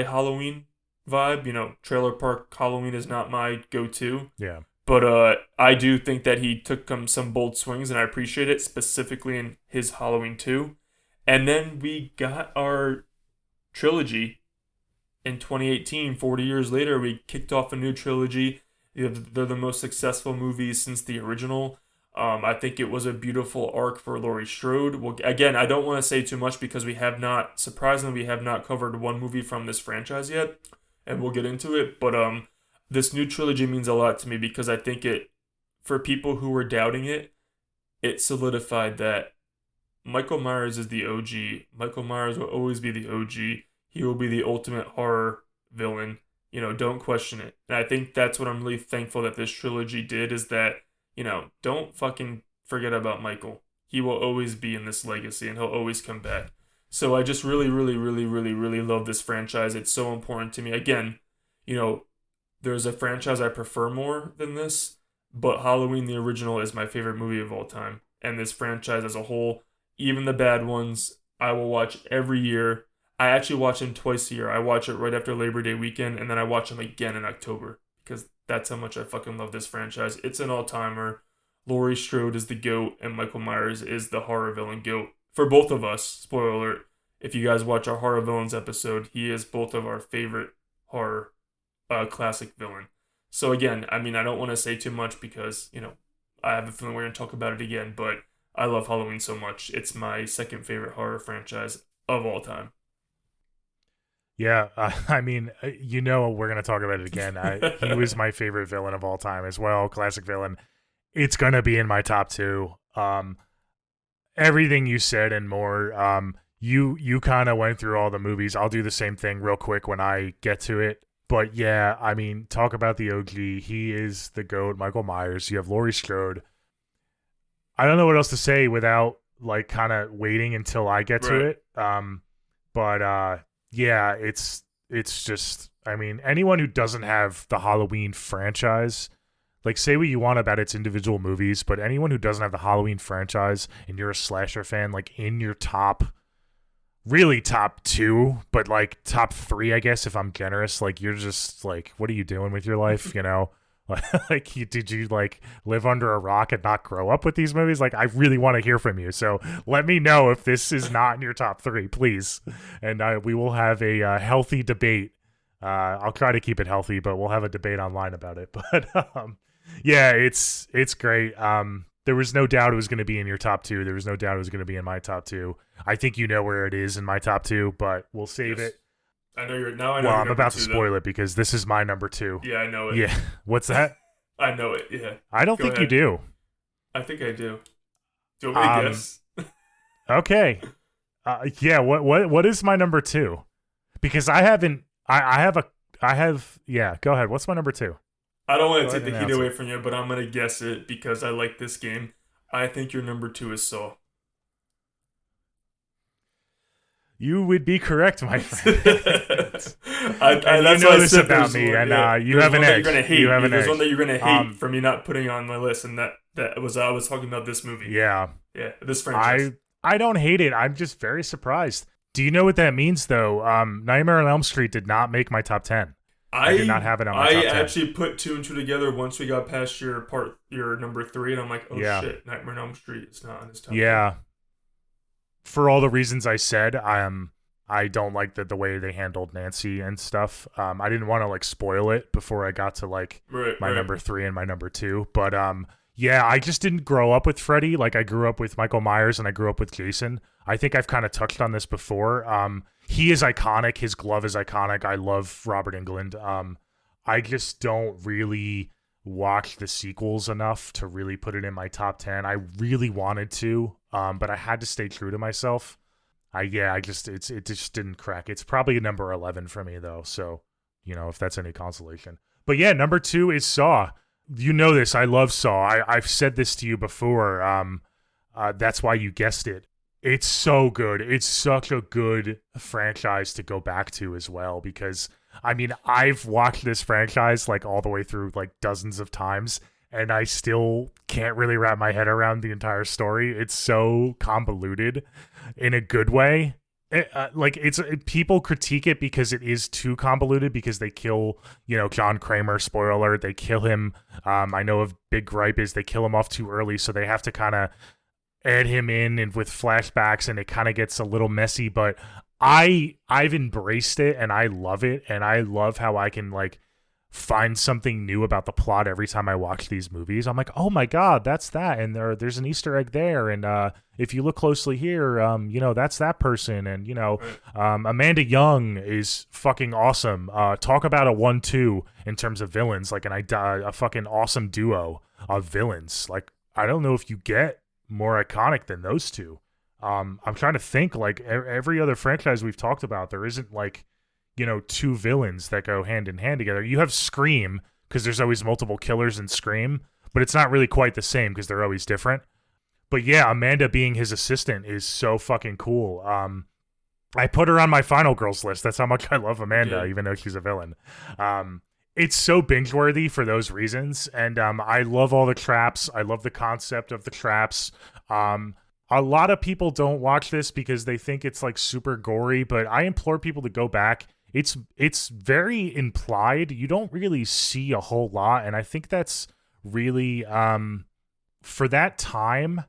Halloween. vibe. Trailer park Halloween is not my go-to. Yeah. But I do think that he took some bold swings, and I appreciate it, specifically in his Halloween 2. And then we got our trilogy in 2018. 40 years later, we kicked off a new trilogy. They're the most successful movies since the original. I think it was a beautiful arc for Laurie Strode. Well, again, I don't want to say too much because surprisingly, we have not covered one movie from this franchise yet, and we'll get into it. But this new trilogy means a lot to me because I think for people who were doubting it, it solidified that Michael Myers is the OG. Michael Myers will always be the OG. He will be the ultimate horror villain. Don't question it. And I think that's what I'm really thankful that this trilogy did, is that, don't fucking forget about Michael. He will always be in this legacy, and he'll always come back. So I just really, really, really, really, really love this franchise. It's so important to me. Again, there's a franchise I prefer more than this, but Halloween the original is my favorite movie of all time. And this franchise as a whole, even the bad ones, I will watch every year. I actually watch them twice a year. I watch it right after Labor Day weekend, and then I watch them again in October because that's how much I fucking love this franchise. It's an all-timer. Laurie Strode is the GOAT, and Michael Myers is the horror villain GOAT. For both of us, spoiler alert, if you guys watch our horror villains episode, he is both of our favorite horror classic villain. So again, I don't want to say too much because, I have a feeling we're going to talk about it again, but I love Halloween so much. It's my second favorite horror franchise of all time. Yeah, we're going to talk about it again. He was my favorite villain of all time as well, classic villain. It's going to be in my top 2. Everything you said and more. You kind of went through all the movies. I'll do the same thing real quick when I get to it. But yeah, talk about the OG. He is the GOAT, Michael Myers. You have Laurie Strode. I don't know what else to say without kind of waiting until I get to it. Yeah, it's just, anyone who doesn't have the Halloween franchise, say what you want about its individual movies, but anyone who doesn't have the Halloween franchise and you're a slasher fan, in your top 2, but top 3, I guess, if I'm generous, you're just what are you doing with your life? Did you live under a rock and not grow up with these movies? I really want to hear from you. So let me know if this is not in your top 3, please. And we will have a healthy debate. I'll try to keep it healthy, but we'll have a debate online about it. But yeah, it's great. There was no doubt it was going to be in your top 2. There was no doubt it was going to be in my top 2. I think you know where it is in my top 2, but we'll save it. I know you're now. I know. Well, I'm about to spoil it because this is my number 2. Yeah, I know it. Yeah, what's that? I know it. Yeah. I don't think you do. I think I do. Do you want me to guess? Okay. Yeah. What is my number 2? Because I haven't. I have. Yeah. Go ahead. What's my number 2? I don't want to take the heat away from you, but I'm gonna guess it because I like this game. I think your number 2 is Saw. You would be correct, my friend. That's you know this about me, and you have an edge. There's one that you're gonna hate for me not putting on my list, and that was I was talking about this movie. Yeah, this franchise. I don't hate it. I'm just very surprised. Do you know what that means, though? Nightmare on Elm Street did not make my top 10. I did not have it on my top 10. I actually put 2 and 2 together once we got past your number 3, and I'm like, shit, Nightmare on Elm Street is not on his top 10. For all the reasons I said, I don't like the way they handled Nancy and stuff. I didn't want to spoil it before I got to my number 3 and my number 2. But I just didn't grow up with Freddy. I grew up with Michael Myers and I grew up with Jason. I think I've kind of touched on this before. He is iconic. His glove is iconic. I love Robert Englund. I just don't really watch the sequels enough to really put it in my top 10. I really wanted to, but I had to stay true to myself. It just didn't crack. It's probably number 11 for me though. So, if that's any consolation. But yeah, number 2 is Saw. You know this. I love Saw. I've said this to you before. That's why you guessed it. It's so good. It's such a good franchise to go back to as well because I've watched this franchise all the way through dozens of times and I still can't really wrap my head around the entire story. It's so convoluted in a good way. like people critique it because it is too convoluted because they kill, John Kramer, spoiler alert, they kill him. I know a big gripe is they kill him off too early, so they have to kind of add him in and with flashbacks, and it kind of gets a little messy, but I've embraced it and I love it, and I love how I can like find something new about the plot every time I watch these movies. I'm like, oh my god, that's that, and there's an Easter egg there, and if you look closely here, that's that person, and Amanda Young is fucking awesome. Talk about a 1-2 in terms of villains, like a fucking awesome duo of villains. Like I don't know if you get more iconic than those two. I'm trying to think, like every other franchise we've talked about, there isn't like two villains that go hand in hand together. You have Scream because there's always multiple killers in Scream, but it's not really quite the same because they're always different. But yeah, Amanda being his assistant is so fucking cool. I put her on my final girls list. That's how much I love Amanda, even though she's a villain. It's so binge worthy for those reasons, and I love all the traps. I love the concept of the traps. A lot of people don't watch this because they think it's like super gory, but I implore people to go back. It's very implied. You don't really see a whole lot, and I think that's really for that time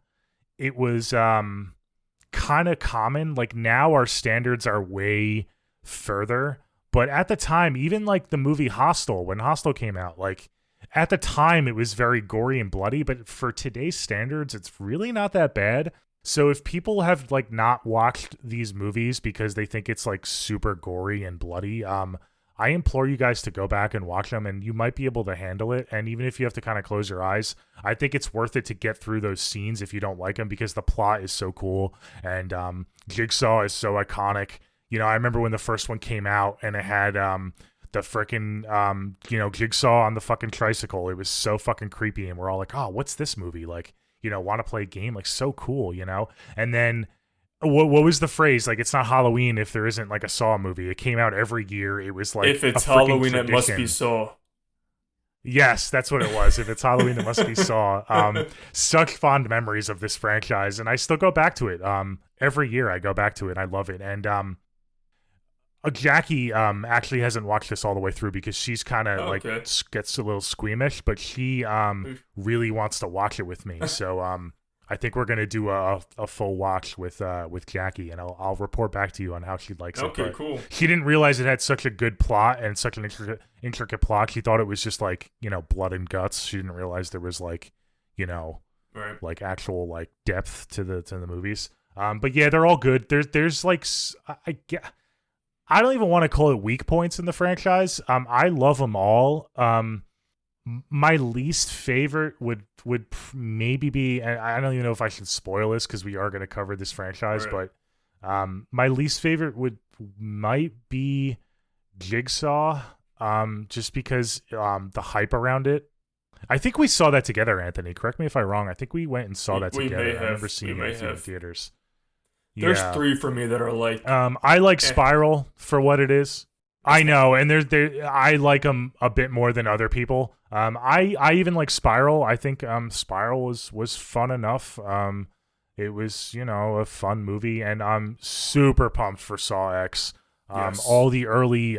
it was kind of common. Like now our standards are way further, but at the time, even like the movie Hostel, when Hostel came out, like at the time it was very gory and bloody, but for today's standards it's really not that bad. So if people have like not watched these movies because they think it's like super gory and bloody, I implore you guys to go back and watch them, and you might be able to handle it. And even if you have to kind of close your eyes, I think it's worth it to get through those scenes if you don't like them, because the plot is so cool and Jigsaw is so iconic. I remember when the first one came out and it had the freaking Jigsaw on the fucking tricycle. It was so fucking creepy, and we're all like, oh, what's this movie like? Want to play a game, like so cool, And then what was the phrase? Like, it's not Halloween if there isn't like a Saw movie. It came out every year. It was like, if it's Halloween, it must be Saw. Yes, that's what it was. If it's Halloween, it must be Saw. Such fond memories of this franchise, and I still go back to it. Every year I go back to it. I love it. And Jackie actually hasn't watched this all the way through because she's kind of like gets a little squeamish, but she really wants to watch it with me. So I think we're gonna do a full watch with Jackie, and I'll report back to you on how she likes it. Okay, cool. She didn't realize it had such a good plot and such an intricate plot. She thought it was just like blood and guts. She didn't realize there was like like actual like depth to the movies. But yeah, they're all good. There's like I don't even want to call it weak points in the franchise. I love them all. My least favorite would maybe be, and I don't even know if I should spoil this because we are going to cover this franchise, right. But my least favorite might be Jigsaw, just because the hype around it. I think we saw that together, Anthony. Correct me if I'm wrong. I think we went and saw that together. I remember seeing it in theaters. There's 3 for me that are like. I like Spiral for what it is. I know, and I like them a bit more than other people. I even like Spiral. I think Spiral was fun enough. It was a fun movie, and I'm super pumped for Saw X. Yes. All the early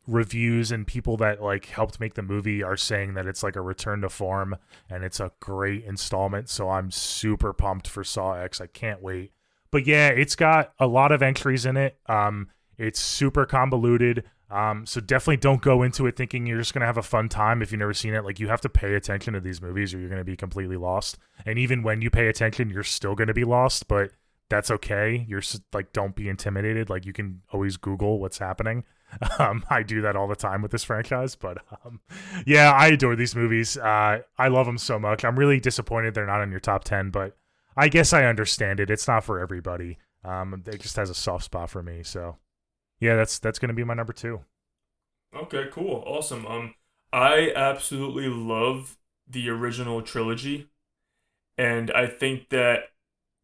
reviews and people that like helped make the movie are saying that it's like a return to form, and it's a great installment. So I'm super pumped for Saw X. I can't wait. But yeah, it's got a lot of entries in it. It's super convoluted. So definitely don't go into it thinking you're just going to have a fun time if you've never seen it. Like, you have to pay attention to these movies or you're going to be completely lost. And even when you pay attention, you're still going to be lost, but that's okay. You're like, don't be intimidated. Like, you can always Google what's happening. I do that all the time with this franchise, but yeah, I adore these movies. I love them so much. I'm really disappointed they're not in your top 10, but I guess I understand it. It's not for everybody. It just has a soft spot for me. So yeah, that's going to be my number 2. Okay, cool. Awesome. I absolutely love the original trilogy. And I think that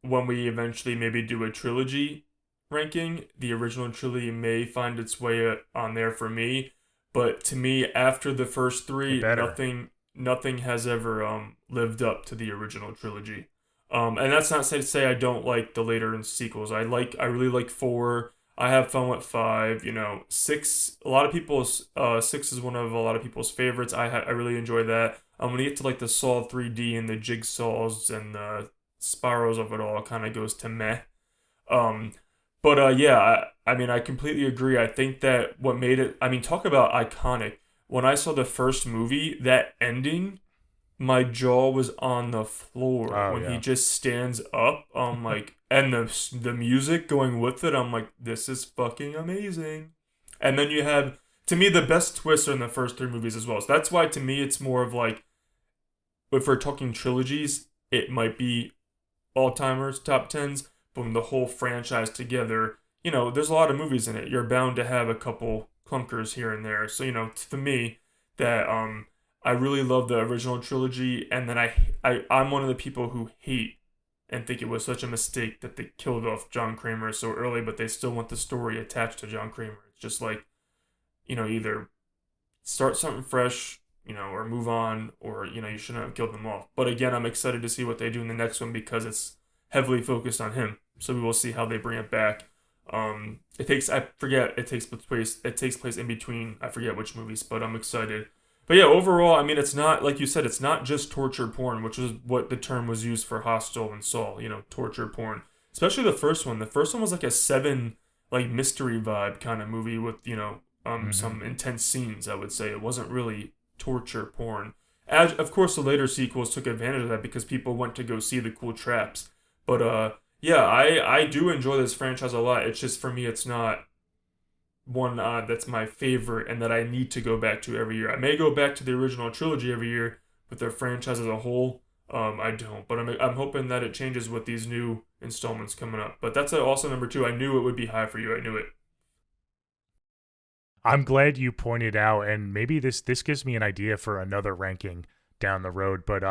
when we eventually maybe do a trilogy ranking, the original trilogy may find its way on there for me. But to me, after the first 3, nothing has ever lived up to the original trilogy. And that's not to say I don't like the later sequels. I really like 4. I have fun with 5. 6. A lot of people's 6 is one of a lot of people's favorites. I really enjoy that. When you get to like the Saw 3D and the Jigsaws and the spirals of it all, it kind of goes to meh. Um, but yeah, I mean, I completely agree. I think that what made it, I mean, talk about iconic. When I saw the first movie, that ending, my jaw was on the floor Oh when he yeah. just stands up. I'm like, and the music going with it. I'm like, this is fucking amazing. And then you have, to me, the best twists are in the first 3 movies as well. So that's why to me it's more of like, if we're talking trilogies, it might be all timers top tens. But when the whole franchise together, there's a lot of movies in it. You're bound to have a couple clunkers here and there. So to me, that I really love the original trilogy, and then I'm one of the people who hate and think it was such a mistake that they killed off John Kramer so early, but they still want the story attached to John Kramer. It's just like, either start something fresh, or move on, or you shouldn't have killed them off. But again, I'm excited to see what they do in the next one because it's heavily focused on him. So we will see how they bring it back. I forget it takes place in between, I forget which movies, but I'm excited. But yeah, overall, I mean, it's not like you said, it's not just torture porn, which was what the term was used for Hostel and Saul. Torture porn, especially the first one. The first one was like a Seven, like mystery vibe kind of movie with Hmm. some intense scenes. I would say it wasn't really torture porn. As of course, the later sequels took advantage of that because people went to go see the cool traps. But yeah, I do enjoy this franchise a lot. It's just for me, it's not one that's my favorite and that I need to go back to every year. I may go back to the original trilogy every year, but the franchise as a whole, I don't. But I'm hoping that it changes with these new installments coming up. But that's also number 2. I knew it would be high for you. I knew it. I'm glad you pointed out, and maybe this gives me an idea for another ranking down the road. But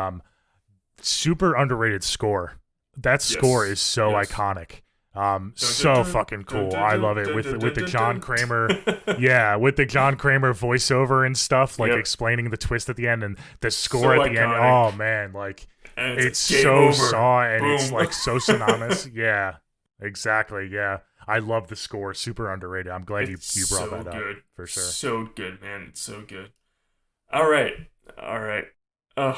super underrated score. That score Yes. is so Yes. iconic. Dun dun So dun fucking dun cool. dun I dun love it dun with dun with dun the dun John Kramer. dun. Yeah, with the John Kramer voiceover and stuff, like Yep. explaining the twist at the end and the score So at the end. iconic. Oh man, like And it's it's like game so over. saw and it's Boom. like so synonymous. Yeah, exactly. Yeah, I love the score. Super underrated. I'm glad It's you brought so that up good. for sure. So good, man. It's so good. All right. All right. Ugh.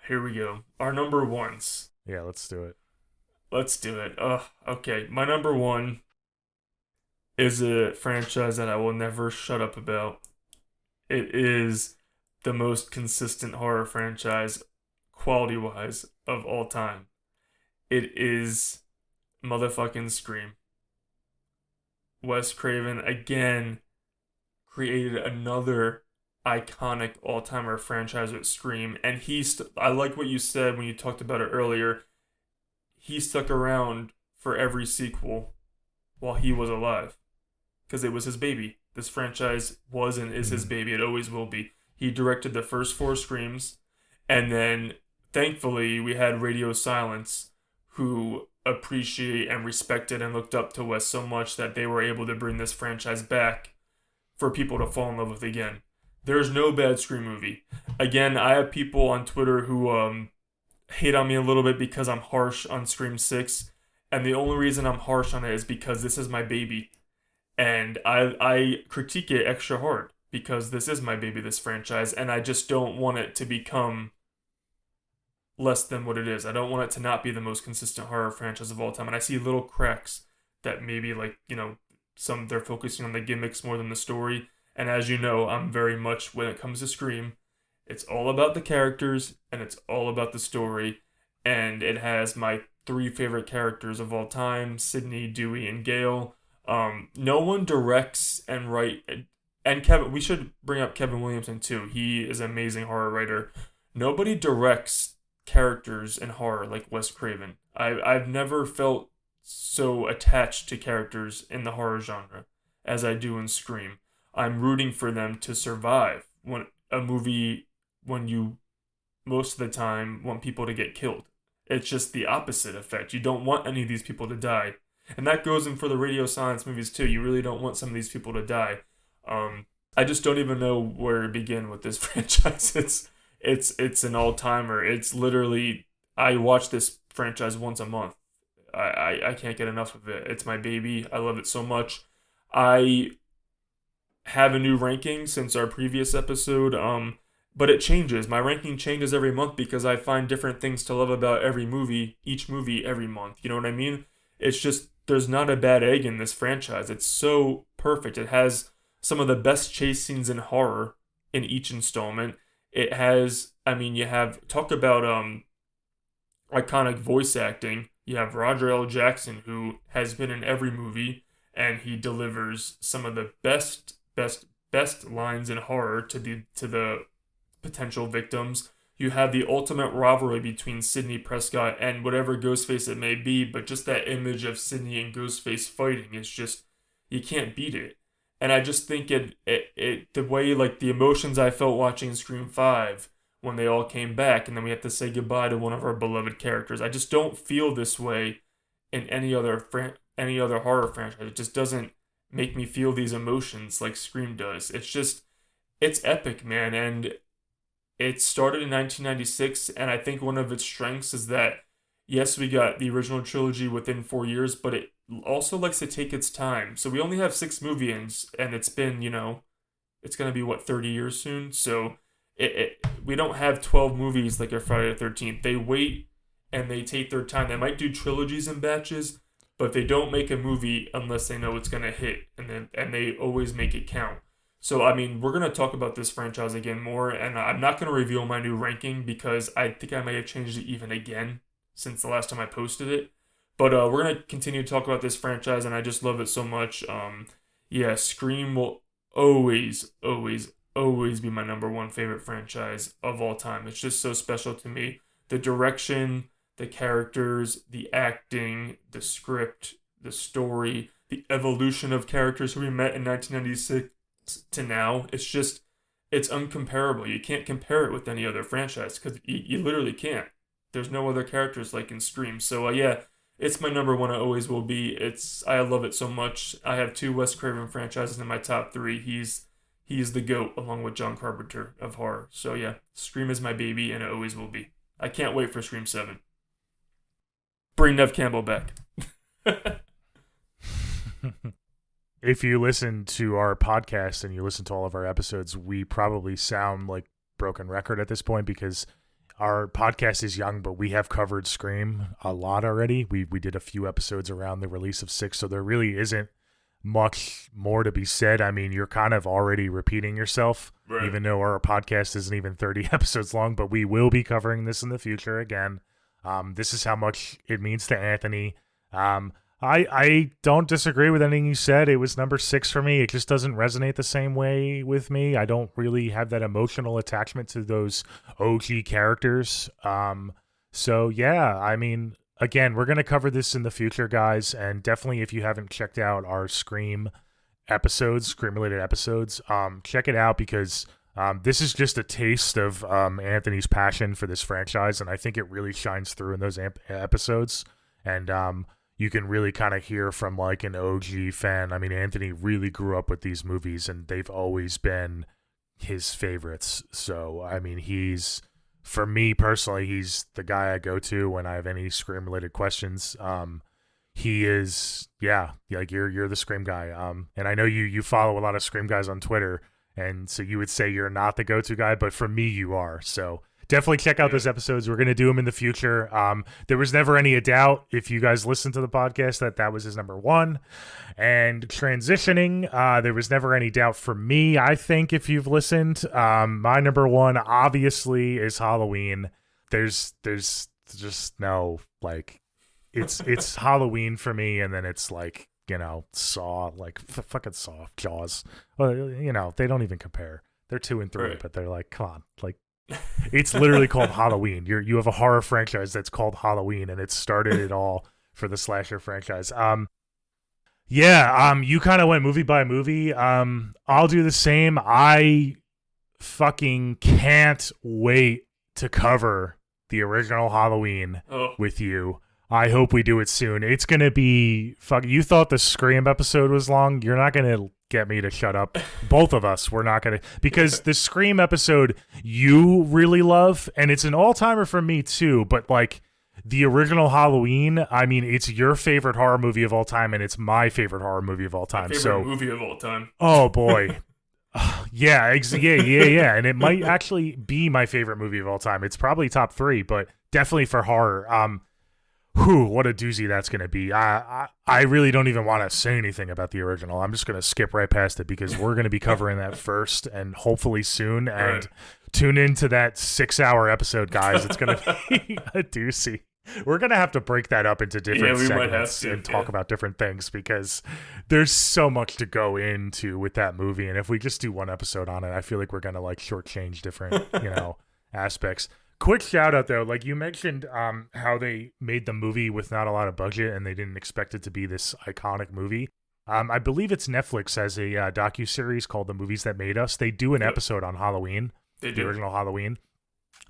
Here we go. Our number ones. Yeah, let's do it. Let's do it. Ugh. Okay. My number one is a franchise that I will never shut up about. It is the most consistent horror franchise, quality wise, of all time. It is motherfucking Scream. Wes Craven again created another iconic all-timer franchise with Scream, and I like what you said when you talked about it earlier. He stuck around for every sequel while he was alive because it was his baby. This franchise was and is his Mm. baby. It always will be. He directed the first 4 Screams, and then thankfully we had Radio Silence, who appreciate and respected and looked up to Wes so much that they were able to bring this franchise back for people to fall in love with again. There's no bad Scream movie. Again, I have people on Twitter who hate on me a little bit because I'm harsh on Scream 6, and the only reason I'm harsh on it is because this is my baby, and I critique it extra hard because this is my baby, this franchise, and I just don't want it to become less than what it is. I don't want it to not be the most consistent horror franchise of all time, and I see little cracks that maybe like some they're focusing on the gimmicks more than the story. And as you know, I'm very much when it comes to Scream, it's all about the characters and it's all about the story, and it has my 3 favorite characters of all time: Sydney, Dewey, and Gale. No one directs and write, and Kevin. We should bring up Kevin Williamson too. He is an amazing horror writer. Nobody directs characters in horror like Wes Craven. I've never felt so attached to characters in the horror genre as I do in Scream. I'm rooting for them to survive when a movie when you most of the time want people to get killed. It's just the opposite effect. You don't want any of these people to die. And that goes in for the Radio Silence movies too. You really don't want some of these people to die. I just don't even know where to begin with this franchise. It's an all timer. It's literally I watch this franchise once a month. I can't get enough of it. It's my baby. I love it so much. I have a new ranking since our previous episode. But it changes. My ranking changes every month because I find different things to love about each movie every month. You know what I mean? It's just there's not a bad egg in this franchise. It's so perfect. It has some of the best chase scenes in horror in each installment. It has, I mean, you have talk about iconic voice acting. You have Roger L. Jackson, who has been in every movie, and he delivers some of the best lines in horror to the potential victims. You have the ultimate rivalry between Sidney Prescott and whatever Ghostface it may be, but just that image of Sidney and Ghostface fighting is just, you can't beat it. And I just think the way, like, the emotions I felt watching Scream 5 when they all came back and then we have to say goodbye to one of our beloved characters. I just don't feel this way in any other horror franchise. It just doesn't make me feel these emotions like Scream does. It's epic, man. And it started in 1996, and I think one of its strengths is that, yes, we got the original trilogy within 4 years, but it also likes to take its time. So we only have 6 movies, and it's been, it's going to be, 30 years soon? So we don't have 12 movies like a Friday the 13th. They wait, and they take their time. They might do trilogies in batches, but they don't make a movie unless they know it's going to hit, and they always make it count. So, I mean, we're going to talk about this franchise again more, and I'm not going to reveal my new ranking because I think I may have changed it even again since the last time I posted it. But we're going to continue to talk about this franchise, and I just love it so much. Yeah, Scream will always, always, always be my number one favorite franchise of all time. It's just so special to me. The direction, the characters, the acting, the script, the story, the evolution of characters who we met in 1996 to now, it's uncomparable. You can't compare it with any other franchise because you literally can't. There's no other characters like in Scream. So yeah, it's my number one. I always will be. I love it so much. I have 2 Wes Craven franchises in my top 3. He's the GOAT along with John Carpenter of horror. So yeah, Scream is my baby and it always will be. I can't wait for Scream 7. Bring Nev Campbell back. If you listen to our podcast and you listen to all of our episodes, we probably sound like broken record at this point because our podcast is young, but we have covered Scream a lot already. We did a few episodes around the release of 6, so there really isn't much more to be said. I mean, you're kind of already repeating yourself, right, even though our podcast isn't even 30 episodes long, but we will be covering this in the future again. This is how much it means to Anthony. I don't disagree with anything you said. It was number 6 for me. It just doesn't resonate the same way with me. I don't really have that emotional attachment to those OG characters. So yeah, I mean, again, we're going to cover this in the future, guys. And definitely if you haven't checked out our Scream related episodes, check it out because this is just a taste of Anthony's passion for this franchise. And I think it really shines through in those episodes. And you can really kind of hear from like an OG fan. I mean, Anthony really grew up with these movies and they've always been his favorites. So, I mean, for me personally, he's the guy I go to when I have any Scream related questions. He is, yeah, like you're the Scream guy. And I know you follow a lot of Scream guys on Twitter. And so you would say you're not the go-to guy, but for me, you are. So definitely check out those episodes. We're going to do them in the future. There was never any doubt, if you guys listen to the podcast, that was his number 1. And transitioning, there was never any doubt for me, I think, if you've listened. My number 1, obviously, is Halloween. There's just no, like, it's Halloween for me, and then it's like, Saw, like, fucking Saw, Jaws. Well, they don't even compare. They're 2 and 3, right, but they're like, come on, like, it's literally called Halloween. You have a horror franchise that's called Halloween, and it started it all for the slasher franchise. You kind of went movie by movie. I'll do the same. I fucking can't wait to cover the original Halloween with you. I hope we do it soon. It's going to be you thought the Scream episode was long. You're not going to get me to shut up. Both of us, we're not going to, because the Scream episode you really love, and it's an all-timer for me too, but like the original Halloween, I mean, it's your favorite horror movie of all time, and it's my favorite horror movie of all time. My favorite movie of all time. Oh boy. Yeah, and it might actually be my favorite movie of all time. It's probably top 3, but definitely for horror. What a doozy that's going to be. I really don't even want to say anything about the original. I'm just going to skip right past it because we're going to be covering that first and hopefully soon. And Right. tune into that 6-hour episode, guys. It's going to be a doozy. We're going to have to break that up into different we might have segments to, and talk about different things because there's so much to go into with that movie. And if we just do one episode on it, I feel like we're going to like shortchange different, aspects. Quick shout out though, like you mentioned how they made the movie with not a lot of budget and they didn't expect it to be this iconic movie. I believe it's Netflix has a docuseries called The Movies That Made Us. They do an episode on Halloween, the original Halloween.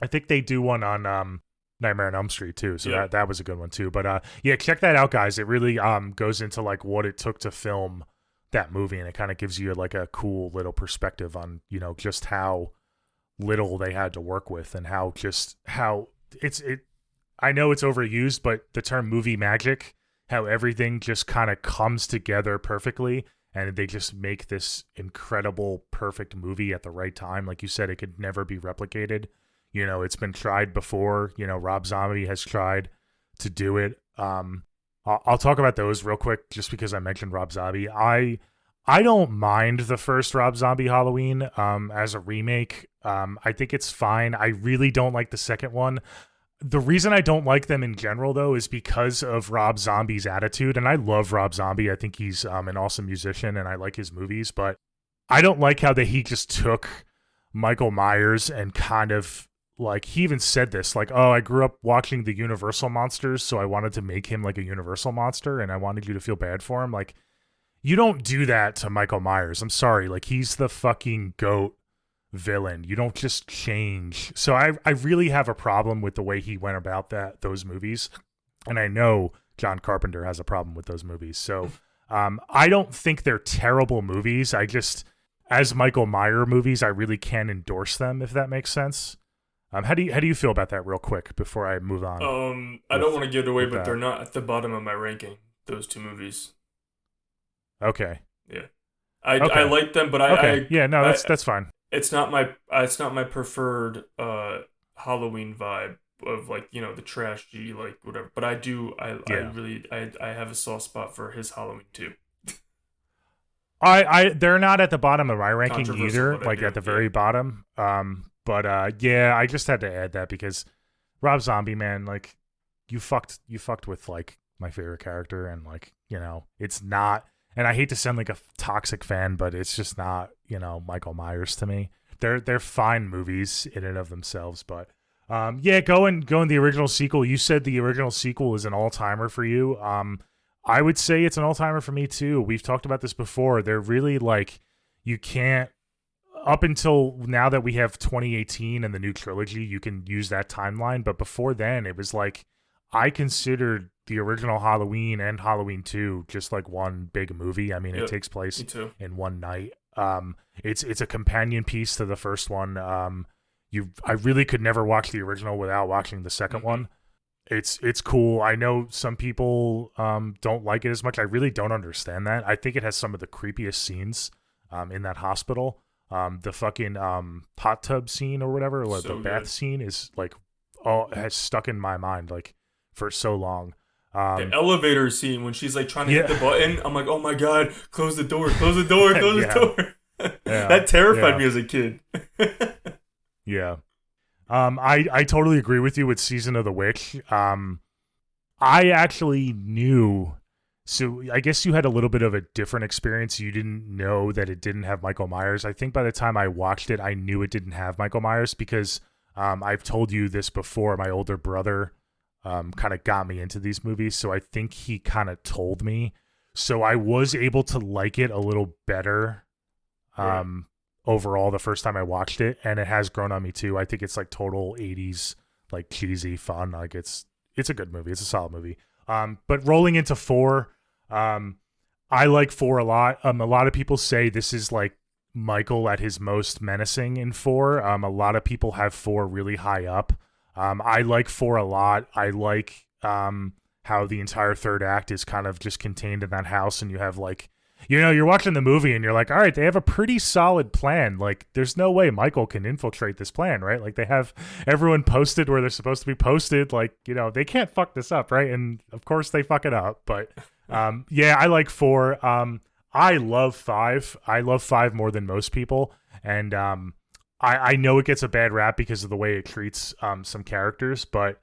I think they do one on Nightmare on Elm Street too, so that was a good one too. But check that out, guys. It really goes into like what it took to film that movie, and it kind of gives you like a cool little perspective on just how little they had to work with and how it's I know it's overused, but the term movie magic, how everything just kind of comes together perfectly and they just make this incredible perfect movie at the right time. Like you said, it could never be replicated. It's been tried before. Rob Zombie has tried to do it. I'll talk about those real quick just because I mentioned Rob Zombie. I don't mind the first Rob Zombie Halloween as a remake. I think it's fine. I really don't like the second one. The reason I don't like them in general, though, is because of Rob Zombie's attitude. And I love Rob Zombie. I think he's an awesome musician and I like his movies. But I don't like how he just took Michael Myers and kind of like, he even said this, like, oh, I grew up watching the Universal monsters, so I wanted to make him like a Universal monster and I wanted you to feel bad for him. Like, you don't do that to Michael Myers. I'm sorry. Like, he's the fucking GOAT villain. You don't just change. So I really have a problem with the way he went about those movies. And I know John Carpenter has a problem with those movies. So I don't think they're terrible movies. I just, as Michael Myers movies, I really can't endorse them, if that makes sense. How do you feel about that real quick before I move on? I don't want to give it away, but they're not at the bottom of my ranking, those two movies. Okay. Yeah. I like them, but that's fine. It's not my preferred Halloween vibe of like, the trashy, like whatever. But I have a soft spot for his Halloween too. They're not at the bottom of my ranking either, like at the very bottom. But I just had to add that because Rob Zombie, man, like you fucked with like my favorite character, and like, it's not, and I hate to sound like a toxic fan, but it's just not, Michael Myers to me. They're fine movies in and of themselves, but go in the original sequel. You said the original sequel is an all-timer for you. I would say it's an all-timer for me too. We've talked about this before. They're really like, you can't, up until now that we have 2018 and the new trilogy, you can use that timeline. But before then, it was like, I considered the original Halloween and Halloween 2 just like one big movie. I mean, it takes place in one night. It's a companion piece to the first one. I really could never watch the original without watching the second one. It's cool. I know some people don't like it as much. I really don't understand that. I think it has some of the creepiest scenes in that hospital. The fucking hot tub scene or whatever, or the bath scene is like, has stuck in my mind like for so long. The elevator scene when she's like trying to hit the button, I'm like, oh my god, close the door, close the door, close the door. That terrified me as a kid. Yeah. I totally agree with you with Season of the Witch. I actually knew, so I guess you had a little bit of a different experience. You didn't know that it didn't have Michael Myers. I think by the time I watched it, I knew it didn't have Michael Myers because I've told you this before. My older brother kind of got me into these movies, so I think he kind of told me. So I was able to like it a little better overall the first time I watched it, and it has grown on me too. I think it's like total 80s, like cheesy fun. Like it's a good movie. It's a solid movie. But rolling into 4, I like 4 a lot. A lot of people say this is like Michael at his most menacing in 4. A lot of people have 4 really high up. I like 4 a lot. I like How the entire third act is kind of just contained in that house, and you have like, you're watching the movie and you're like, all right, they have a pretty solid plan. Like, there's no way Michael can infiltrate this plan, right? Like, they have everyone posted where they're supposed to be posted. Like, they can't fuck this up, right? And of course they fuck it up. But yeah, I like 4. I love 5. I love 5 more than most people. And I know it gets a bad rap because of the way it treats some characters, but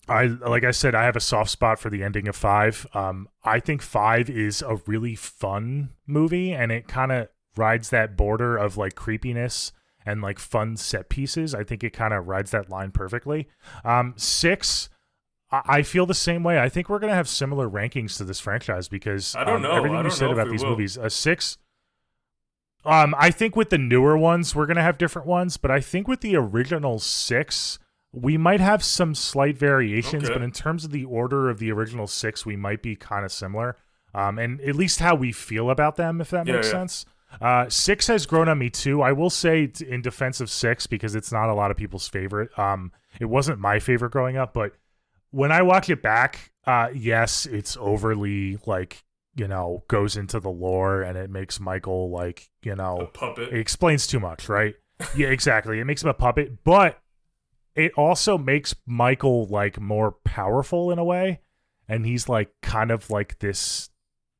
like I said, I have a soft spot for the ending of 5. I think 5 is a really fun movie, and it kind of rides that border of like creepiness and like fun set pieces. I think it kind of rides that line perfectly. 6, I feel the same way. I think we're gonna have similar rankings to this franchise because I don't know. Everything you said about these movies. 6. I think with the newer ones, we're gonna have different ones, but I think with the original 6. We might have some slight variations, but in terms of the order of the original 6, we might be kind of similar. And at least how we feel about them, if that makes sense. 6 has grown on me too. I will say in defense of 6, because it's not a lot of people's favorite. It wasn't my favorite growing up, but when I watch it back, yes, it's overly like, goes into the lore and it makes Michael like, a puppet. It explains too much, right? Yeah, exactly. It makes him a puppet, but it also makes Michael like more powerful in a way, and he's like kind of like this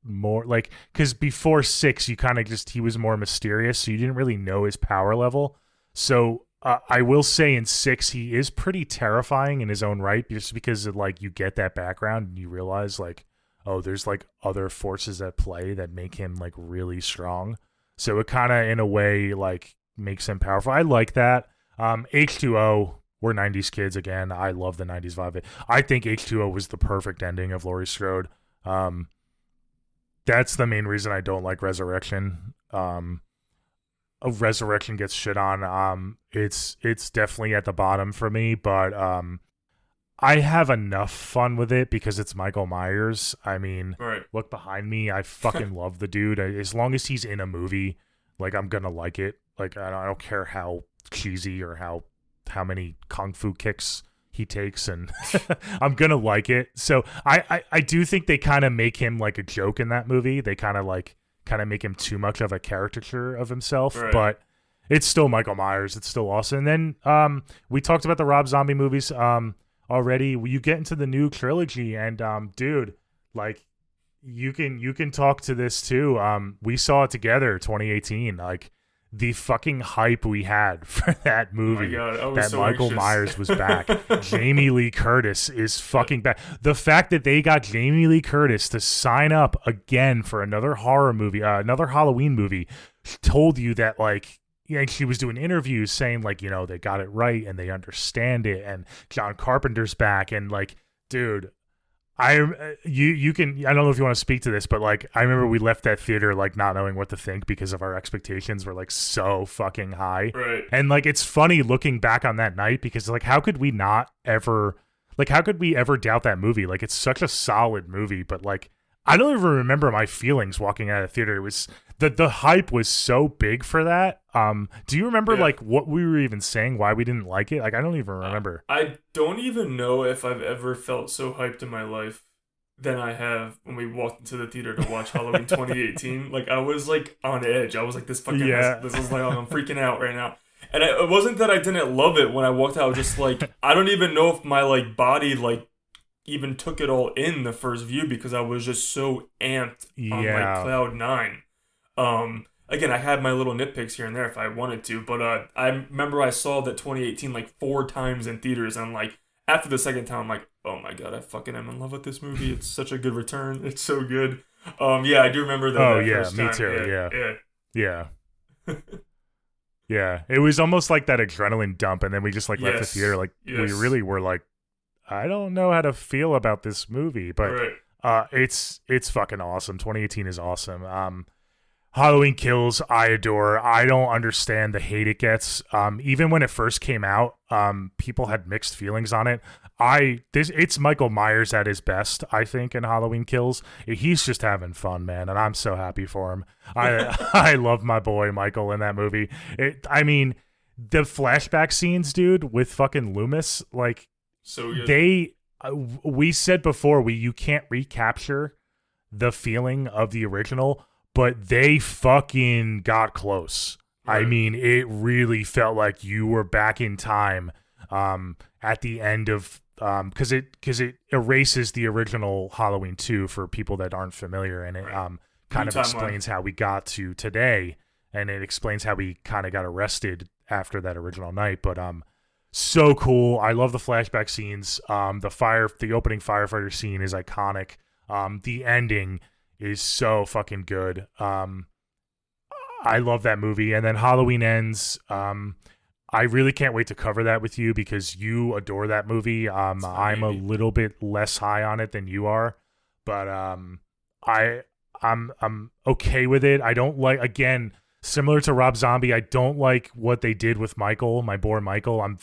more like, because before 6 you kind of he was more mysterious, so you didn't really know his power level. So I will say in 6 he is pretty terrifying in his own right, just because of, like, you get that background and you realize like, oh, there's like other forces at play that make him like really strong. So it kind of in a way like makes him powerful. I like that. H2O. We're 90s kids again. I love the 90s vibe. I think H2O was the perfect ending of Laurie Strode. That's the main reason I don't like Resurrection. Resurrection gets shit on. It's definitely at the bottom for me, but I have enough fun with it because it's Michael Myers. I mean, Look behind me. I fucking love the dude. As long as he's in a movie, like, I'm gonna like it. Like, I don't care how cheesy or how many kung fu kicks he takes, and I'm gonna like it. So I do think they kind of make him like a joke in that movie. They kind of make him too much of a caricature of himself, but it's still Michael Myers. It's still awesome. And then we talked about the Rob Zombie movies already. You get into the new trilogy, and dude, like, you can talk to this too. We saw it together 2018. Like, the fucking hype we had for that movie, that so Michael Myers was back. Jamie Lee Curtis is fucking back. The fact that they got Jamie Lee Curtis to sign up again for another horror movie, another Halloween movie, told you that, like, she was doing interviews saying, like, they got it right and they understand it, and John Carpenter's back, and like, dude, you can, I don't know if you want to speak to this, but like, I remember we left that theater like not knowing what to think because of our expectations were like so fucking high. Right. And like, it's funny looking back on that night because like, how could we ever doubt that movie? Like, it's such a solid movie, but like, I don't even remember my feelings walking out of the theater. It was the hype was so big for that. Do you remember like what we were even saying, why we didn't like it? Like, I don't even remember. I don't even know if I've ever felt so hyped in my life than I have when we walked into the theater to watch Halloween 2018. Like, I was like on edge. I was like, this fucking this is like, I'm freaking out right now. And it wasn't that I didn't love it when I walked out. I was just like, I don't even know if my like body like even took it all in the first view because I was just so amped on like cloud 9. Again, I had my little nitpicks here and there if I wanted to, but I remember I saw that 2018 like 4 times in theaters, and like after the second time I'm like, oh my god, I fucking am in love with this movie. It's such a good return. It's so good. Yeah, I do remember that. Oh yeah, me too. Yeah. Yeah, it was almost like that adrenaline dump, and then we just like left the theater like we really were like, I don't know how to feel about this movie, but it's fucking awesome. 2018 is awesome. Halloween Kills, I adore. I don't understand the hate it gets. Even when it first came out, people had mixed feelings on it. It's Michael Myers at his best, I think, in Halloween Kills. He's just having fun, man, and I'm so happy for him. I love my boy Michael in that movie. I mean, the flashback scenes, dude, with fucking Loomis, like, so good. we said before, you can't recapture the feeling of the original, but they fucking got close. Right. I mean, it really felt like you were back in time at the end of because it erases the original Halloween 2 for people that aren't familiar, and it kind of explains how we got to today, and it explains how we kind of got arrested after that original night. But so cool. I love the flashback scenes. The opening firefighter scene is iconic. The ending is so fucking good. I love that movie. And then Halloween Ends. I really can't wait to cover that with you because you adore that movie. I'm a little bit less high on it than you are, but I'm okay with it. I don't like, again, similar to Rob Zombie, I don't like what they did with Michael, my boy Michael. I'm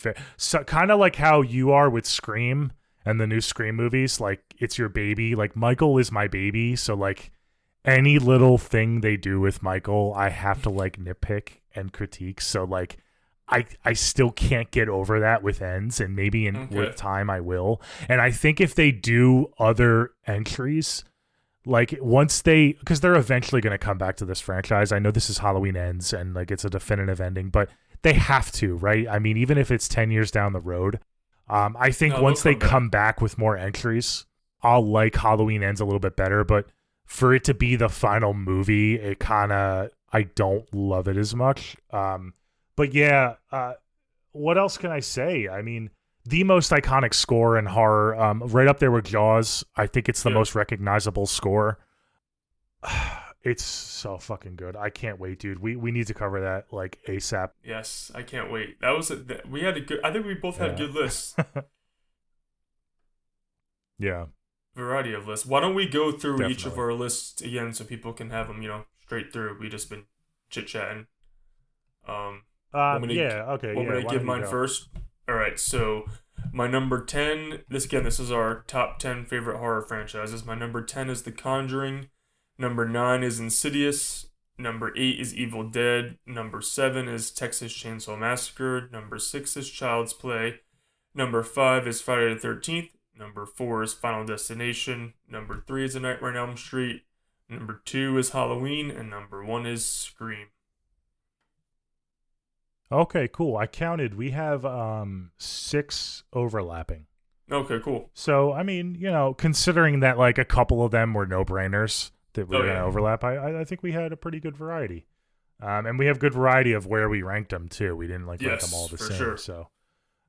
kind of like how you are with Scream and the new Scream movies. Like, it's your baby. Like, Michael is my baby. So, like, any little thing they do with Michael, I have to, like, nitpick and critique. So, like, I still can't get over that with Ends, and maybe with time I will. And I think if they do other entries, like because they're eventually going to come back to this franchise. I know this is Halloween Ends and like it's a definitive ending, but they have to, right? I mean, even if it's 10 years down the road, I think once they come back with more entries, I'll like Halloween Ends a little bit better. But for it to be the final movie, I don't love it as much. But yeah, what else can I say? I mean, the most iconic score in horror, right up there with Jaws. I think it's the most recognizable score. It's so fucking good. I can't wait, dude. We need to cover that like ASAP. Yes, I can't wait. That was we had a good. I think we both had good lists. Yeah. Variety of lists. Why don't we go through each of our lists again so people can have them, straight through. We just been chit chatting. Want me to give mine first? All right, so my number 10, this is our top 10 favorite horror franchises. My number 10 is The Conjuring. Number 9 is Insidious. Number 8 is Evil Dead. Number 7 is Texas Chainsaw Massacre. Number 6 is Child's Play. Number 5 is Friday the 13th. Number 4 is Final Destination. Number 3 is A Nightmare on Elm Street. Number 2 is Halloween. And number 1 is Scream. Okay, cool. I counted. We have 6 overlapping. Okay, cool. So, I mean, considering that like a couple of them were no-brainers that we were going to overlap, I think we had a pretty good variety. And we have good variety of where we ranked them, too. We didn't rank them all the same. Sure. So,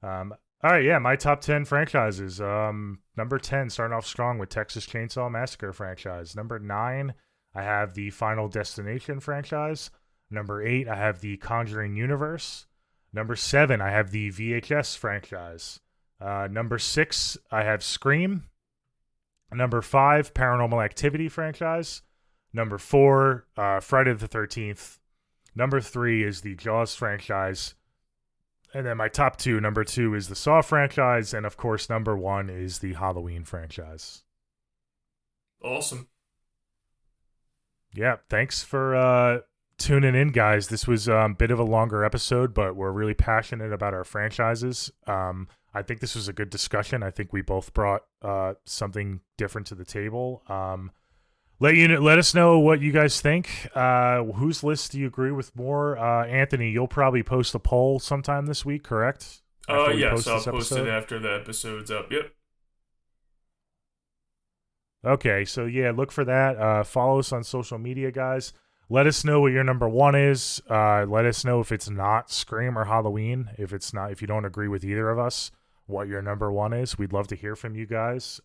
all right, yeah, my top 10 franchises. Number 10, starting off strong with Texas Chainsaw Massacre franchise. Number 9, I have the Final Destination franchise. Number 8, I have the Conjuring universe. Number 7, I have the VHS franchise. Number 6, I have Scream. Number 5, Paranormal Activity franchise. Number 4, Friday the 13th. Number 3 is the Jaws franchise. And then my top 2, number 2 is the Saw franchise. And of course, number 1 is the Halloween franchise. Awesome. Yeah, thanks for tuning in, guys. This was a bit of a longer episode, but we're really passionate about our franchises. I think this was a good discussion. I think we both brought something different to the table. Let us know what you guys think. Whose list do you agree with more? Anthony, you'll probably post a poll sometime this week, correct? Yes, I'll post it after the episode's up. Yep. Okay, so yeah, look for that. Follow us on social media, guys. Let us know what your number 1 is. Let us know if it's not Scream or Halloween. If you don't agree with either of us, what your number 1 is. We'd love to hear from you guys.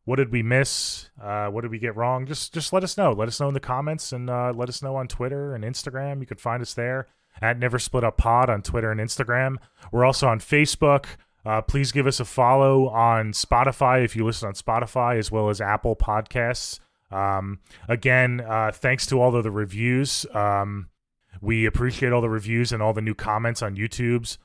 What did we miss? What did we get wrong? Just let us know. Let us know in the comments, and let us know on Twitter and Instagram. You can find us there at neversplituppod on Twitter and Instagram. We're also on Facebook. Please give us a follow on Spotify if you listen on Spotify, as well as Apple Podcasts. Again, thanks to all of the reviews. We appreciate all the reviews and all the new comments on YouTube's.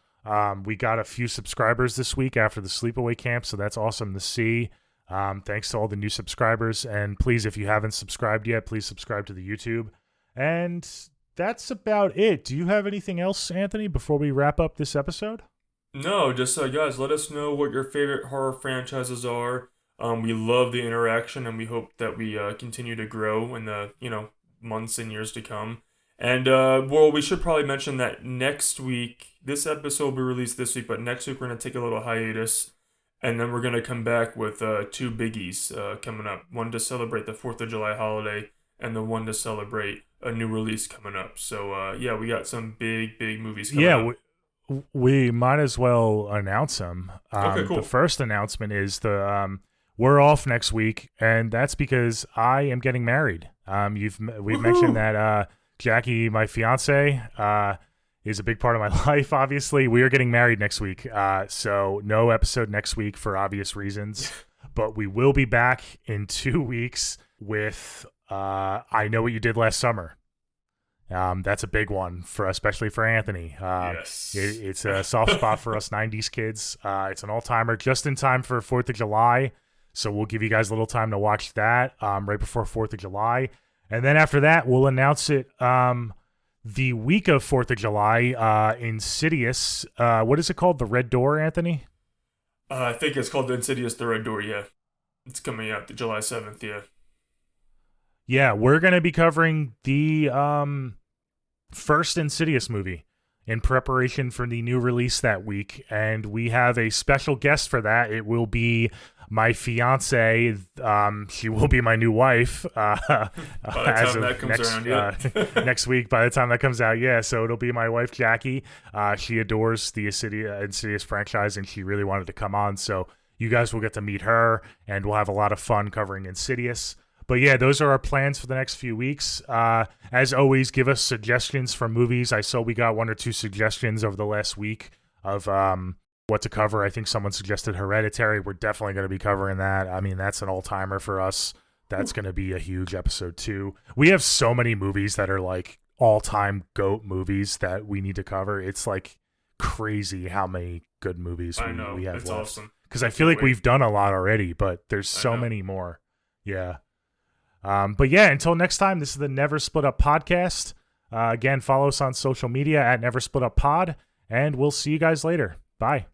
We got a few subscribers this week after the sleepaway camp, so that's awesome to see. Thanks to all the new subscribers. And please, if you haven't subscribed yet, please subscribe to the YouTube. And that's about it. Do you have anything else, Anthony, before we wrap up this episode? No, just guys, let us know what your favorite horror franchises are. We love the interaction, and we hope that we continue to grow in the months and years to come. And well, we should probably mention that next week, this episode will be released this week, but next week we're gonna take a little hiatus, and then we're gonna come back with two biggies coming up. One to celebrate the Fourth of July holiday, and the one to celebrate a new release coming up. So yeah, we got some big movies coming Yeah, up. we might as well announce them. Okay, The cool. first announcement is we're off next week, and that's because I am getting married. We've mentioned Woohoo! that Jackie, my fiance, is a big part of my life. Obviously, we are getting married next week, so no episode next week for obvious reasons. But we will be back in 2 weeks with I Know What You Did Last Summer. That's a big one especially for Anthony. Yes. It's a soft spot for us '90s kids. It's an all-timer, just in time for 4th of July. So we'll give you guys a little time to watch that right before 4th of July, and then after that, we'll announce it the week of 4th of July. Insidious. What is it called? The Red Door, Anthony? I think it's called The Insidious The Red Door, yeah. It's coming out the July 7th, yeah. Yeah, we're gonna be covering the first Insidious movie in preparation for the new release that week, and we have a special guest for that. It will be my fiance. She will be my new wife By the as time of that comes around, yeah. next week. By the time that comes out, yeah. So it'll be my wife Jackie. She adores the Insidious franchise, and she really wanted to come on. So you guys will get to meet her, and we'll have a lot of fun covering Insidious. But yeah, those are our plans for the next few weeks. As always, give us suggestions for movies. I saw we got 1 or 2 suggestions over the last week of what to cover. I think someone suggested Hereditary. We're definitely going to be covering that. I mean, that's an all-timer for us. That's going to be a huge episode too. We have so many movies that are like all-time GOAT movies that we need to cover. It's like crazy how many good movies I know. we have It's left. awesome. Because I feel like wait. we've done a lot already, but there's I so know. many more. Yeah. But yeah, until next time, this is the Never Split Up podcast. Again, follow us on social media at Never Split Up Pod, and we'll see you guys later. Bye.